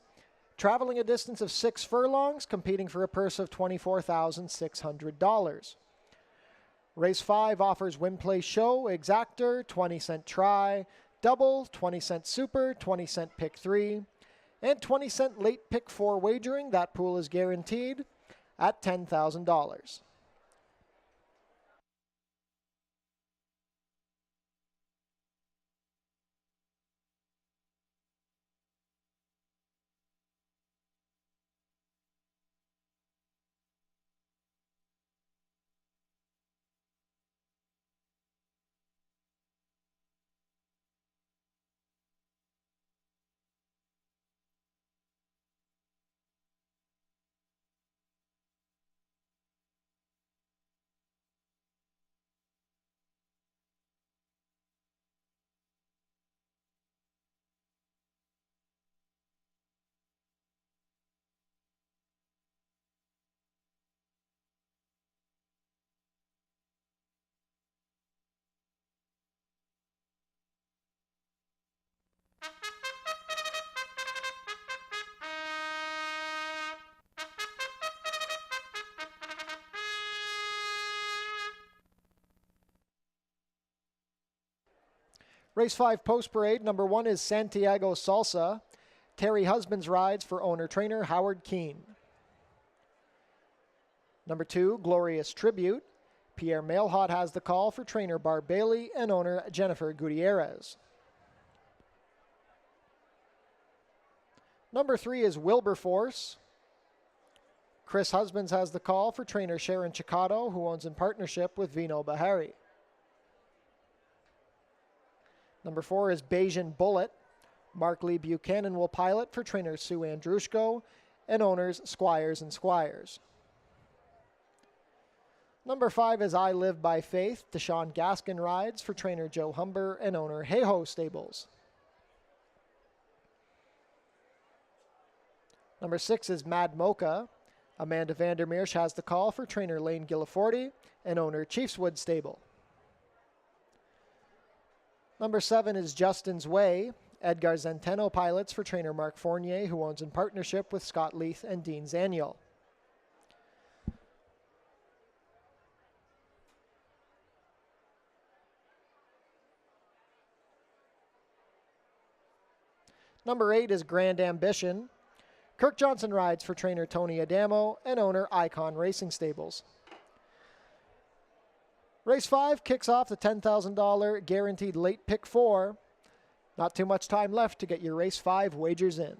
Traveling a distance of 6 furlongs, competing for a purse of $24,600. Race 5 offers win, play, show, exactor, 20-cent try, double, 20-cent super, 20-cent pick 3, and 20-cent late pick 4 wagering. That pool is guaranteed at $10,000. Race 5 post parade, number 1 is Santiago Salsa. Terry Husbands rides for owner-trainer Howard Keene. Number 2, Glorious Tribute. Pierre Mailhot has the call for trainer Barb Bailey and owner Jennifer Gutierrez. Number 3 is Wilberforce. Chris Husbands has the call for trainer Sharon Chicado, who owns in partnership with Vino Bahari. Number 4 is Bayesian Bullet. Mark Lee Buchanan will pilot for trainer Sue Andrushko and owners Squires and Squires. Number 5 is I Live by Faith. Deshaun Gaskin rides for trainer Joe Humber and owner Hey Ho Stables. Number 6 is Mad Mocha. Amanda Vandermeersch has the call for trainer Lane Gilliforti and owner Chiefswood Stable. Number 7 is Justin's Way. Edgar Zenteno pilots for trainer Mark Fournier, who owns in partnership with Scott Leith and Dean Zaniel. Number 8 is Grand Ambition. Kirk Johnson rides for trainer Tony Adamo and owner Icon Racing Stables. Race 5 kicks off the $10,000 guaranteed late pick 4. Not too much time left to get your Race 5 wagers in.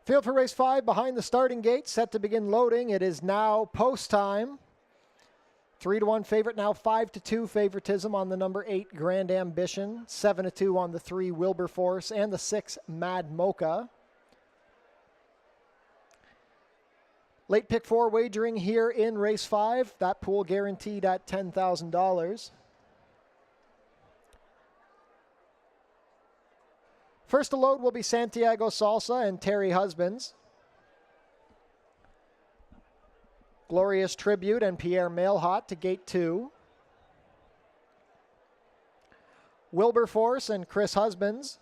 Field for race 5 behind the starting gate, set to begin loading. It is now post time. 3-1 favorite, now 5-2 favoritism on the number 8 Grand Ambition, 7-2 on the 3 Wilberforce, and the 6 Mad Mocha. Late pick 4 wagering here in race 5. That pool guaranteed at $10,000. First to load will be Santiago Salsa and Terry Husbands. Glorious Tribute and Pierre Mailhot to gate 2. Wilberforce and Chris Husbands.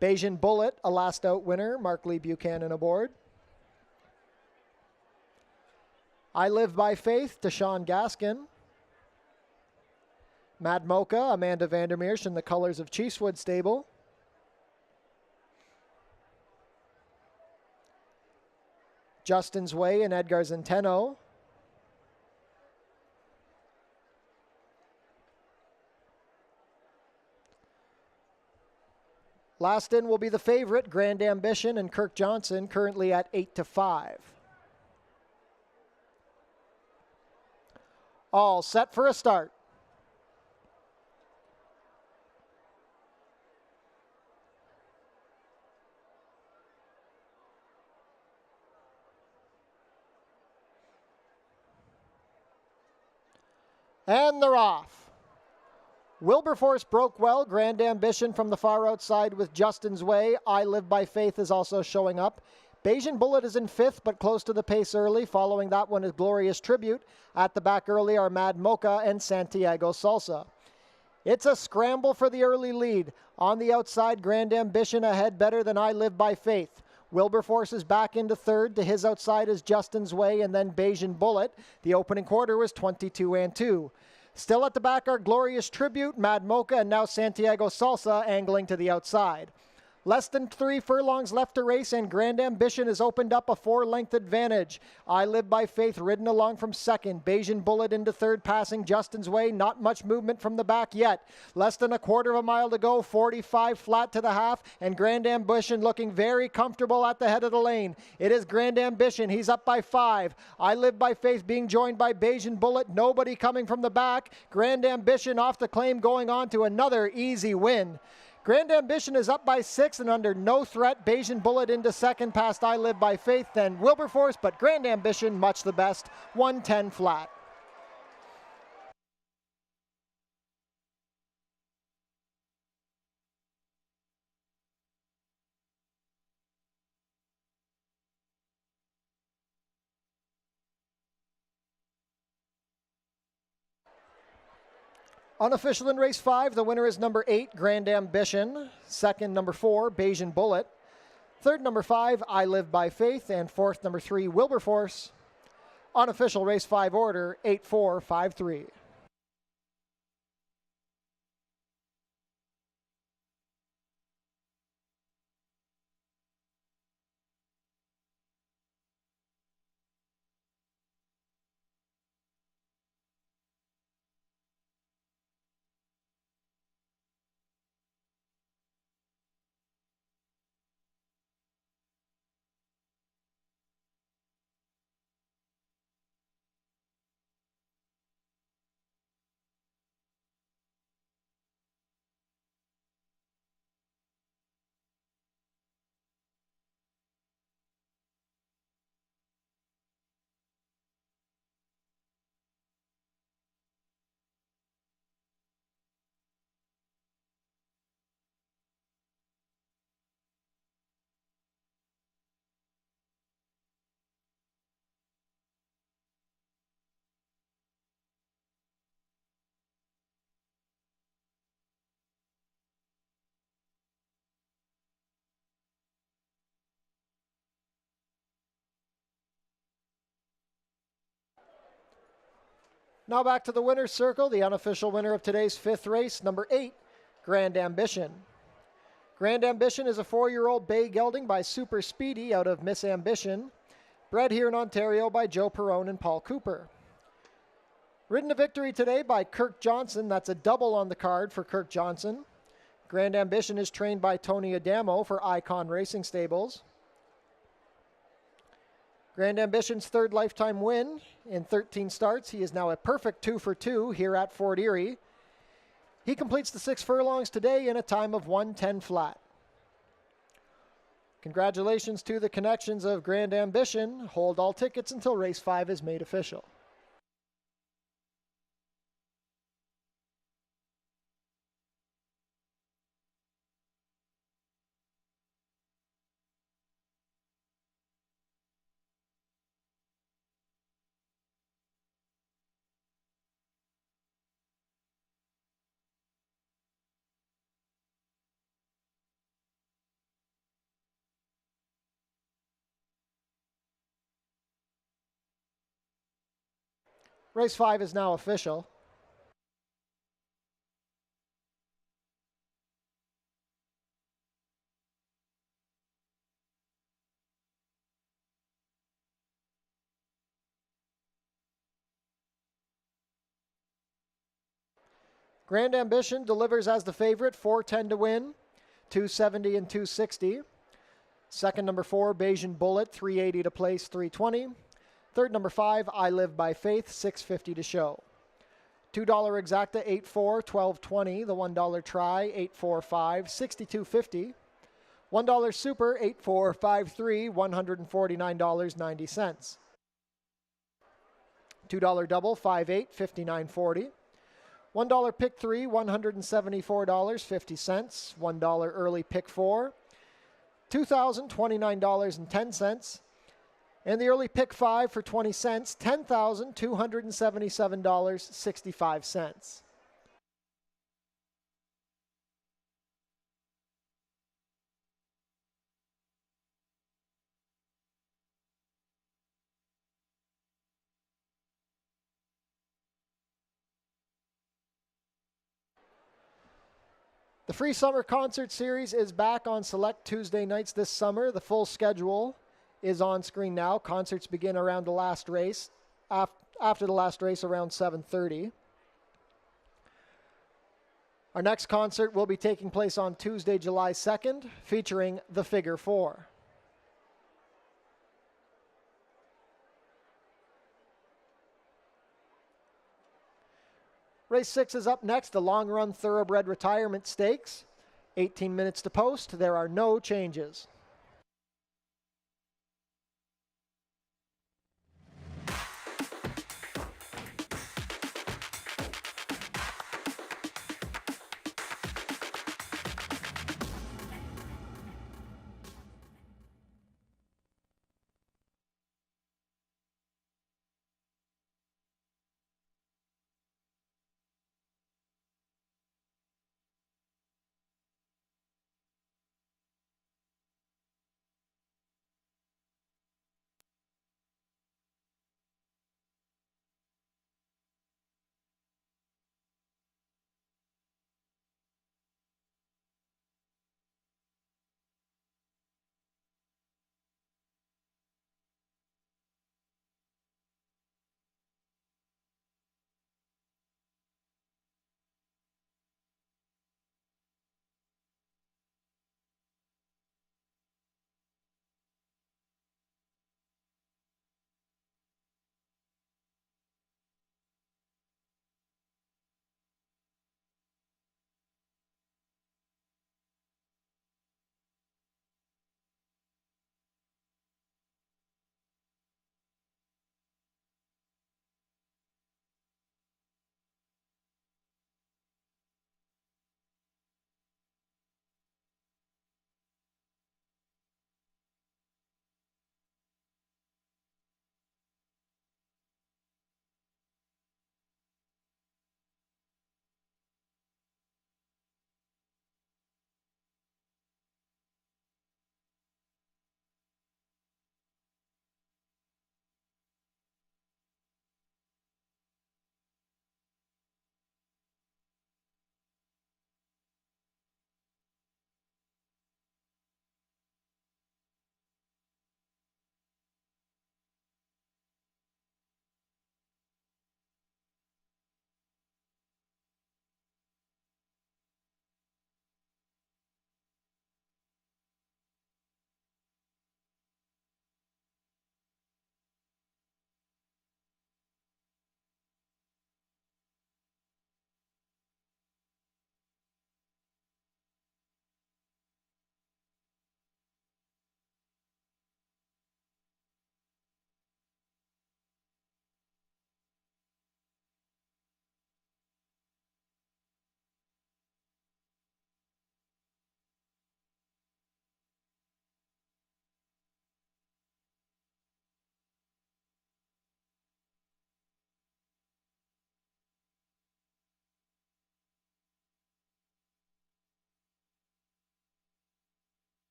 Bayesian Bullet, a last out winner, Mark Lee Buchanan aboard. I Live by Faith, Deshaun Gaskin. Mad Mocha, Amanda Vandermeersch in the colors of Chiefswood Stable. Justin's Way and Edgar Zenteno. Last in will be the favorite, Grand Ambition and Kirk Johnson, currently at 8-5. All set for a start. And they're off. Wilberforce broke well. Grand Ambition from the far outside with Justin's Way. I Live by Faith is also showing up. Bayesian Bullet is in 5th, but close to the pace early. Following that one is Glorious Tribute. At the back early are Mad Mocha and Santiago Salsa. It's a scramble for the early lead. On the outside, Grand Ambition ahead better than I Live by Faith. Wilberforce is back into 3rd. To his outside is Justin's Way and then Bayesian Bullet. The opening quarter was 22-2. Still at the back are Glorious Tribute, Mad Mocha, and now Santiago Salsa angling to the outside. Less than 3 furlongs left to race, and Grand Ambition has opened up a 4-length advantage. I Live by Faith ridden along from 2nd. Bayesian Bullet into 3rd, passing Justin's Way. Not much movement from the back yet. Less than a quarter of a mile to go, 45 flat to the half, and Grand Ambition looking very comfortable at the head of the lane. It is Grand Ambition. He's up by 5. I Live by Faith being joined by Bayesian Bullet. Nobody coming from the back. Grand Ambition off the claim, going on to another easy win. Grand Ambition is up by 6 and under no threat. Bayesian Bullet into 2nd past I Live by Faith, then Wilberforce, but Grand Ambition much the best, 110 flat. Unofficial in race 5, the winner is number 8, Grand Ambition. 2nd, number 4, Bayesian Bullet. 3rd, number 5, I Live by Faith. And 4th, number 3, Wilberforce. Unofficial race 5 order, 8-4-5-3. Now back to the winner's circle, the unofficial winner of today's 5th race, number 8, Grand Ambition. Grand Ambition is a 4-year-old bay gelding by Super Speedy out of Miss Ambition, bred here in Ontario by Joe Perrone and Paul Cooper. Ridden to victory today by Kirk Johnson. That's a double on the card for Kirk Johnson. Grand Ambition is trained by Tony Adamo for Icon Racing Stables. Grand Ambition's third lifetime win in 13 starts. He is now a perfect 2 for 2 here at Fort Erie. He completes the 6 furlongs today in a time of 1:10 flat. Congratulations to the connections of Grand Ambition. Hold all tickets until race 5 is made official. Race 5 is now official. Grand Ambition delivers as the favorite, 4:10 to win, 270 and 260. Second, number 4, Bayesian Bullet, 380 to place, 320. Third, number 5, I Live by Faith, 650 to show. $2 exacta, 8-4, 1220. The $1 try, 845, 6250. $1 super, 8453, $149.90. $2 double, 5-8, 5940. $1 pick 3, $174.50. $1 early pick 4, $2,029.10. And the early pick 5 for 20 cents, $10,277.65. The Free Summer Concert Series is back on select Tuesday nights this summer. The full schedule is on screen now. Concerts begin around the last race, after the last race around 7:30. Our next concert will be taking place on Tuesday, July 2nd, featuring the Figure 4. Race 6 is up next, the Long Run Thoroughbred Retirement Stakes. 18 minutes to post. There are no changes.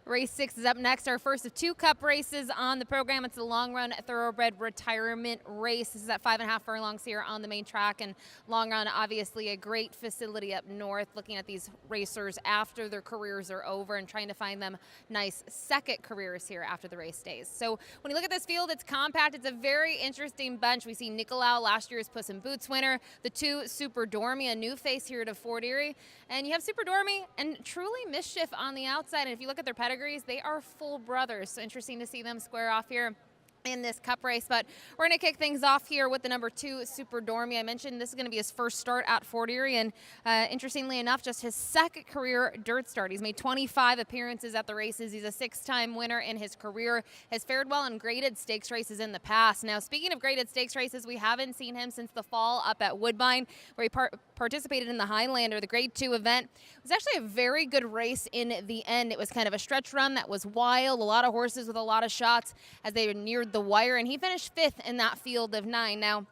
Race 6 is up next, our first of 2 Cup races on the program. It's the Long Run Thoroughbred Retirement Race. This is at 5.5 furlongs here on the main track, and Long Run, obviously a great facility up north, looking at these racers after their careers are over and trying to find them nice second careers here after the race days. So when you look at this field, it's compact. It's a very interesting bunch. We see Nicolau, last year's Puss in Boots winner, the 2 Super Dormy, a new face here to Fort Erie, and you have Super Dormy and Truly Mischief on the outside. And if you look at their pedigrees, they are full brothers. So interesting to see them square off here in this Cup race. But we're going to kick things off here with the number 2 Super Dormy. I mentioned this is going to be his first start at Fort Erie, and interestingly enough, just his second career dirt start. He's made 25 appearances at the races. He's a 6-time winner in his career, has fared well in graded stakes races in the past. Now, speaking of graded stakes races, we haven't seen him since the fall up at Woodbine, where he participated in the Highlander, the Grade 2 event. It was actually a very good race in the end. It was kind of a stretch run that was wild, a lot of horses with a lot of shots as they neared the wire, and he finished 5th in that field of 9. Now,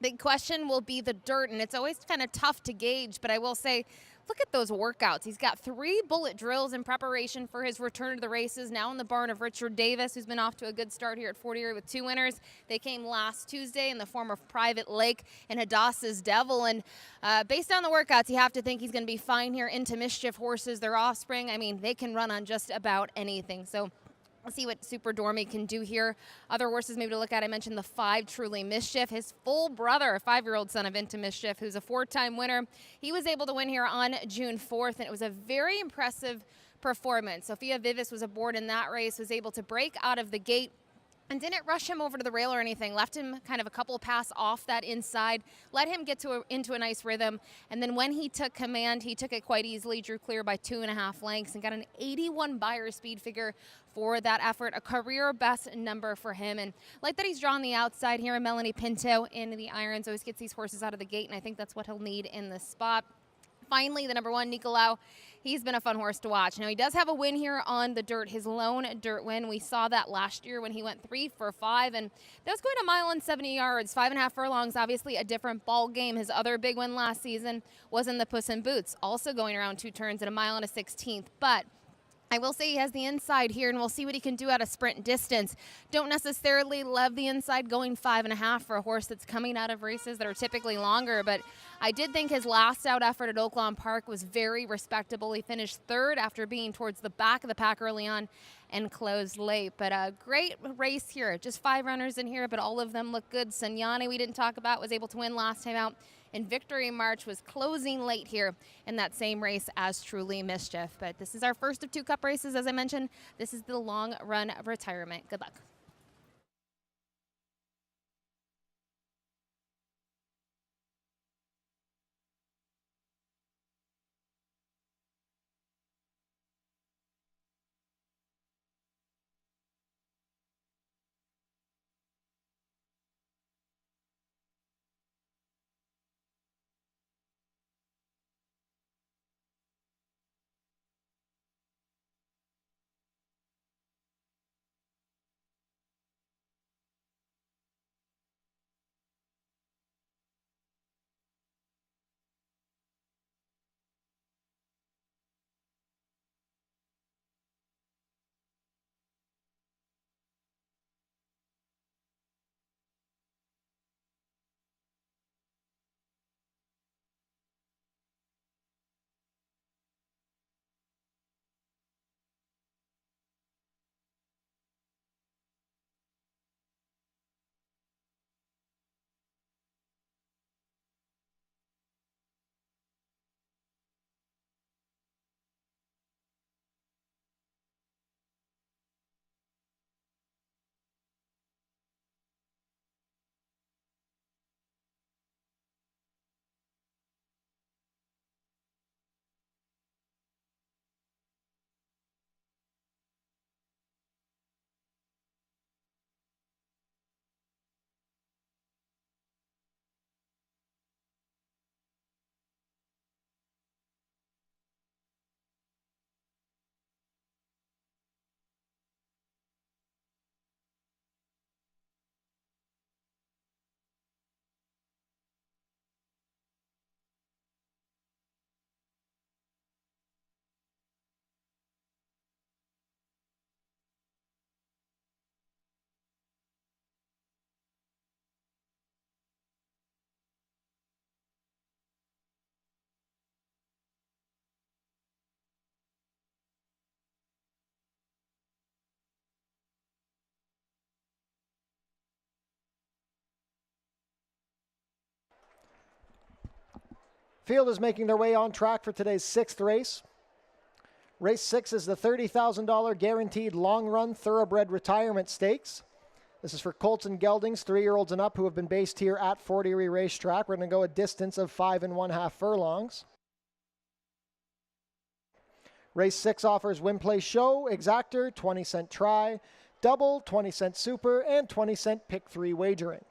big question will be the dirt, and it's always kind of tough to gauge, but I will say, look at those workouts. He's got 3 bullet drills in preparation for his return to the races, now in the barn of Richard Davis, who's been off to a good start here at Fort Erie with 2 winners. They came last Tuesday in the form of Private Lake and Hadassah's Devil, and based on the workouts, you have to think he's going to be fine here. Into Mischief horses, their offspring, I mean, they can run on just about anything. So we'll see what Super Dormy can do here. Other horses maybe to look at, I mentioned the 5 Truly Mischief. His full brother, a 5-year-old son of Into Mischief, who's a 4-time winner. He was able to win here on June 4th, and it was a very impressive performance. Sophia Vivis was aboard in that race, was able to break out of the gate and didn't rush him over to the rail or anything, left him kind of a couple pass off that inside, let him get into a nice rhythm, and then when he took command, he took it quite easily, drew clear by 2.5 lengths, and got an 81 Beyer speed figure for that effort, a career best number for him. And like that he's drawn the outside here, and Melanie Pinto in the irons always gets these horses out of the gate, and I think that's what he'll need in this spot. Finally, the number 1, Nicolau. He's been a fun horse to watch. Now, he does have a win here on the dirt, his lone dirt win. We saw that last year when he went 3 for 5, and that was going 1 mile and 70 yards, 5.5 furlongs, obviously a different ball game. His other big win last season was in the Puss in Boots, also going around 2 turns at 1 mile and a 16th, but I will say he has the inside here, and we'll see what he can do at a sprint distance. Don't necessarily love the inside going 5.5 for a horse that's coming out of races that are typically longer, but I did think his last out effort at Oaklawn Park was very respectable. He finished 3rd after being towards the back of the pack early on and closed late. But a great race here. Just 5 runners in here, but all of them look good. Sanyani, we didn't talk about, was able to win last time out. And Victory March was closing late here in that same race as Truly Mischief. But this is our first of 2 Cup races, as I mentioned. This is the Long Run Retirement. Good luck. Field is making their way on track for today's 6th race. Race 6 is the $30,000 guaranteed long-run thoroughbred retirement stakes. This is for colts and geldings, 3-year-olds and up, who have been based here at Fort Erie Racetrack. We're going to go a distance of 5 1/2 furlongs. Race 6 offers win, play, show, exactor, 20-cent try, double, 20-cent super, and 20-cent pick 3 wagering.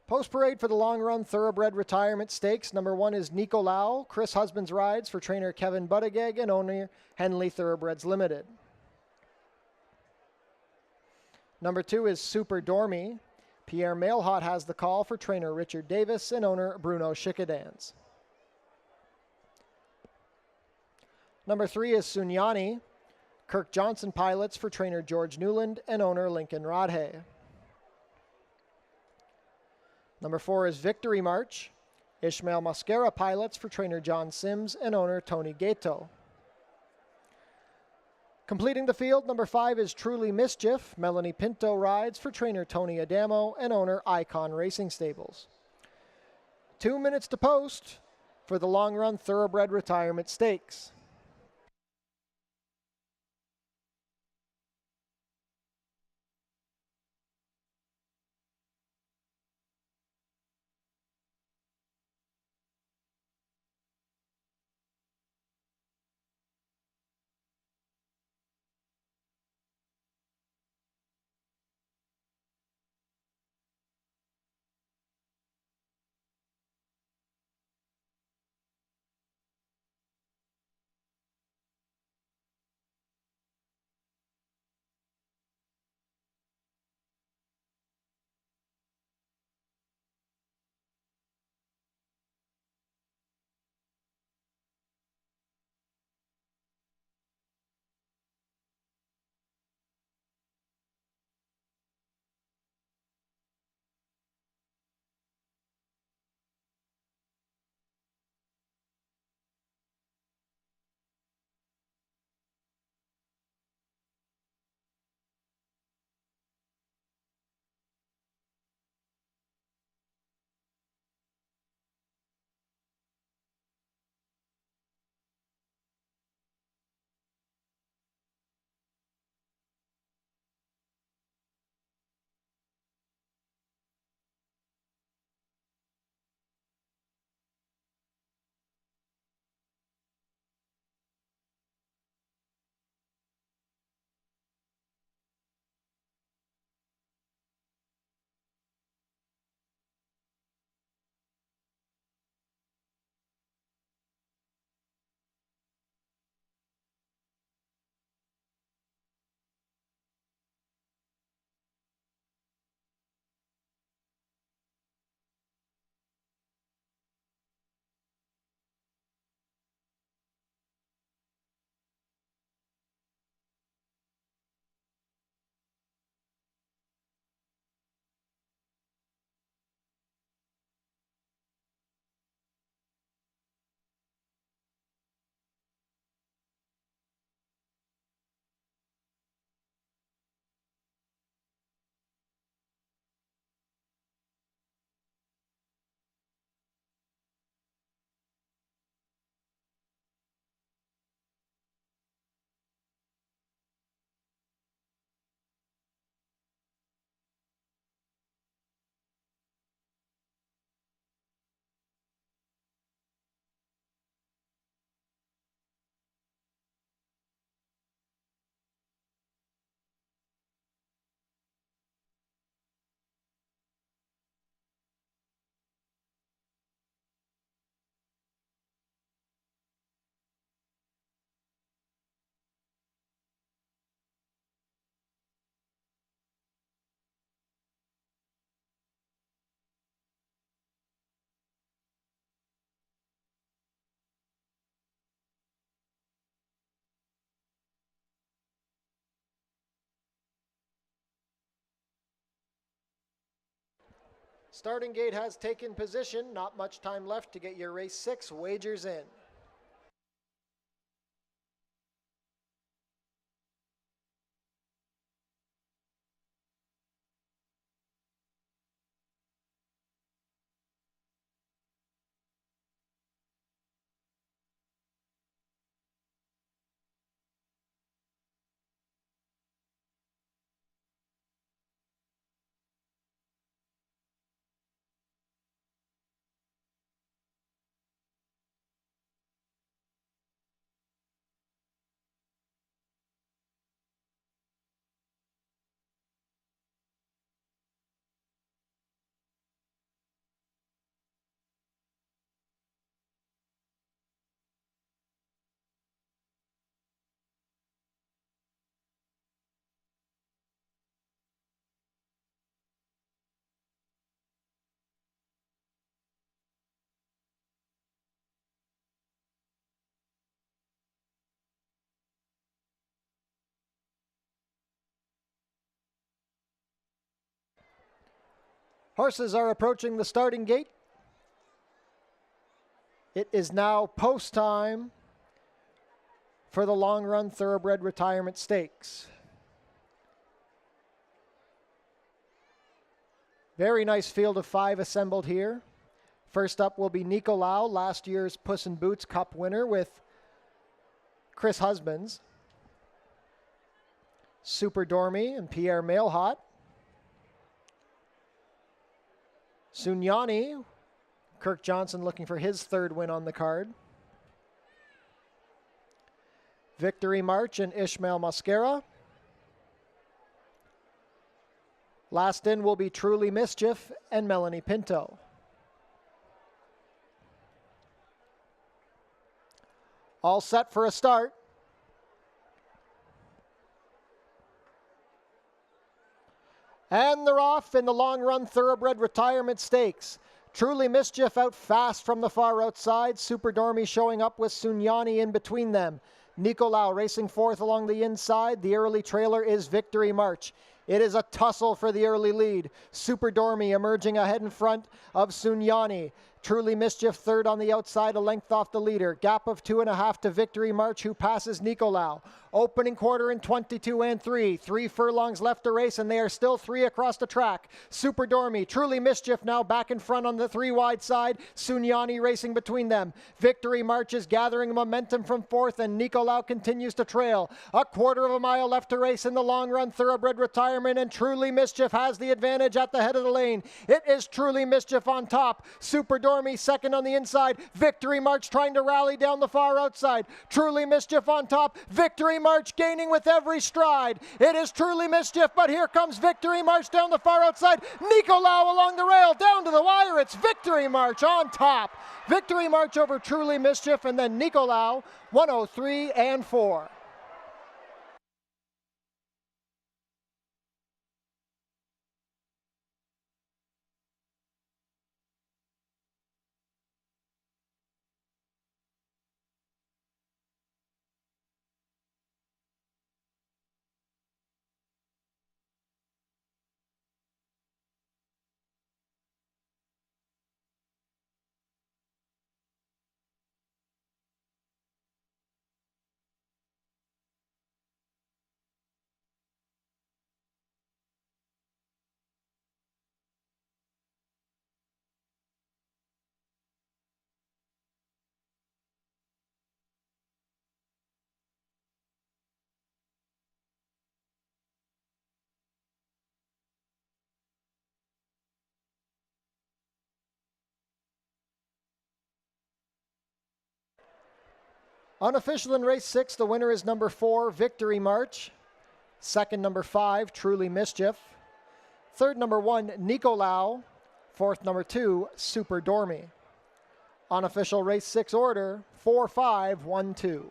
Post-parade for the long-run thoroughbred retirement stakes. Number 1 is Nicolau. Chris Husbands rides for trainer Kevin Buttigieg and owner Henley Thoroughbreds Limited. Number 2 is Super Dormy. Pierre Mailhot has the call for trainer Richard Davis and owner Bruno Schickedans. Number 3 is Sunyani. Kirk Johnson pilots for trainer George Newland and owner Lincoln Rodhay. Number 4 is Victory March. Ishmael Mascara pilots for trainer John Sims and owner Tony Gato. Completing the field, number 5 is Truly Mischief. Melanie Pinto rides for trainer Tony Adamo and owner Icon Racing Stables. 2 minutes to post for the long-run thoroughbred retirement stakes. Starting gate has taken position. Not much time left to get your race 6 wagers in. Horses are approaching the starting gate. It is now post time for the long run thoroughbred retirement stakes. Very nice field of 5 assembled here. First up will be Nicolau, last year's Puss in Boots Cup winner with Chris Husbands. Super Dormy and Pierre Mailhot. Sunyani, Kirk Johnson looking for his 3rd win on the card. Victory March and Ishmael Mascara. Last in will be Truly Mischief and Melanie Pinto. All set for a start. And they're off in the long run thoroughbred retirement stakes. Truly Mischief out fast from the far outside. Super Dormy showing up with Sunyani in between them. Nicolau racing 4th along the inside. The early trailer is Victory March. It is a tussle for the early lead. Super Dormy emerging ahead in front of Sunyani. Truly Mischief 3rd on the outside, a length off the leader. Gap of 2.5 to Victory March, who passes Nicolau. Opening quarter in 22 and 3. 3 furlongs left to race, and they are still 3 across the track. Super Dormy, Truly Mischief now back in front on the 3 wide side. Sunyani racing between them. Victory March is gathering momentum from 4th, and Nicolau continues to trail. A quarter of a mile left to race in the long run thoroughbred retirement, and Truly Mischief has the advantage at the head of the lane. It is Truly Mischief on top. Super Dormy 2nd on the inside. Victory March trying to rally down the far outside. Truly Mischief on top. Victory March gaining with every stride. It is Truly Mischief, but here comes Victory March down the far outside. Nicolau along the rail, down to the wire. It's Victory March on top. Victory March over Truly Mischief, and then Nicolau, 103 and 4. Unofficial in race 6, the winner is number 4, Victory March. 2nd, number 5, Truly Mischief. 3rd, number 1, Nicolau. 4th, number 2, Super Dormy. Unofficial race 6 order, 4-5-1-2.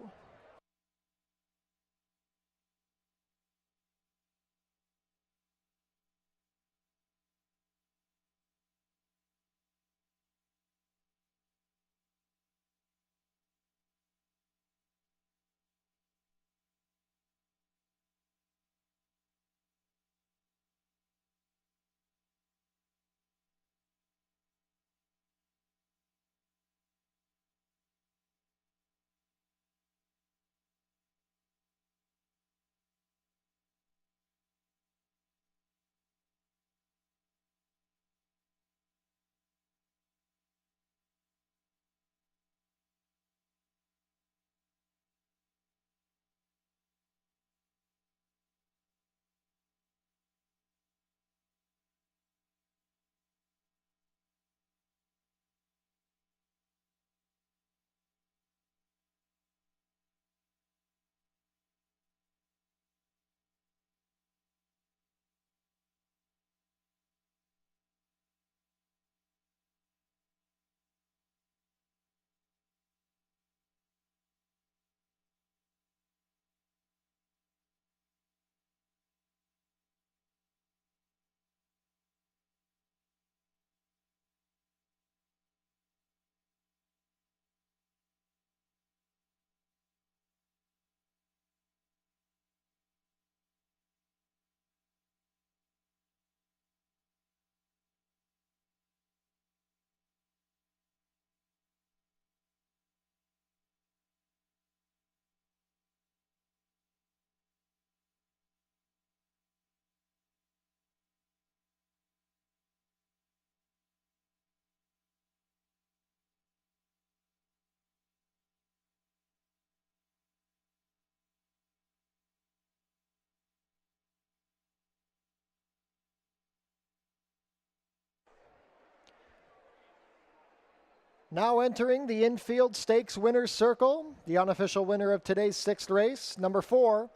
Now entering the infield stakes winner's circle, the unofficial winner of today's 6th race, number 4,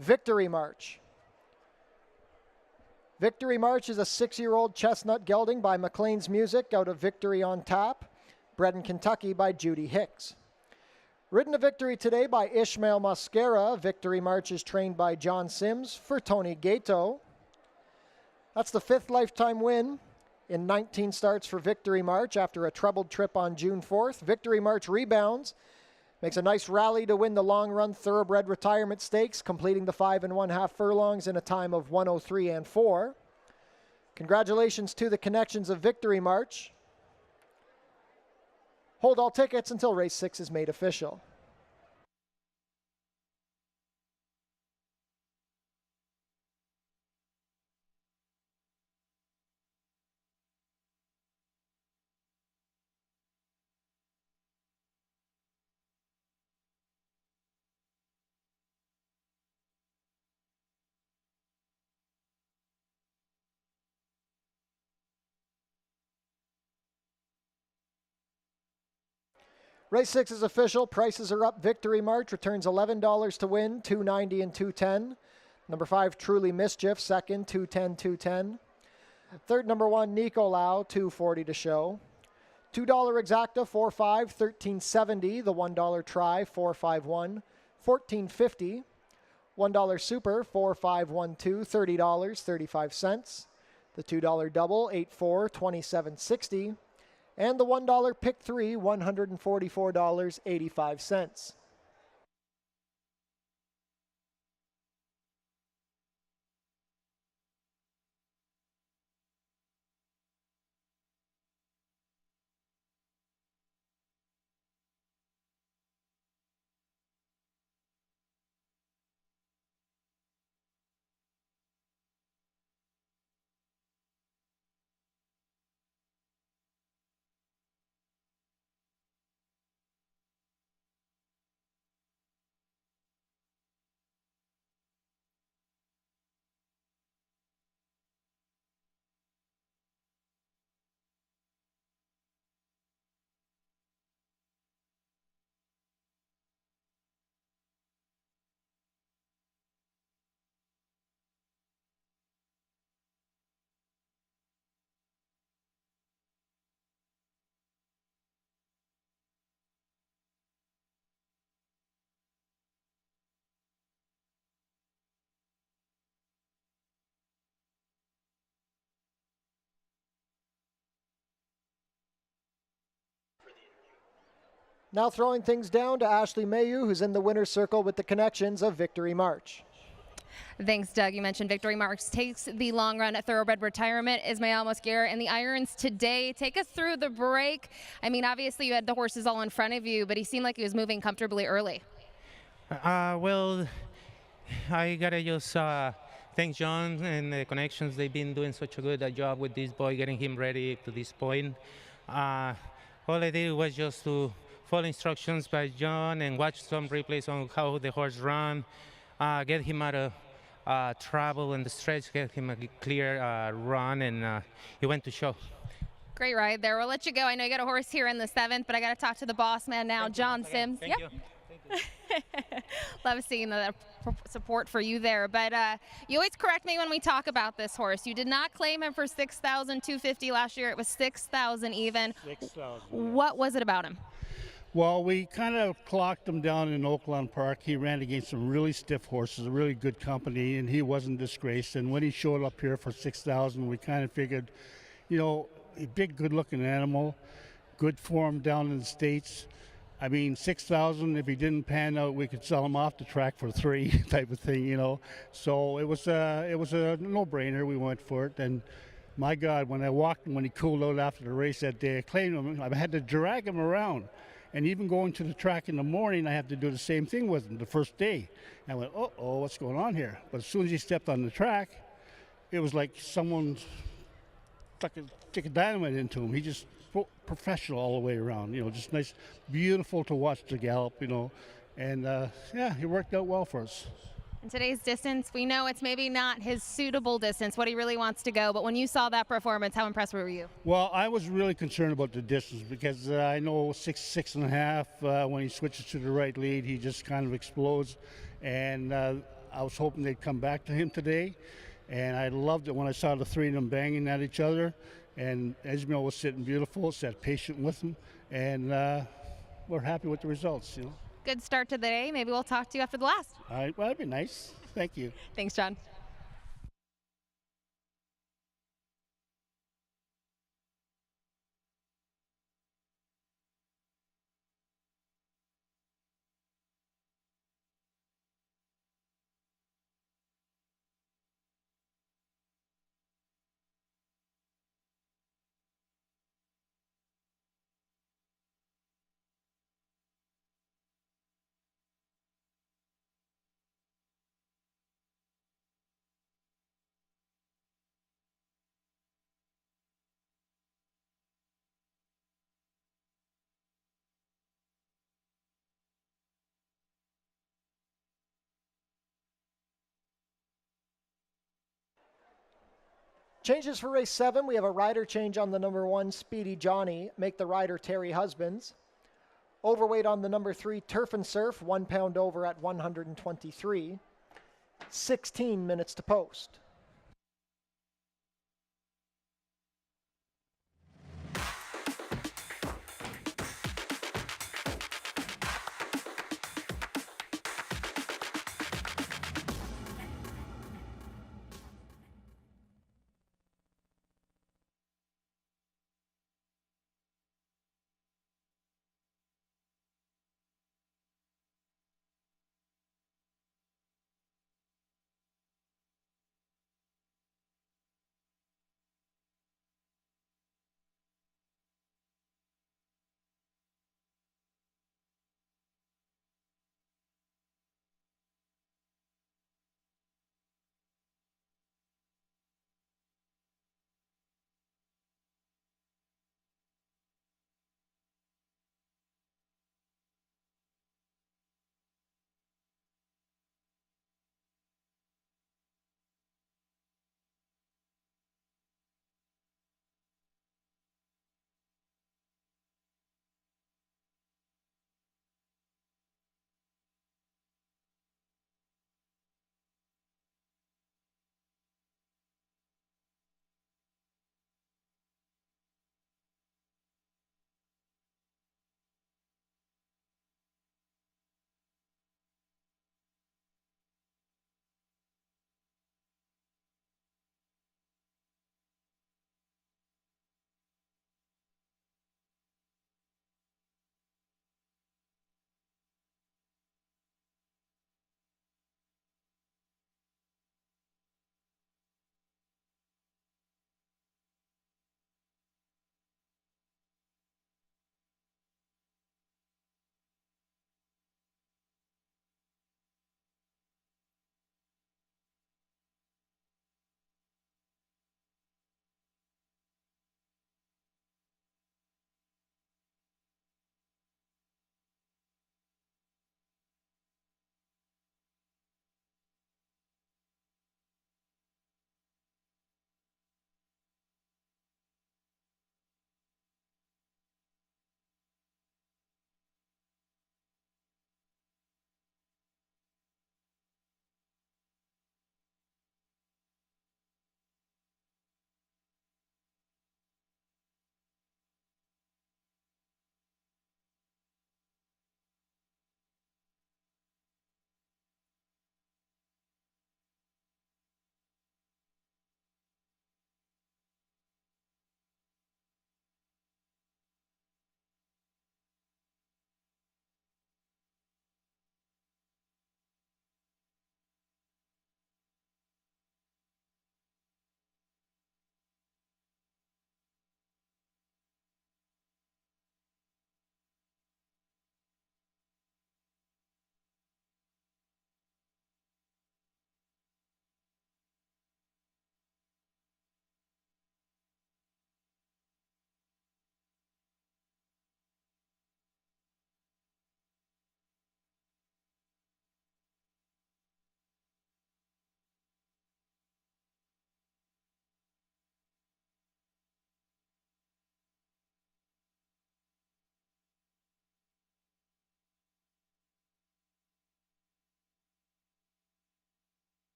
Victory March. Victory March is a 6-year-old chestnut gelding by McLean's Music out of Victory on Tap, bred in Kentucky by Judy Hicks. Ridden to victory today by Ishmael Mascara, Victory March is trained by John Sims for Tony Gato. That's the 5th lifetime win in 19 starts for Victory March after a troubled trip on June 4th. Victory March rebounds, makes a nice rally to win the long-run Thoroughbred Retirement Stakes, completing the 5 1/2 furlongs in a time of 1:03 and 4. Congratulations to the connections of Victory March. Hold all tickets until race 6 is made official. Race 6 is official. Prices are up. Victory March returns $11 to win, $2.90 and $2.10. Number 5, Truly Mischief, second, $2.10, $2.10. Third, number 1, Nicolau, $2.40 to show. $2 Exacta, 4.5, $13.70. The $1 Try, 4.51, $14.50. $1 Super, 4.512, $30, 35 cents. The $2 Double, 8.4, $27.60. And the $1 Pick 3, $144.85. Now throwing things down to Ashley Mayu, who's in the winner's circle with the connections of Victory March. Thanks, Doug. You mentioned Victory March takes the long run at Thoroughbred Retirement. Ismael Mosquera in the irons today. Take us through the break. I mean, obviously you had the horses all in front of you, but he seemed like he was moving comfortably early. Well, I gotta just thank John and the connections. They've been doing such a good job with this boy, getting him ready to this point. All I did was just to follow instructions by John and watch some replays on how the horse ran, get him out of trouble in the stretch, get him a clear run, and he went to show. Great ride there. We'll let you go. I know you got a horse here in the 7th, but I got to talk to the boss man now, John Sims. Thank you. Love seeing the support for you there. But you always correct me when we talk about this horse. You did not claim him for $6,250 last year. It was $6,000 even. 6,000. What was it about him? Well, we kind of clocked him down in Oakland Park. He ran against some really stiff horses, a really good company, and he wasn't disgraced. And when he showed up here for 6,000, we kind of figured, you know, a big, good-looking animal, good form down in the States. I mean, 6,000, if he didn't pan out, we could sell him off the track for 3 type of thing, you know. So it was a no-brainer. We went for it. And my God, when I walked him, when he cooled out after the race that day, I claimed him. I had to drag him around. And even going to the track in the morning, I have to do the same thing with him the first day. And I went, uh-oh, what's going on here? But as soon as he stepped on the track, it was like someone stuck a stick of dynamite into him. He just professional all the way around, you know, just nice, beautiful to watch the gallop, you know. And, yeah, it worked out well for us. In today's distance, we know it's maybe not his suitable distance, what he really wants to go, but when you saw that performance, how impressed were you? Well, I was really concerned about the distance because I know 6.5, when he switches to the right lead, he just kind of explodes. And I was hoping they'd come back to him today. And I loved it when I saw the three of them banging at each other. And Esmail was sitting beautiful, sat patient with him. And we're happy with the results, you know. Good start to the day. Maybe we'll talk to you after the last. All right, well, that'd be nice. Thank you. Thanks, John. Changes for race 7. We have a rider change on the number 1, Speedy Johnny. Make the rider Terry Husbands. Overweight on the number 3, Turf and Surf, 1 pound over at 123. 16 minutes to post.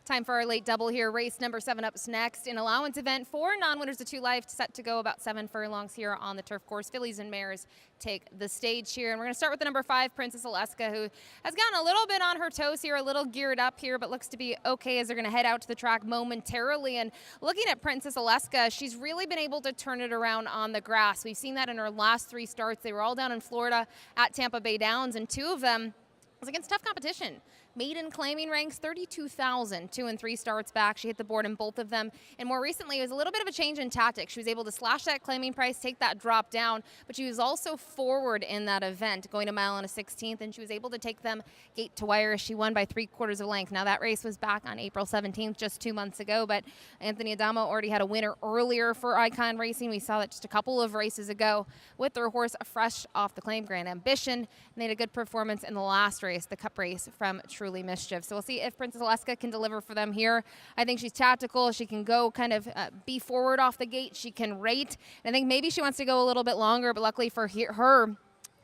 Time for our late double here. Race number 7 up next. An allowance event, 4 non-winners of 2 life, set to go about 7 furlongs here on the turf course. Fillies and mares take the stage here. And we're going to start with the number 5, Princess Alaska, who has gotten a little bit on her toes here, a little geared up here, but looks to be okay as they're going to head out to the track momentarily. And looking at Princess Alaska, she's really been able to turn it around on the grass. We've seen that in her last 3 starts. They were all down in Florida at Tampa Bay Downs, and 2 of them was against tough competition. Maiden Claiming ranks 32,000, 2 and 3 starts back. She hit the board in both of them. And more recently, it was a little bit of a change in tactics. She was able to slash that Claiming price, take that drop down, but she was also forward in that event, going a mile and a 16th, and she was able to take them gate to wire as she won by 3/4 of a length. Now, that race was back on April 17th, just 2 months ago, but Anthony Adamo already had a winner earlier for Icon Racing. We saw that just a couple of races ago with their horse fresh off the claim, Grand Ambition. And they had a good performance in the last race, the Cup race from Truly Mischief. So we'll see if Princess Alaska can deliver for them here. I think she's tactical. She can go kind of be forward off the gate. She can rate. And I think maybe she wants to go a little bit longer, but luckily for her,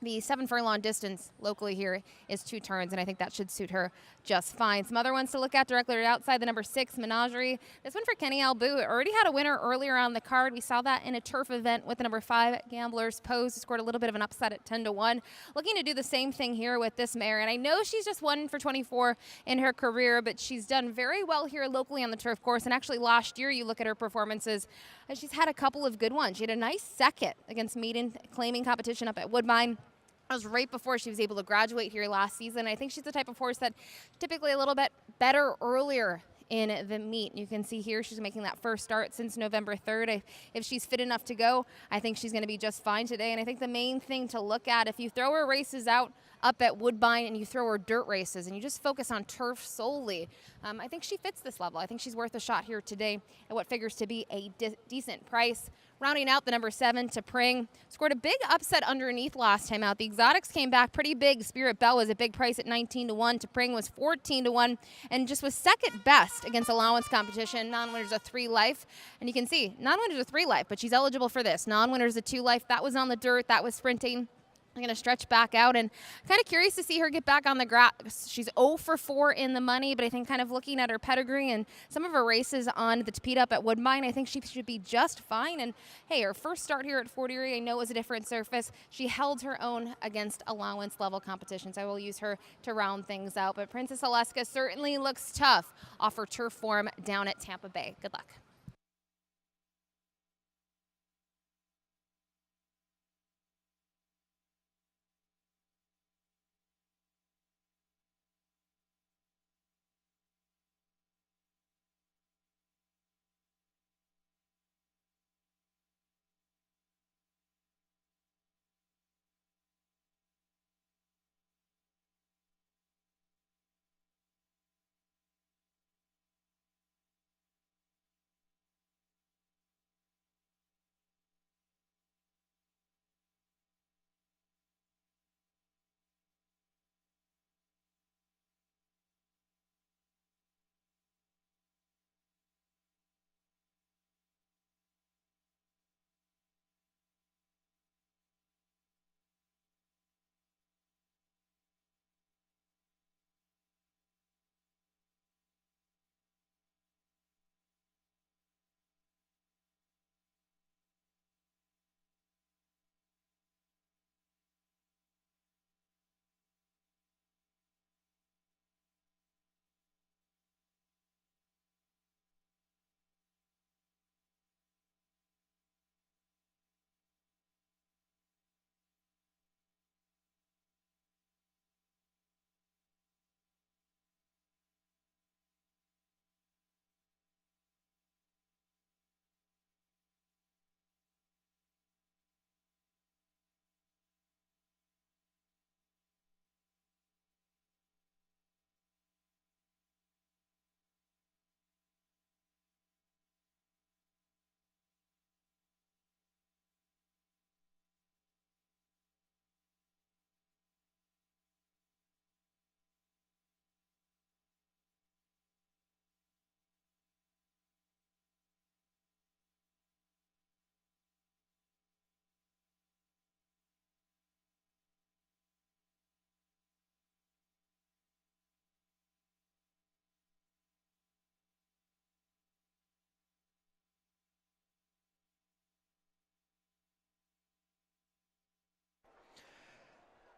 the 7 furlong distance locally here is 2 turns, and I think that should suit her just fine. Some other ones to look at directly right outside the number 6, Menagerie. This one for Kenny Albu. Already had a winner earlier on the card. We saw that in a turf event with the number 5, Gambler's Pose, who scored a little bit of an upset at 10-1. Looking to do the same thing here with this mare, and I know she's just 1 for 24 in her career, but she's done very well here locally on the turf course, and actually last year you look at her performances, she's had a couple of good ones. She had a nice second against Maiden Claiming competition up at Woodbine. That was right before she was able to graduate here last season. I think she's the type of horse that typically a little bit better earlier in the meet. You can see here she's making that first start since November 3rd. If she's fit enough to go, I think she's going to be just fine today. And I think the main thing to look at, if you throw her races out up at Woodbine and you throw her dirt races and you just focus on turf solely, I think she fits this level. I think she's worth a shot here today at what figures to be a decent price. Rounding out the number 7, to Pring, scored a big upset underneath last time out. The exotics came back pretty big. Spirit Bell was a big price at 19-1. To Pring was 14-1 and just was second best against allowance competition. Non-winners of 3 life. And you can see, non-winners of 3 life, but she's eligible for this. Non-winners of 2 life, that was on the dirt, that was sprinting. I'm going to stretch back out, and kind of curious to see her get back on the grass. She's 0 for 4 in the money, but I think kind of looking at her pedigree and some of her races on the Tapete up at Woodbine, I think she should be just fine. And hey, her first start here at Fort Erie, I know it was a different surface. She held her own against allowance level competitions. I will use her to round things out, but Princess Alaska certainly looks tough off her turf form down at Tampa Bay. Good luck.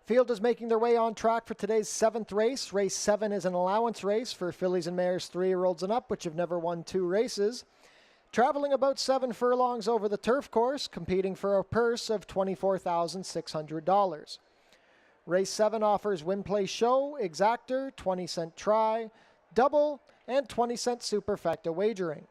Field is making their way on track for today's 7th race. Race 7 is an allowance race for fillies and mares 3-year-olds and up, which have never won 2 races. Traveling about 7 furlongs over the turf course, competing for a purse of $24,600. Race 7 offers win, play, show, exactor, 20-cent try, double, and 20-cent superfecta wagering.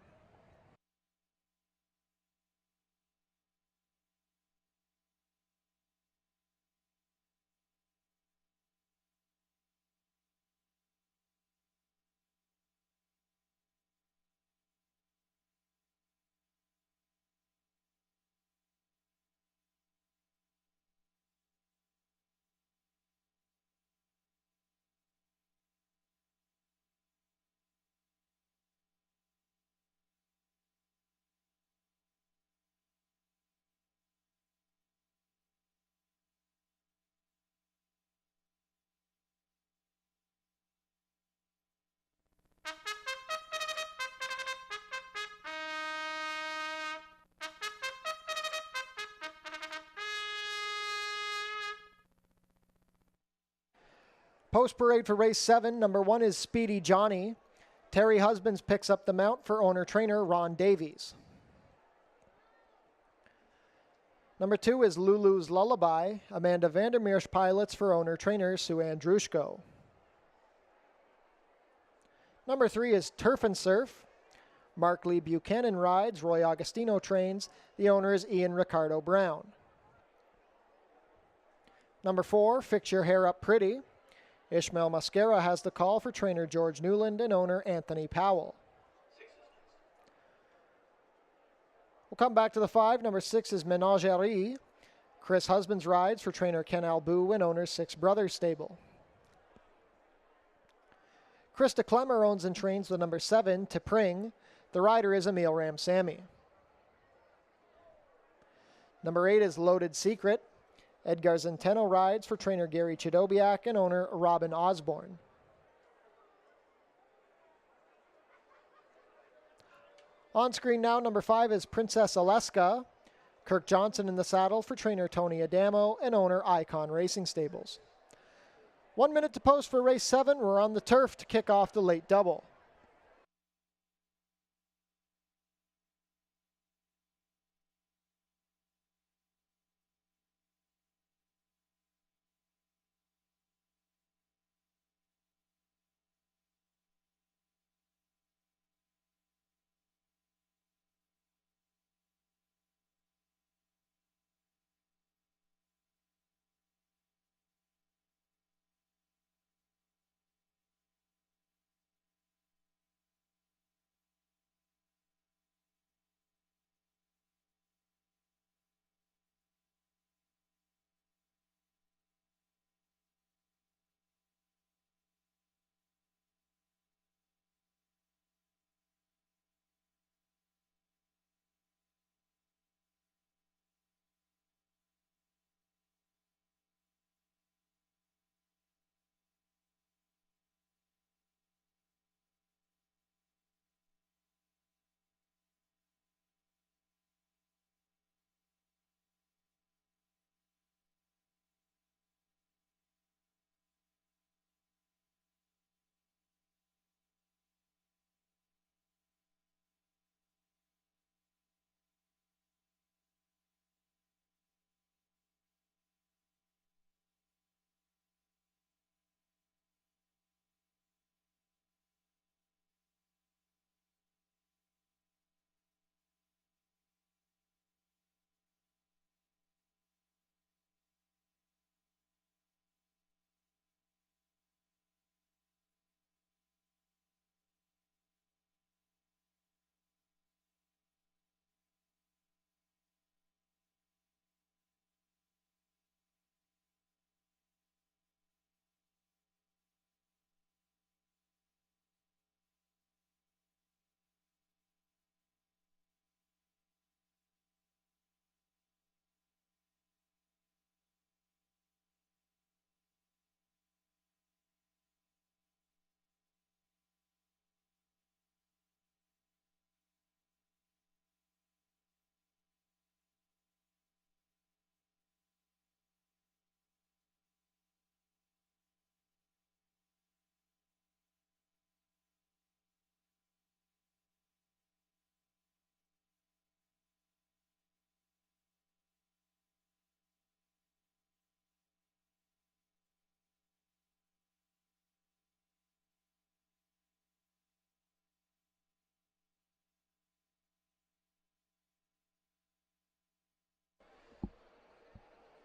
Post parade for race 7, number 1 is Speedy Johnny. Terry Husbands picks up the mount for owner-trainer Ron Davies. Number 2 is Lulu's Lullaby. Amanda Vandermeersch pilots for owner-trainer Sue Andrushko. Number 3 is Turf and Surf. Mark Lee Buchanan rides, Roy Agostino trains. The owner is Ian Ricardo Brown. Number 4, Fix Your Hair Up Pretty. Ishmael Mascara has the call for trainer George Newland and owner Anthony Powell. We'll come back to the 5. Number 6 is Menagerie. Chris Husbands rides for trainer Ken Albu and owner Six Brothers Stable. Krista Klemmer owns and trains the number 7, Tipring. The rider is Emil Ramsamy. Number 8 is Loaded Secret. Edgar Zenteno rides for trainer Gary Chidobiak and owner Robin Osborne. On screen now, number 5 is Princess Aleska. Kirk Johnson in the saddle for trainer Tony Adamo and owner Icon Racing Stables. 1 minute to post for race 7. We're on the turf to kick off the late double.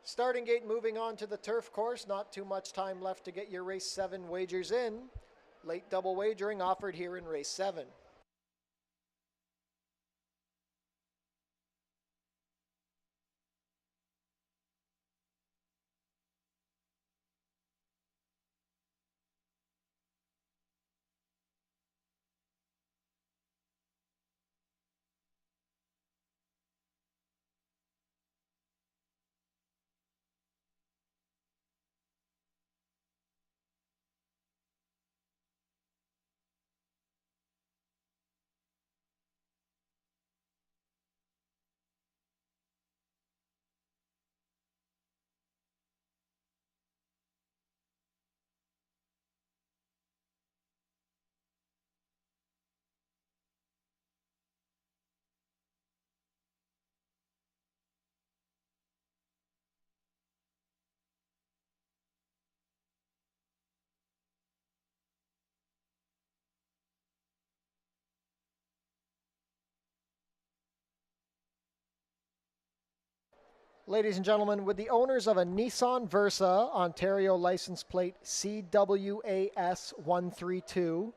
Starting gate moving on to the turf course. Not too much time left to get your race 7 wagers in. Late double wagering offered here in race 7. Ladies and gentlemen, with the owners of a Nissan Versa, Ontario license plate CWAS132,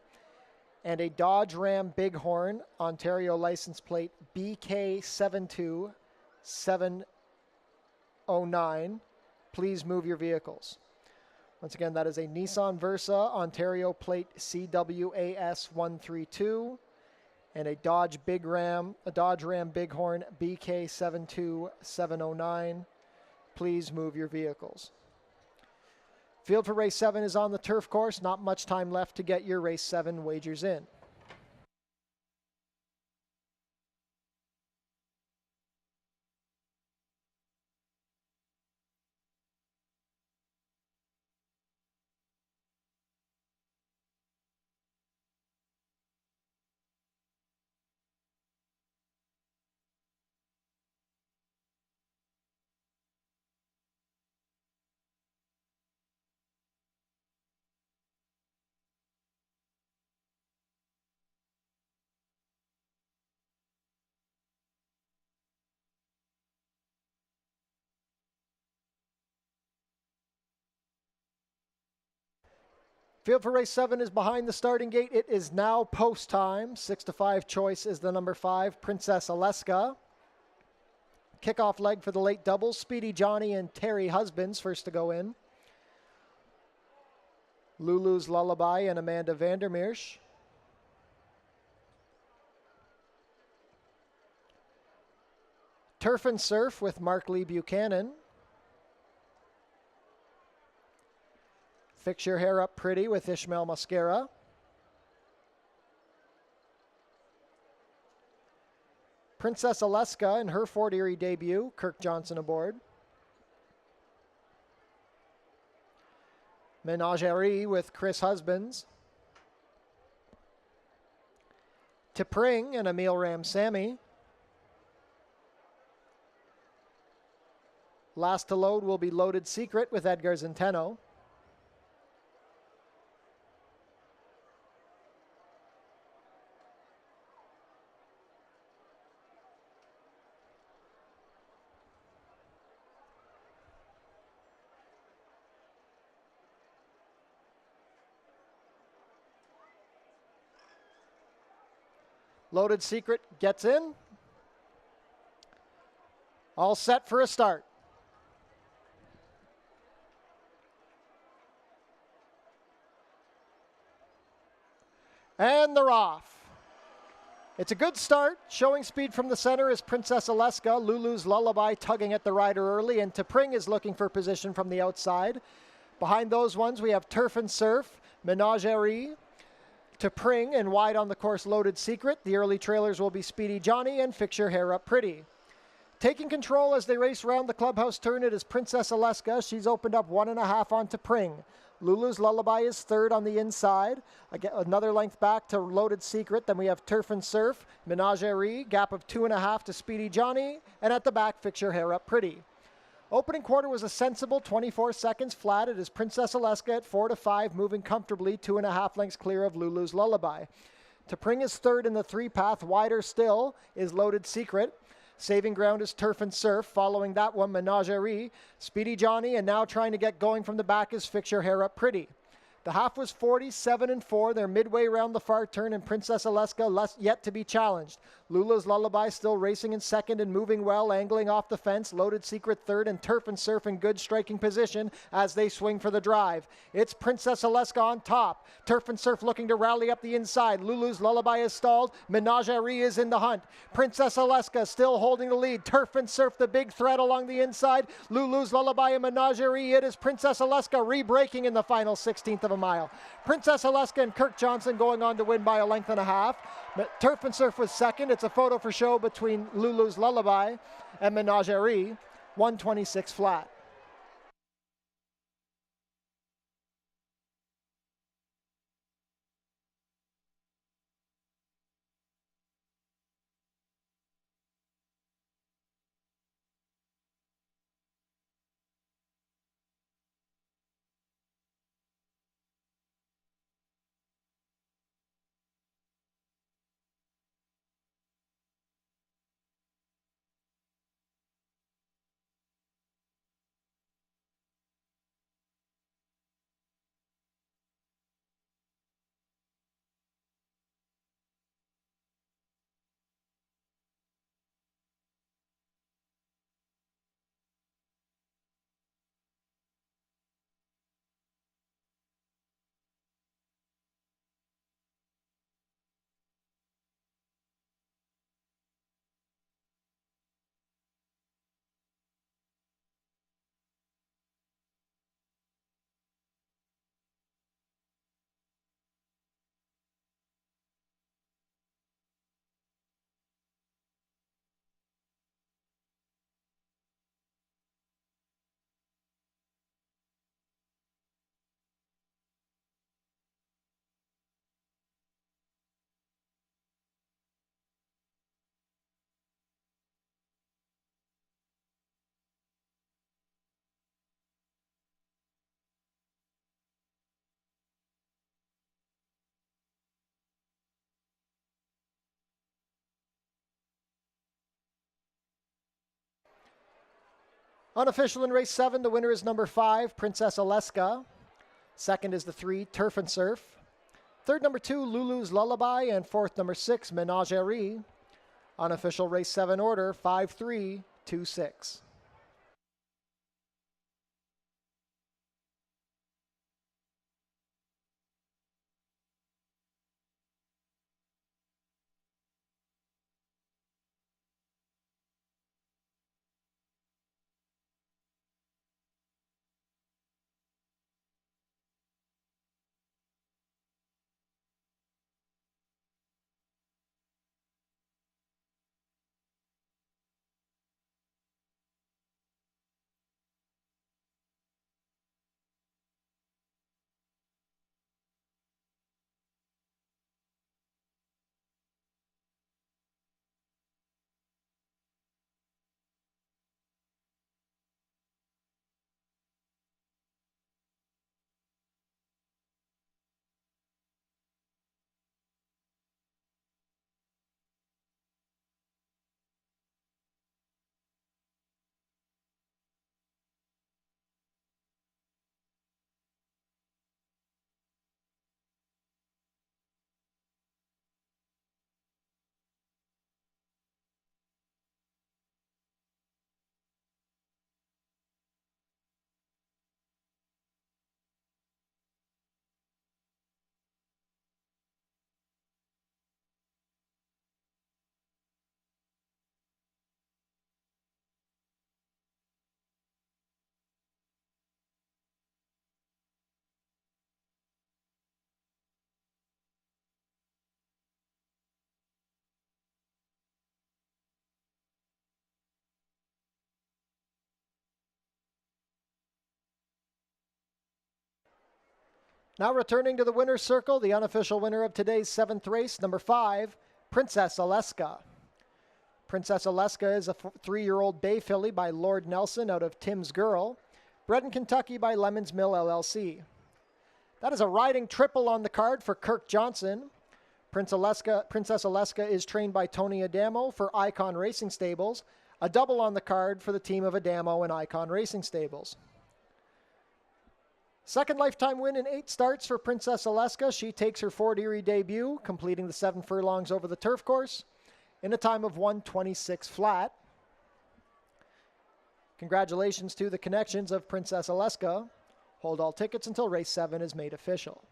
and a Dodge Ram Bighorn, Ontario license plate BK72709, please move your vehicles. Once again, that is a Nissan Versa, Ontario plate CWAS132, and a Dodge Ram Bighorn BK72709. Please move your vehicles. Field for race 7 is on the turf course. Not much time left to get your race 7 wagers in. Field for race 7 is behind the starting gate. It is now post time. 6-5 choice is the number 5, Princess Aleska. Kickoff leg for the late doubles, Speedy Johnny and Terry Husbands first to go in. Lulu's Lullaby and Amanda Vandermeersch. Turf and Surf with Mark Lee Buchanan. Fix Your Hair Up Pretty with Ishmael Mascara. Princess Aleska in her Fort Erie debut, Kirk Johnson aboard. Menagerie with Chris Husbands. T'Pring and Emil Ramsamy. Last to load will be Loaded Secret with Edgar Zenteno. Loaded Secret gets in. All set for a start. And they're off. It's a good start. Showing speed from the center is Princess Aleska. Lulu's Lullaby tugging at the rider early, and T'Pring is looking for position from the outside. Behind those ones, we have Turf and Surf, Menagerie, T'Pring, and wide on the course, Loaded Secret. The early trailers will be Speedy Johnny and Fix Your Hair Up Pretty. Taking control as they race around the clubhouse turn, it is Princess Aleska. She's opened up 1.5 on T'Pring. Lulu's Lullaby is third on the inside. Again, another length back to Loaded Secret. Then we have Turf and Surf, Menagerie, gap of 2.5 to Speedy Johnny, and at the back, Fix Your Hair Up Pretty. Opening quarter was a sensible 24 seconds flat. It is Princess Aleska at 4-5, moving comfortably 2.5 lengths clear of Lulu's Lullaby. T'Pring is third in the 3-path. Wider still is Loaded Secret. Saving ground is Turf and Surf. Following that one, Menagerie, Speedy Johnny, and now trying to get going from the back is Fix Your Hair Up Pretty. The half was 47-4. They're midway around the far turn, and Princess Alaska yet to be challenged. Lula's Lullaby still racing in second and moving well, angling off the fence. Loaded Secret third, and Turf and Surf in good striking position as they swing for the drive. It's Princess Alaska on top. Turf and Surf looking to rally up the inside. Lulu's Lullaby is stalled. Menagerie is in the hunt. Princess Alaska still holding the lead. Turf and Surf the big threat along the inside. Lulu's Lullaby and Menagerie. It is Princess Alaska re-breaking in the final 16th of a mile. Princess Alaska and Kirk Johnson going on to win by a length and a half. Turf and Surf was second. It's a photo for show between Lulu's Lullaby and Menagerie. 126 flat. Unofficial in race 7, the winner is number 5, Princess Alaska. Second is the 3, Turf and Surf. Third, number 2, Lulu's Lullaby. And fourth, number 6, Menagerie. Unofficial race 7 order, 5-3-2-6. Now returning to the winner's circle, the unofficial winner of today's 7th race, number 5, Princess Alaska. Princess Alaska is a 3-year-old bay filly by Lord Nelson out of Tim's Girl, bred in Kentucky by Lemons Mill LLC. That is a riding triple on the card for Kirk Johnson. Princess Alaska is trained by Tony Adamo for Icon Racing Stables, a double on the card for the team of Adamo and Icon Racing Stables. Second lifetime win in 8 starts for Princess Alaska. She takes her Fort Erie debut, completing the 7 furlongs over the turf course in a time of 1:26 flat. Congratulations to the connections of Princess Alaska. Hold all tickets until race 7 is made official.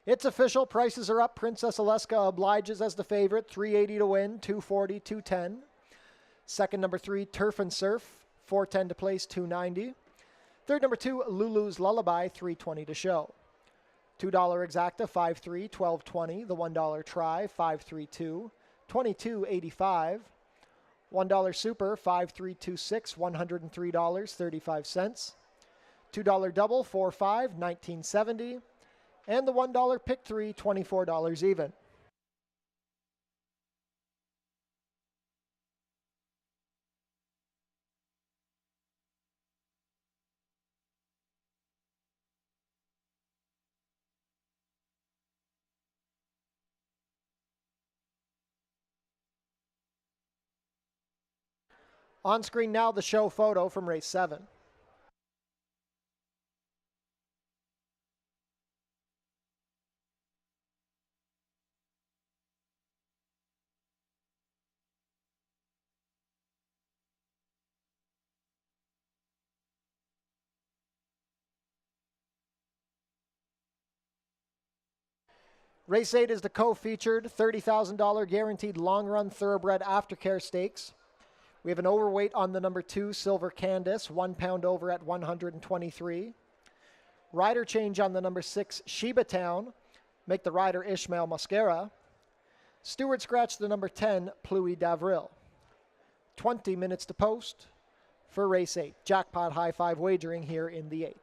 It's official. Prices are up. Princess Alaska obliges as the favorite. $380 to win, $240, $210. Second, number 3, Turf and Surf, $410 to place, $290. Third, number 2, Lulu's Lullaby, $320 to show. $2 exacta, $5.3, $12.20. The $1 try, $5.32, $22.85. $1 super, $5.326, $103.35. $2 double, $4.5, $19.70. And the $1 pick 3, $24 even. On screen now, the show photo from race 7. Race 8 is the co-featured $30,000 guaranteed long-run thoroughbred aftercare stakes. We have an overweight on the number 2, Silver Candace, 1 pound over at 123. Rider change on the number 6, Sheba Town, make the rider Ishmael Mascara. Stewart scratch the number 10, Pluie Davril. 20 minutes to post for race 8. Jackpot high 5 wagering here in the 8th.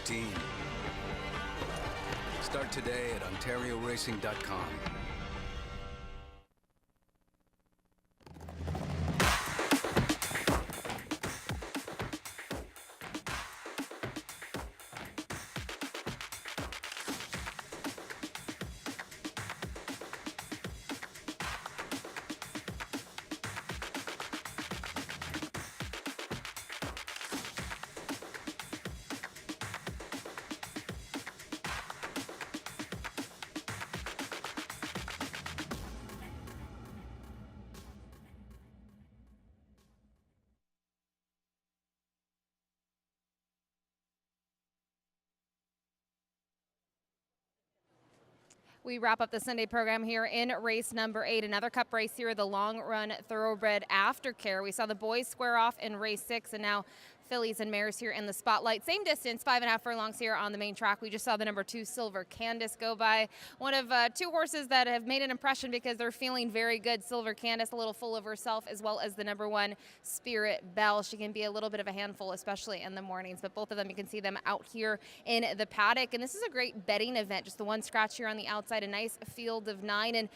team. Start today at OntarioRacing.com. We wrap up the Sunday program here in race number 8, another Cup race here, the Long Run Thoroughbred Aftercare. We saw the boys square off in race 6, and now fillies and mares here in the spotlight. Same distance, 5.5 furlongs here on the main track. We just saw the number 2 Silver Candace go by. One of 2 horses that have made an impression because they're feeling very good. Silver Candace, a little full of herself, as well as the number 1 Spirit Belle. She can be a little bit of a handful, especially in the mornings, but both of them, you can see them out here in the paddock. And this is a great betting event, just the one scratch here on the outside, a nice field of 9. And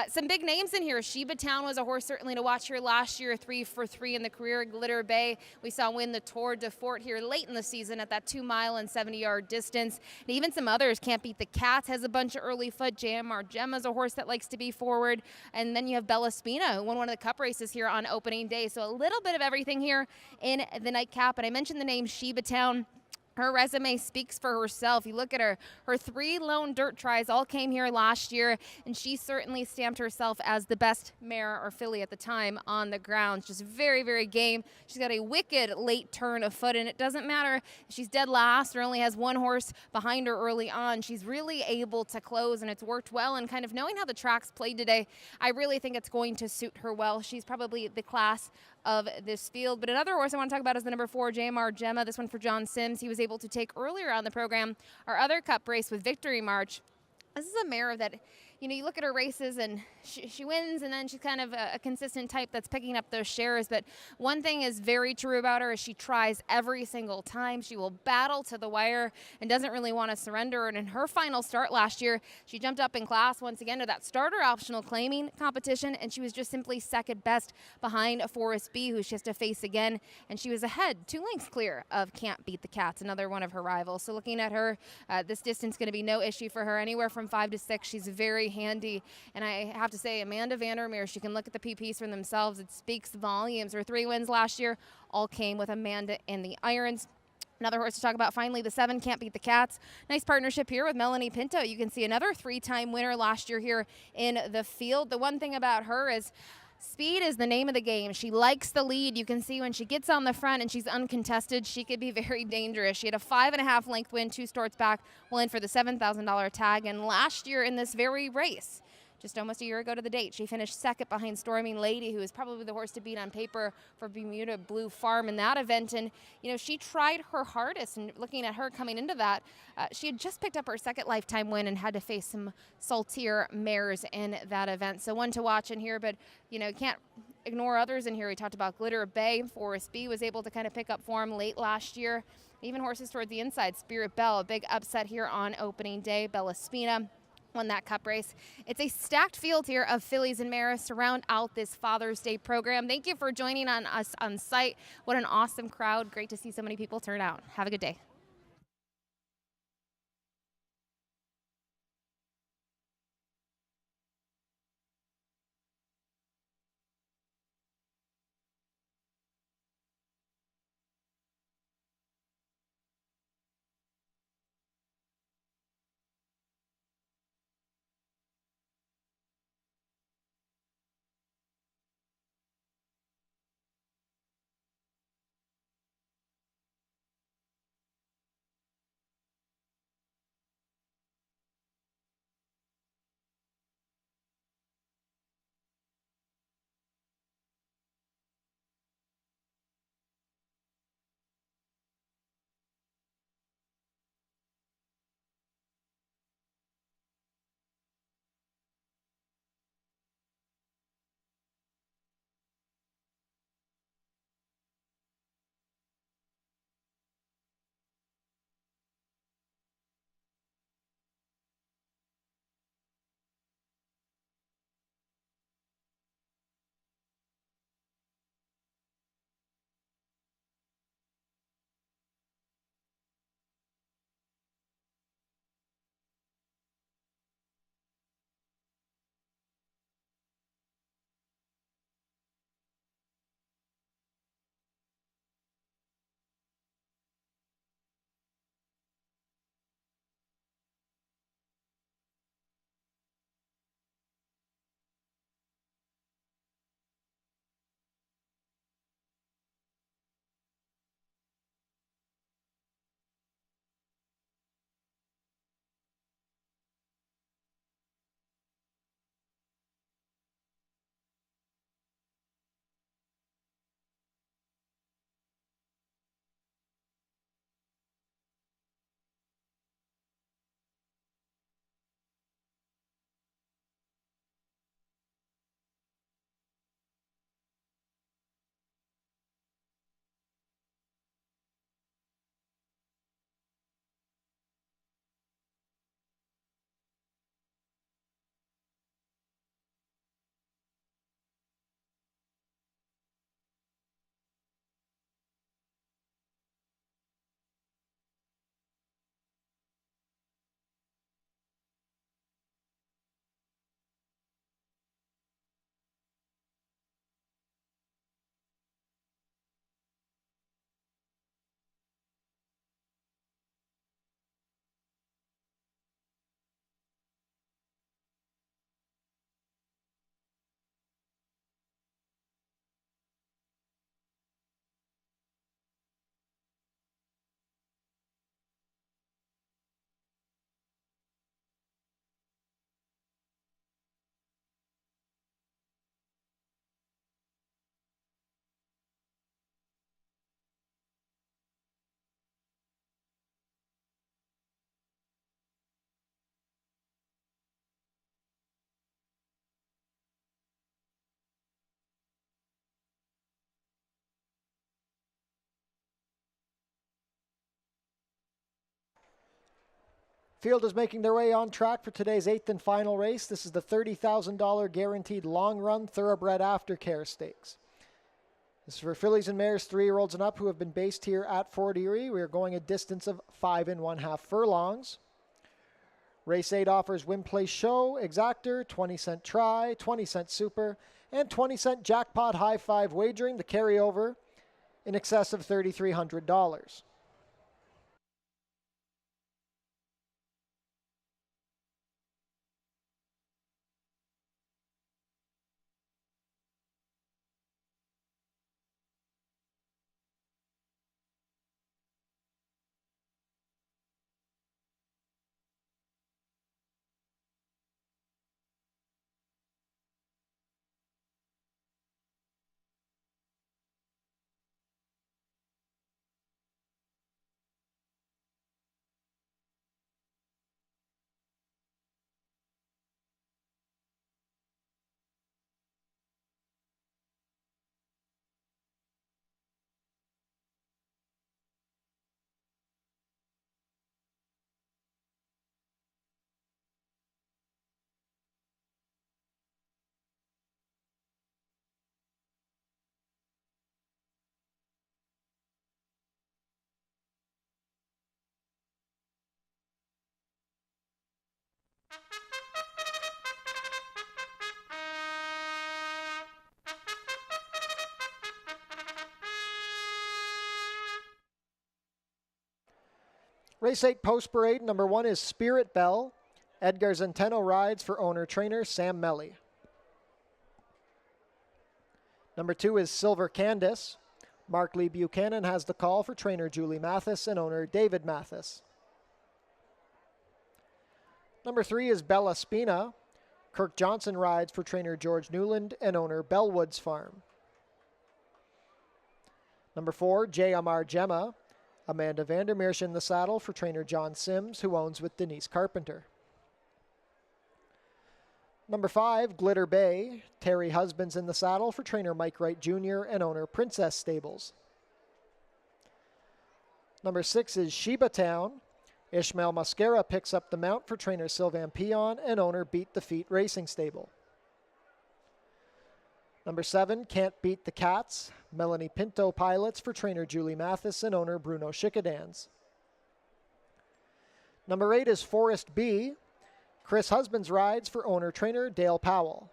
some big names in here. Sheba Town was a horse certainly to watch here last year, 3 for 3 in the career. Glitter Bay, we saw win the Tour de Fort here late in the season at that 2-mile and 70-yard distance. And even some others, Can't Beat the Cats has a bunch of early foot. JMR Gemma's a horse that likes to be forward. And then you have Bella Spina, who won one of the Cup races here on opening day. So a little bit of everything here in the nightcap. And I mentioned the name Sheba Town. Her resume speaks for herself. You look at her 3 lone dirt tries all came here last year, and she certainly stamped herself as the best mare or filly at the time on the ground. Just very, very game. She's got a wicked late turn of foot, and it doesn't matter if she's dead last or only has 1 horse behind her early on. She's really able to close, and it's worked well. And kind of knowing how the track's played today, I really think it's going to suit her well. She's probably the class of this field. But another horse I want to talk about is the number 4, JMR Gemma. This one for John Sims. He was able to take earlier on the program our other Cup race with Victory March. This is a mare that, you know, you look at her races and she wins, and then she's kind of a consistent type that's picking up those shares. But one thing is very true about her is she tries every single time. She will battle to the wire and doesn't really want to surrender. And in her final start last year, she jumped up in class once again to that starter optional claiming competition, and she was just simply second best behind Forest B, who she has to face again. And she was ahead 2 lengths clear of Can't Beat the Cats, another one of her rivals. So looking at her, this distance going to be no issue for her, anywhere from 5 to 6. She's very handy. And I have to say, Amanda Vandermeer, she can look at the PPs for themselves. It speaks volumes. Her 3 wins last year all came with Amanda in the irons. Another horse to talk about finally, the 7, Can't Beat the Cats. Nice partnership here with Melanie Pinto. You can see another 3-time winner last year here in the field. The one thing about her is speed is the name of the game. She likes the lead. You can see when she gets on the front and she's uncontested, she could be very dangerous. She had a 5.5 length win 2 starts back, well in for the $7,000 tag. And last year in this very race, just almost a year ago to the date, she finished second behind Storming Lady, who is probably the horse to beat on paper for Bermuda Blue Farm in that event. And, you know, she tried her hardest. And looking at her coming into that, she had just picked up her 2nd lifetime win and had to face some saltier mares in that event. So one to watch in here, but, you know, can't ignore others in here. We talked about Glitter Bay. Forest B was able to kind of pick up form late last year. Even horses toward the inside. Spirit Belle, a big upset here on opening day. Bella Spina won that Cup race. It's a stacked field here of fillies and mares to round out this Father's Day program. Thank you for joining us on site. What an awesome crowd. Great to see so many people turn out. Have a good day. Field is making their way on track for today's 8th and final race. This is the $30,000 guaranteed long-run thoroughbred aftercare stakes. This is for fillies and mares 3-year-olds and up who have been based here at Fort Erie. We are going a distance of 5 1/2 furlongs. Race 8 offers win, place, show, exactor, 20-cent try, 20-cent super, and 20-cent jackpot high five wagering, the carryover, in excess of $3,300. Race 8 post parade, number 1 is Spirit Bell. Edgar Zenteno rides for owner-trainer Sam Melly. Number 2 is Silver Candace. Mark Lee Buchanan has the call for trainer Julie Mathis and owner David Mathis. Number 3 is Bella Spina. Kirk Johnson rides for trainer George Newland and owner Bellwoods Farm. Number 4, J.M.R. Gemma. Amanda Vandermeersch in the saddle for trainer John Sims, who owns with Denise Carpenter. Number 5, Glitter Bay. Terry Husbands in the saddle for trainer Mike Wright Jr. and owner Princess Stables. Number 6 is Sheba Town. Ishmael Mascara picks up the mount for trainer Sylvan Pion and owner Beat the Feet Racing Stable. Number 7, Can't Beat the Cats. Melanie Pinto pilots for trainer Julie Mathis and owner Bruno Schickadans. Number 8 is Forest B. Chris Husbands rides for owner-trainer Dale Powell.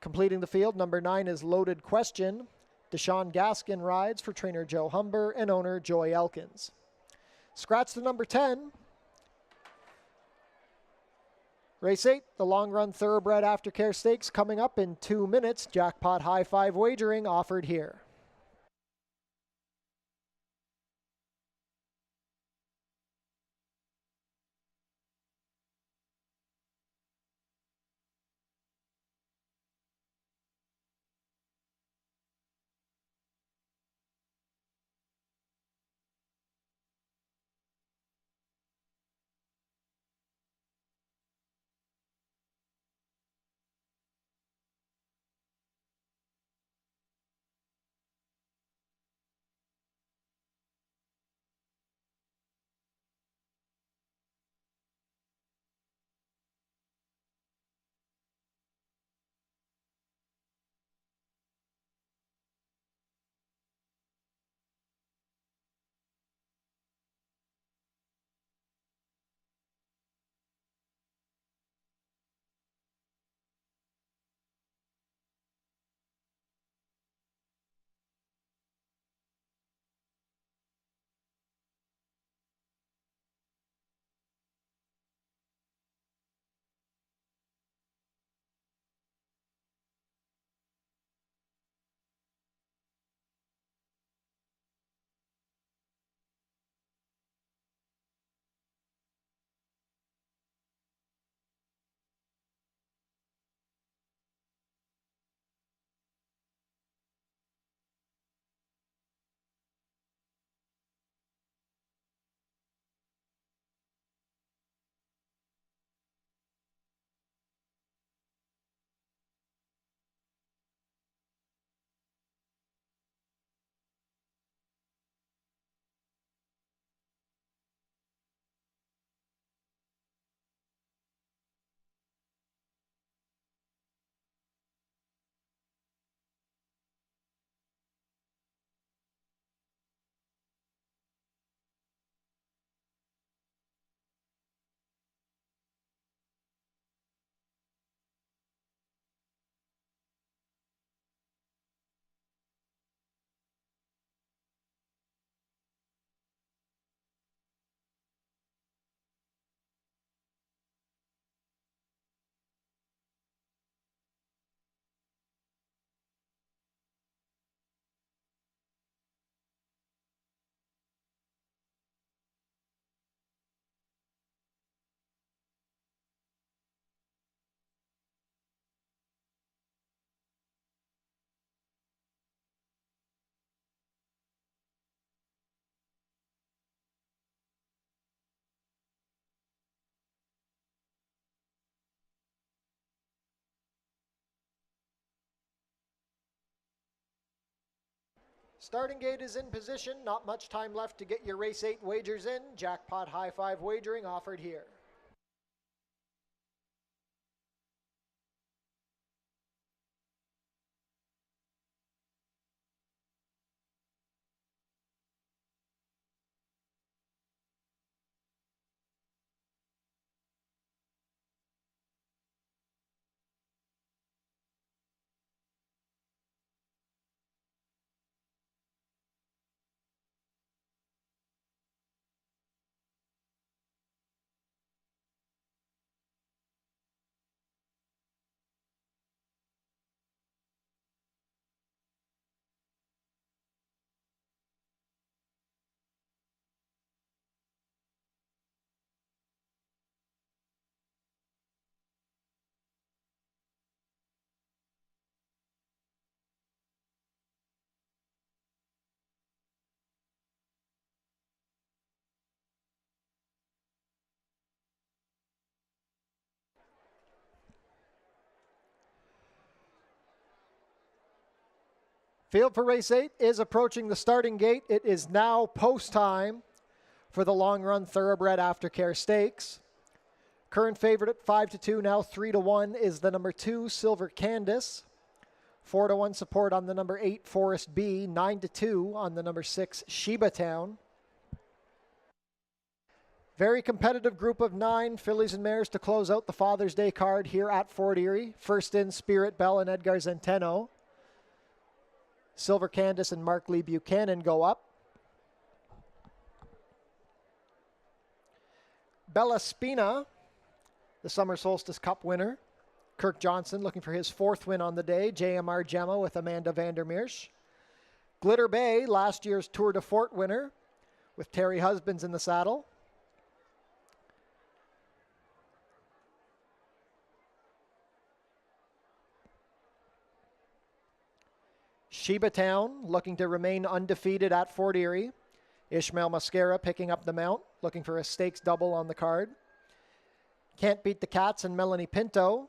Completing the field, number 9 is Loaded Question. Deshaun Gaskin rides for trainer Joe Humber and owner Joy Elkins. Scratch the number 10. Race 8, the long-run thoroughbred aftercare stakes coming up in 2 minutes. Jackpot high five wagering offered here. Starting gate is in position. Not much time left to get your race 8 wagers in. Jackpot high five wagering offered here. Field for race 8 is approaching the starting gate. It is now post time for the long run thoroughbred aftercare stakes. Current favorite at 5-2, now 3-1 is the number 2, Silver Candace. 4-1 support on the number 8, Forest B. 9-2 on the number 6, Sheba Town. Very competitive group of 9 fillies and mares to close out the Father's Day card here at Fort Erie. First in, Spirit Bell and Edgar Zenteno. Silver Candace and Mark Lee Buchanan go up. Bella Spina, the Summer Solstice Cup winner. Kirk Johnson looking for his 4th win on the day. JMR Gemma with Amanda Vandermeersch. Glitter Bay, last year's Tour de Fort winner with Terry Husbands in the saddle. Sheba Town looking to remain undefeated at Fort Erie. Ishmael Mascara picking up the mount, looking for a stakes double on the card. Can't Beat the Cats and Melanie Pinto.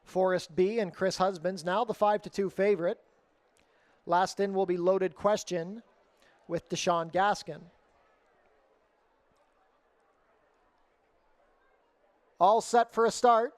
Forest B and Chris Husbands, now the 5-2 favorite. Last in will be Loaded Question with Deshaun Gaskin. All set for a start.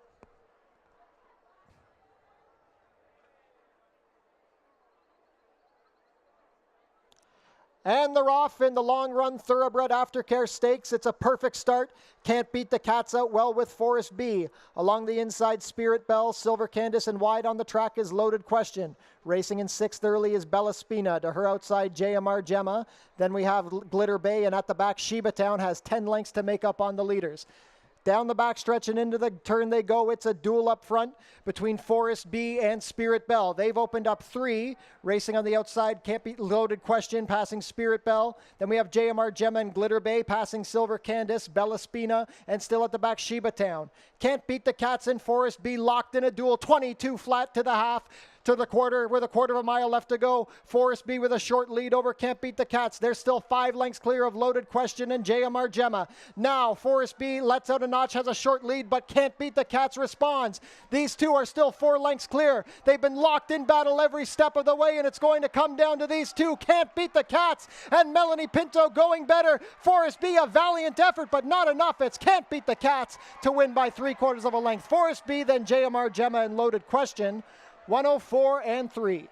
And they're off in the long run thoroughbred aftercare stakes. It's a perfect start. Can't Beat the Cats out well with Forest B. Along the inside, Spirit Bell, Silver Candace, and wide on the track is Loaded Question. Racing in 6th early is Bella Spina. To her outside, JMR Gemma. Then we have Glitter Bay, and at the back, Sheba Town has 10 lengths to make up on the leaders. Down the backstretch and into the turn they go. It's a duel up front between Forest B and Spirit Bell. They've opened up 3. Racing on the outside, Can't Beat Loaded Question, passing Spirit Bell. Then we have JMR Gemma and Glitter Bay, passing Silver Candace, Bella Spina, and still at the back, Sheba Town. Can't Beat the Cats and Forest B locked in a duel. 22 flat to the half. To the quarter, with a quarter of a mile left to go. Forest B with a short lead over Can't Beat the Cats. They're still 5 lengths clear of Loaded Question and JMR Gemma. Now, Forest B lets out a notch, has a short lead, but Can't Beat the Cats responds. These two are still 4 lengths clear. They've been locked in battle every step of the way, and it's going to come down to these two. Can't Beat the Cats and Melanie Pinto going better. Forest B, a valiant effort, but not enough. It's Can't Beat the Cats to win by 3/4 of a length. Forest B, then JMR Gemma and Loaded Question. 104 and 3.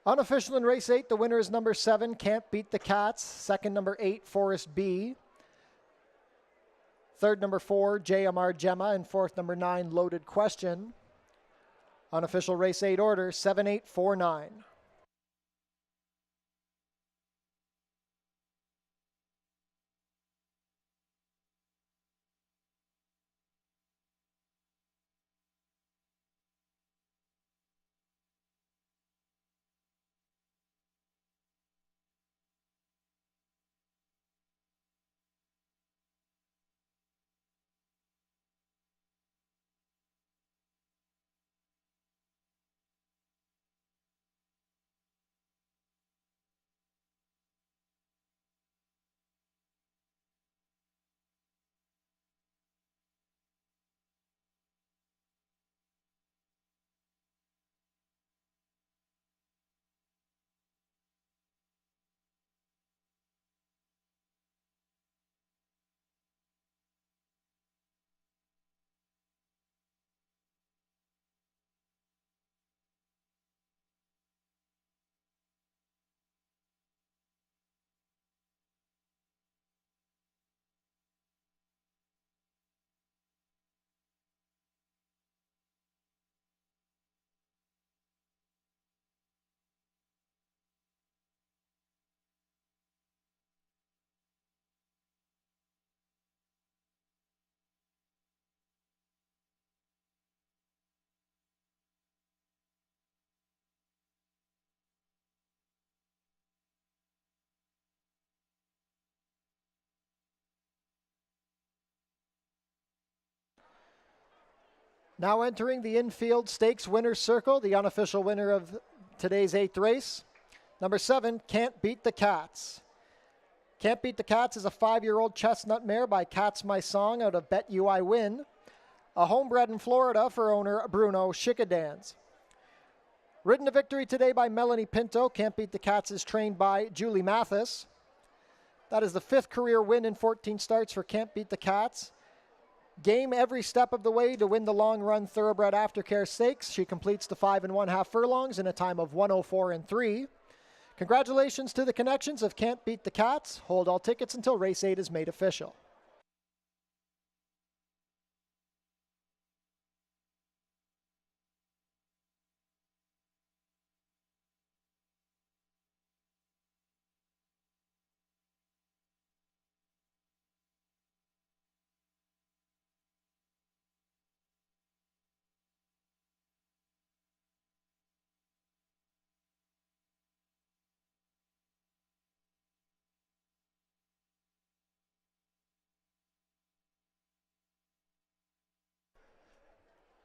Unofficial in race 8, the winner is number 7, Can't Beat the Cats. Second, number 8, Forest B. Third, number 4, JMR Gemma. And fourth, number 9, Loaded Question. Unofficial race 8 order, 7, 8, 4, 9. Now entering the infield stakes winner's circle, the unofficial winner of today's 8th race. Number 7, Can't Beat the Cats. Can't Beat the Cats is a 5-year-old chestnut mare by Cats My Song out of Bet You I Win. A homebred in Florida for owner Bruno Schickadans. Ridden to victory today by Melanie Pinto. Can't Beat the Cats is trained by Julie Mathis. That is the 5th career win in 14 starts for Can't Beat the Cats. Game every step of the way to win the long-run Thoroughbred Aftercare Stakes. She completes the 5 1/2 furlongs in a time of 1:04 3. Congratulations to the connections of Can't Beat the Cats. Hold all tickets until race 8 is made official.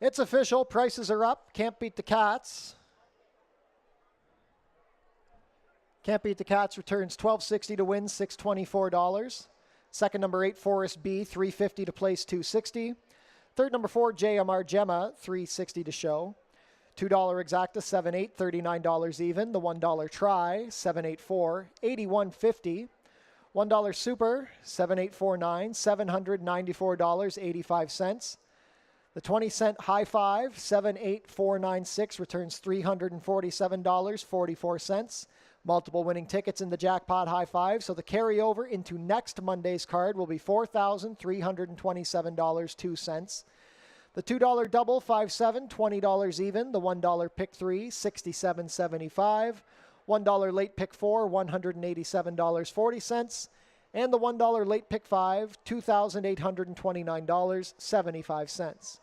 It's official. Prices are up. Can't Beat the Cats. Can't Beat the Cats returns $12.60 to win, $624. Second, number 8, Forest B, $350 to place, $260. Third, number 4, JMR Gemma, $360 to show. $2 exacta, 7/8, $39 even. The $1 try, 7/8-4, $81.50. $1 super, 7/8-4-9, $794.85. The 20-cent high five, 7/8-4-9-6, returns $347.44. Multiple winning tickets in the jackpot high five, so the carryover into next Monday's card will be $4,327.02. The $2 double, 5/7, $20 even. The $1 pick 3, $67.75. $1 late pick 4, $187.40. And the $1 late pick 5, $2,829.75.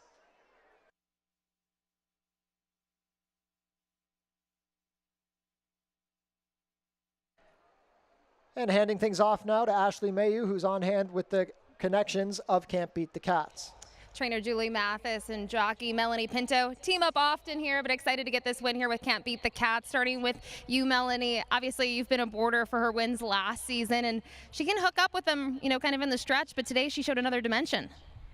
And handing things off now to Ashley Mayu, who's on hand with the connections of Can't Beat the Cats. Trainer Julie Mathis and jockey Melanie Pinto team up often here, but excited to get this win here with Can't Beat the Cats. Starting with you, Melanie. Obviously, you've been a boarder for her wins last season, and she can hook up with them, kind of in the stretch, but today she showed another dimension.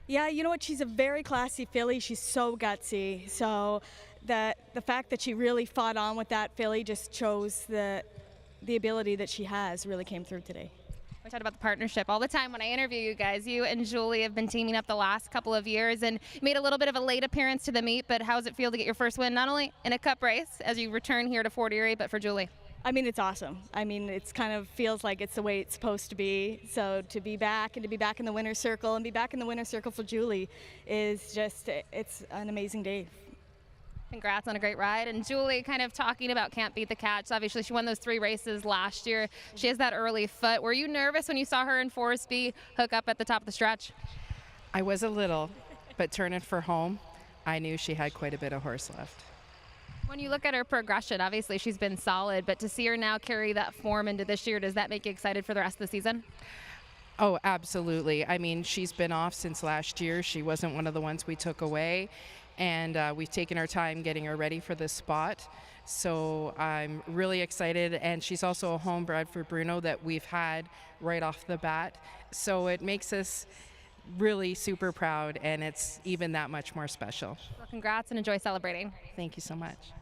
Yeah, you know what? She's a very classy filly. She's so gutsy. So the fact that she really fought on with that filly just shows the ability that she has really came through today. We talked about the partnership all the time when I interview you guys. You and Julie have been teaming up the last couple of years and made a little bit of a late appearance to the meet, but how does it feel to get your first win, not only in a cup race as you return here to Fort Erie, but for Julie? I mean, it's awesome. I mean, it's kind of feels like it's the way it's supposed to be. So to be back and to be back in the winner's circle and be back in the winner's circle for Julie is just, it's an amazing day. Congrats on a great ride. And Julie, kind of talking about Can't Beat the Catch. Obviously, she won those 3 races last year. She has that early foot. Were you nervous when you saw her in Forest B hook up at the top of the stretch? I was a little, but turning for home, I knew she had quite a bit of horse left. When you look at her progression, obviously she's been solid, but to see her now carry that form into this year, does that make you excited for the rest of the season? Oh, absolutely. I mean, she's been off since last year. She wasn't one of the ones we took away. And we've taken our time getting her ready for this spot. So I'm really excited. And she's also a homebred for Bruno that we've had right off the bat. So it makes us really super proud, and it's even that much more special. Well, congrats and enjoy celebrating. Thank you so much.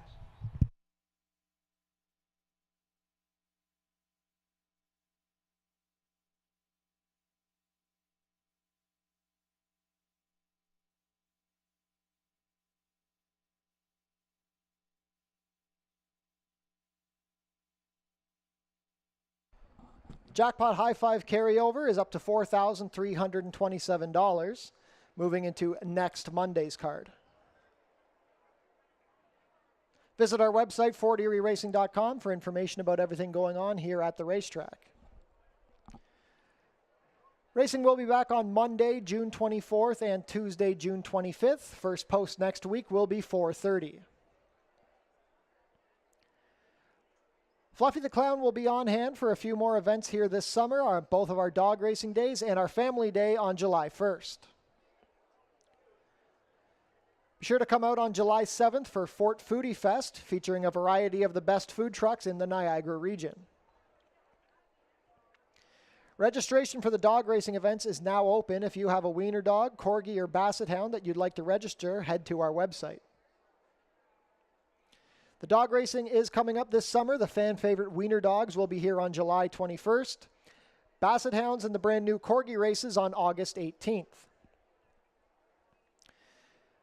Jackpot High Five carryover is up to $4,327, moving into next Monday's card. Visit our website, FortErieRacing.com, for information about everything going on here at the racetrack. Racing will be back on Monday, June 24th and Tuesday, June 25th. First post next week will be 4:30. Fluffy the Clown will be on hand for a few more events here this summer on both of our dog racing days and our family day on July 1st. Be sure to come out on July 7th for Fort Foodie Fest, featuring a variety of the best food trucks in the Niagara region. Registration for the dog racing events is now open. If you have a wiener dog, corgi, or basset hound that you'd like to register, head to our website. The dog racing is coming up this summer. The fan favorite wiener dogs will be here on July 21st. Basset hounds and the brand new corgi races on August 18th.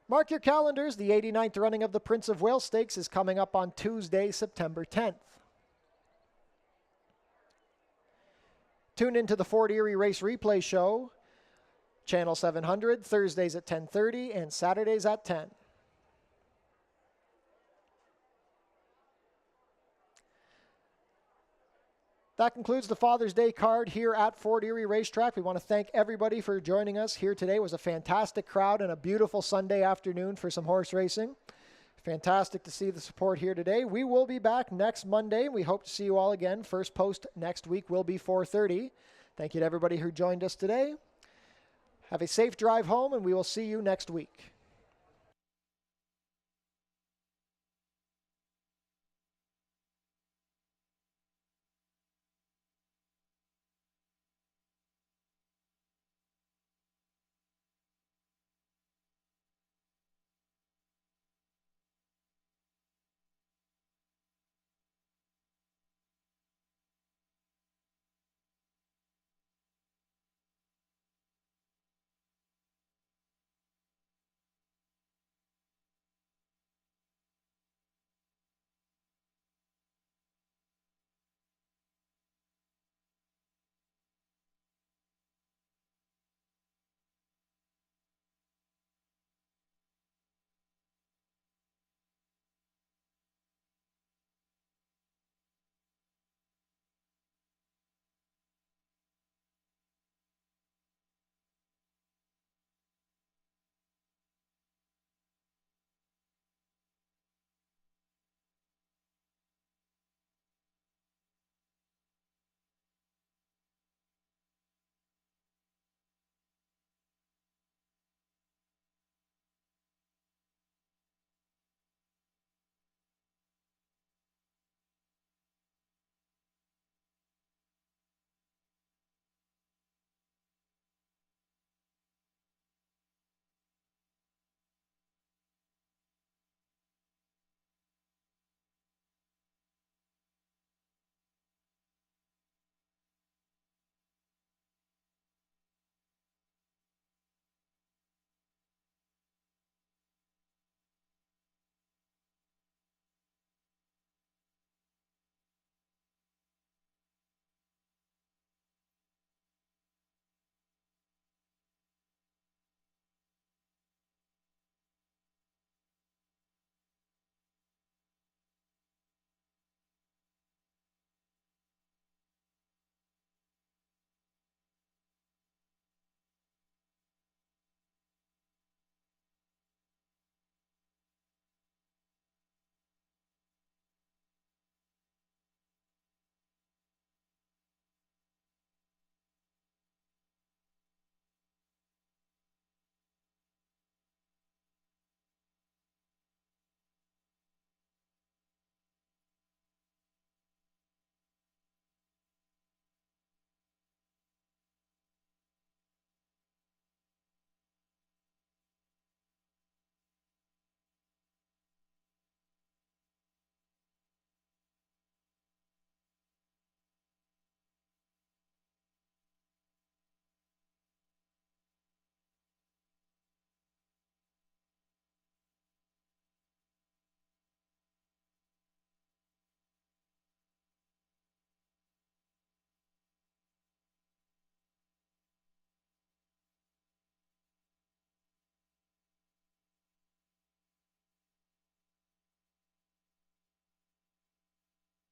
Mark your calendars. The 89th running of the Prince of Wales Stakes is coming up on Tuesday, September 10th. Tune into the Fort Erie Race Replay Show, Channel 700, Thursdays at 10:30 and Saturdays at 10. That concludes the Father's Day card here at Fort Erie Racetrack. We want to thank everybody for joining us here today. It was a fantastic crowd and a beautiful Sunday afternoon for some horse racing. Fantastic to see the support here today. We will be back next Monday. We hope to see you all again. First post next week will be 4:30. Thank you to everybody who joined us today. Have a safe drive home, and we will see you next week.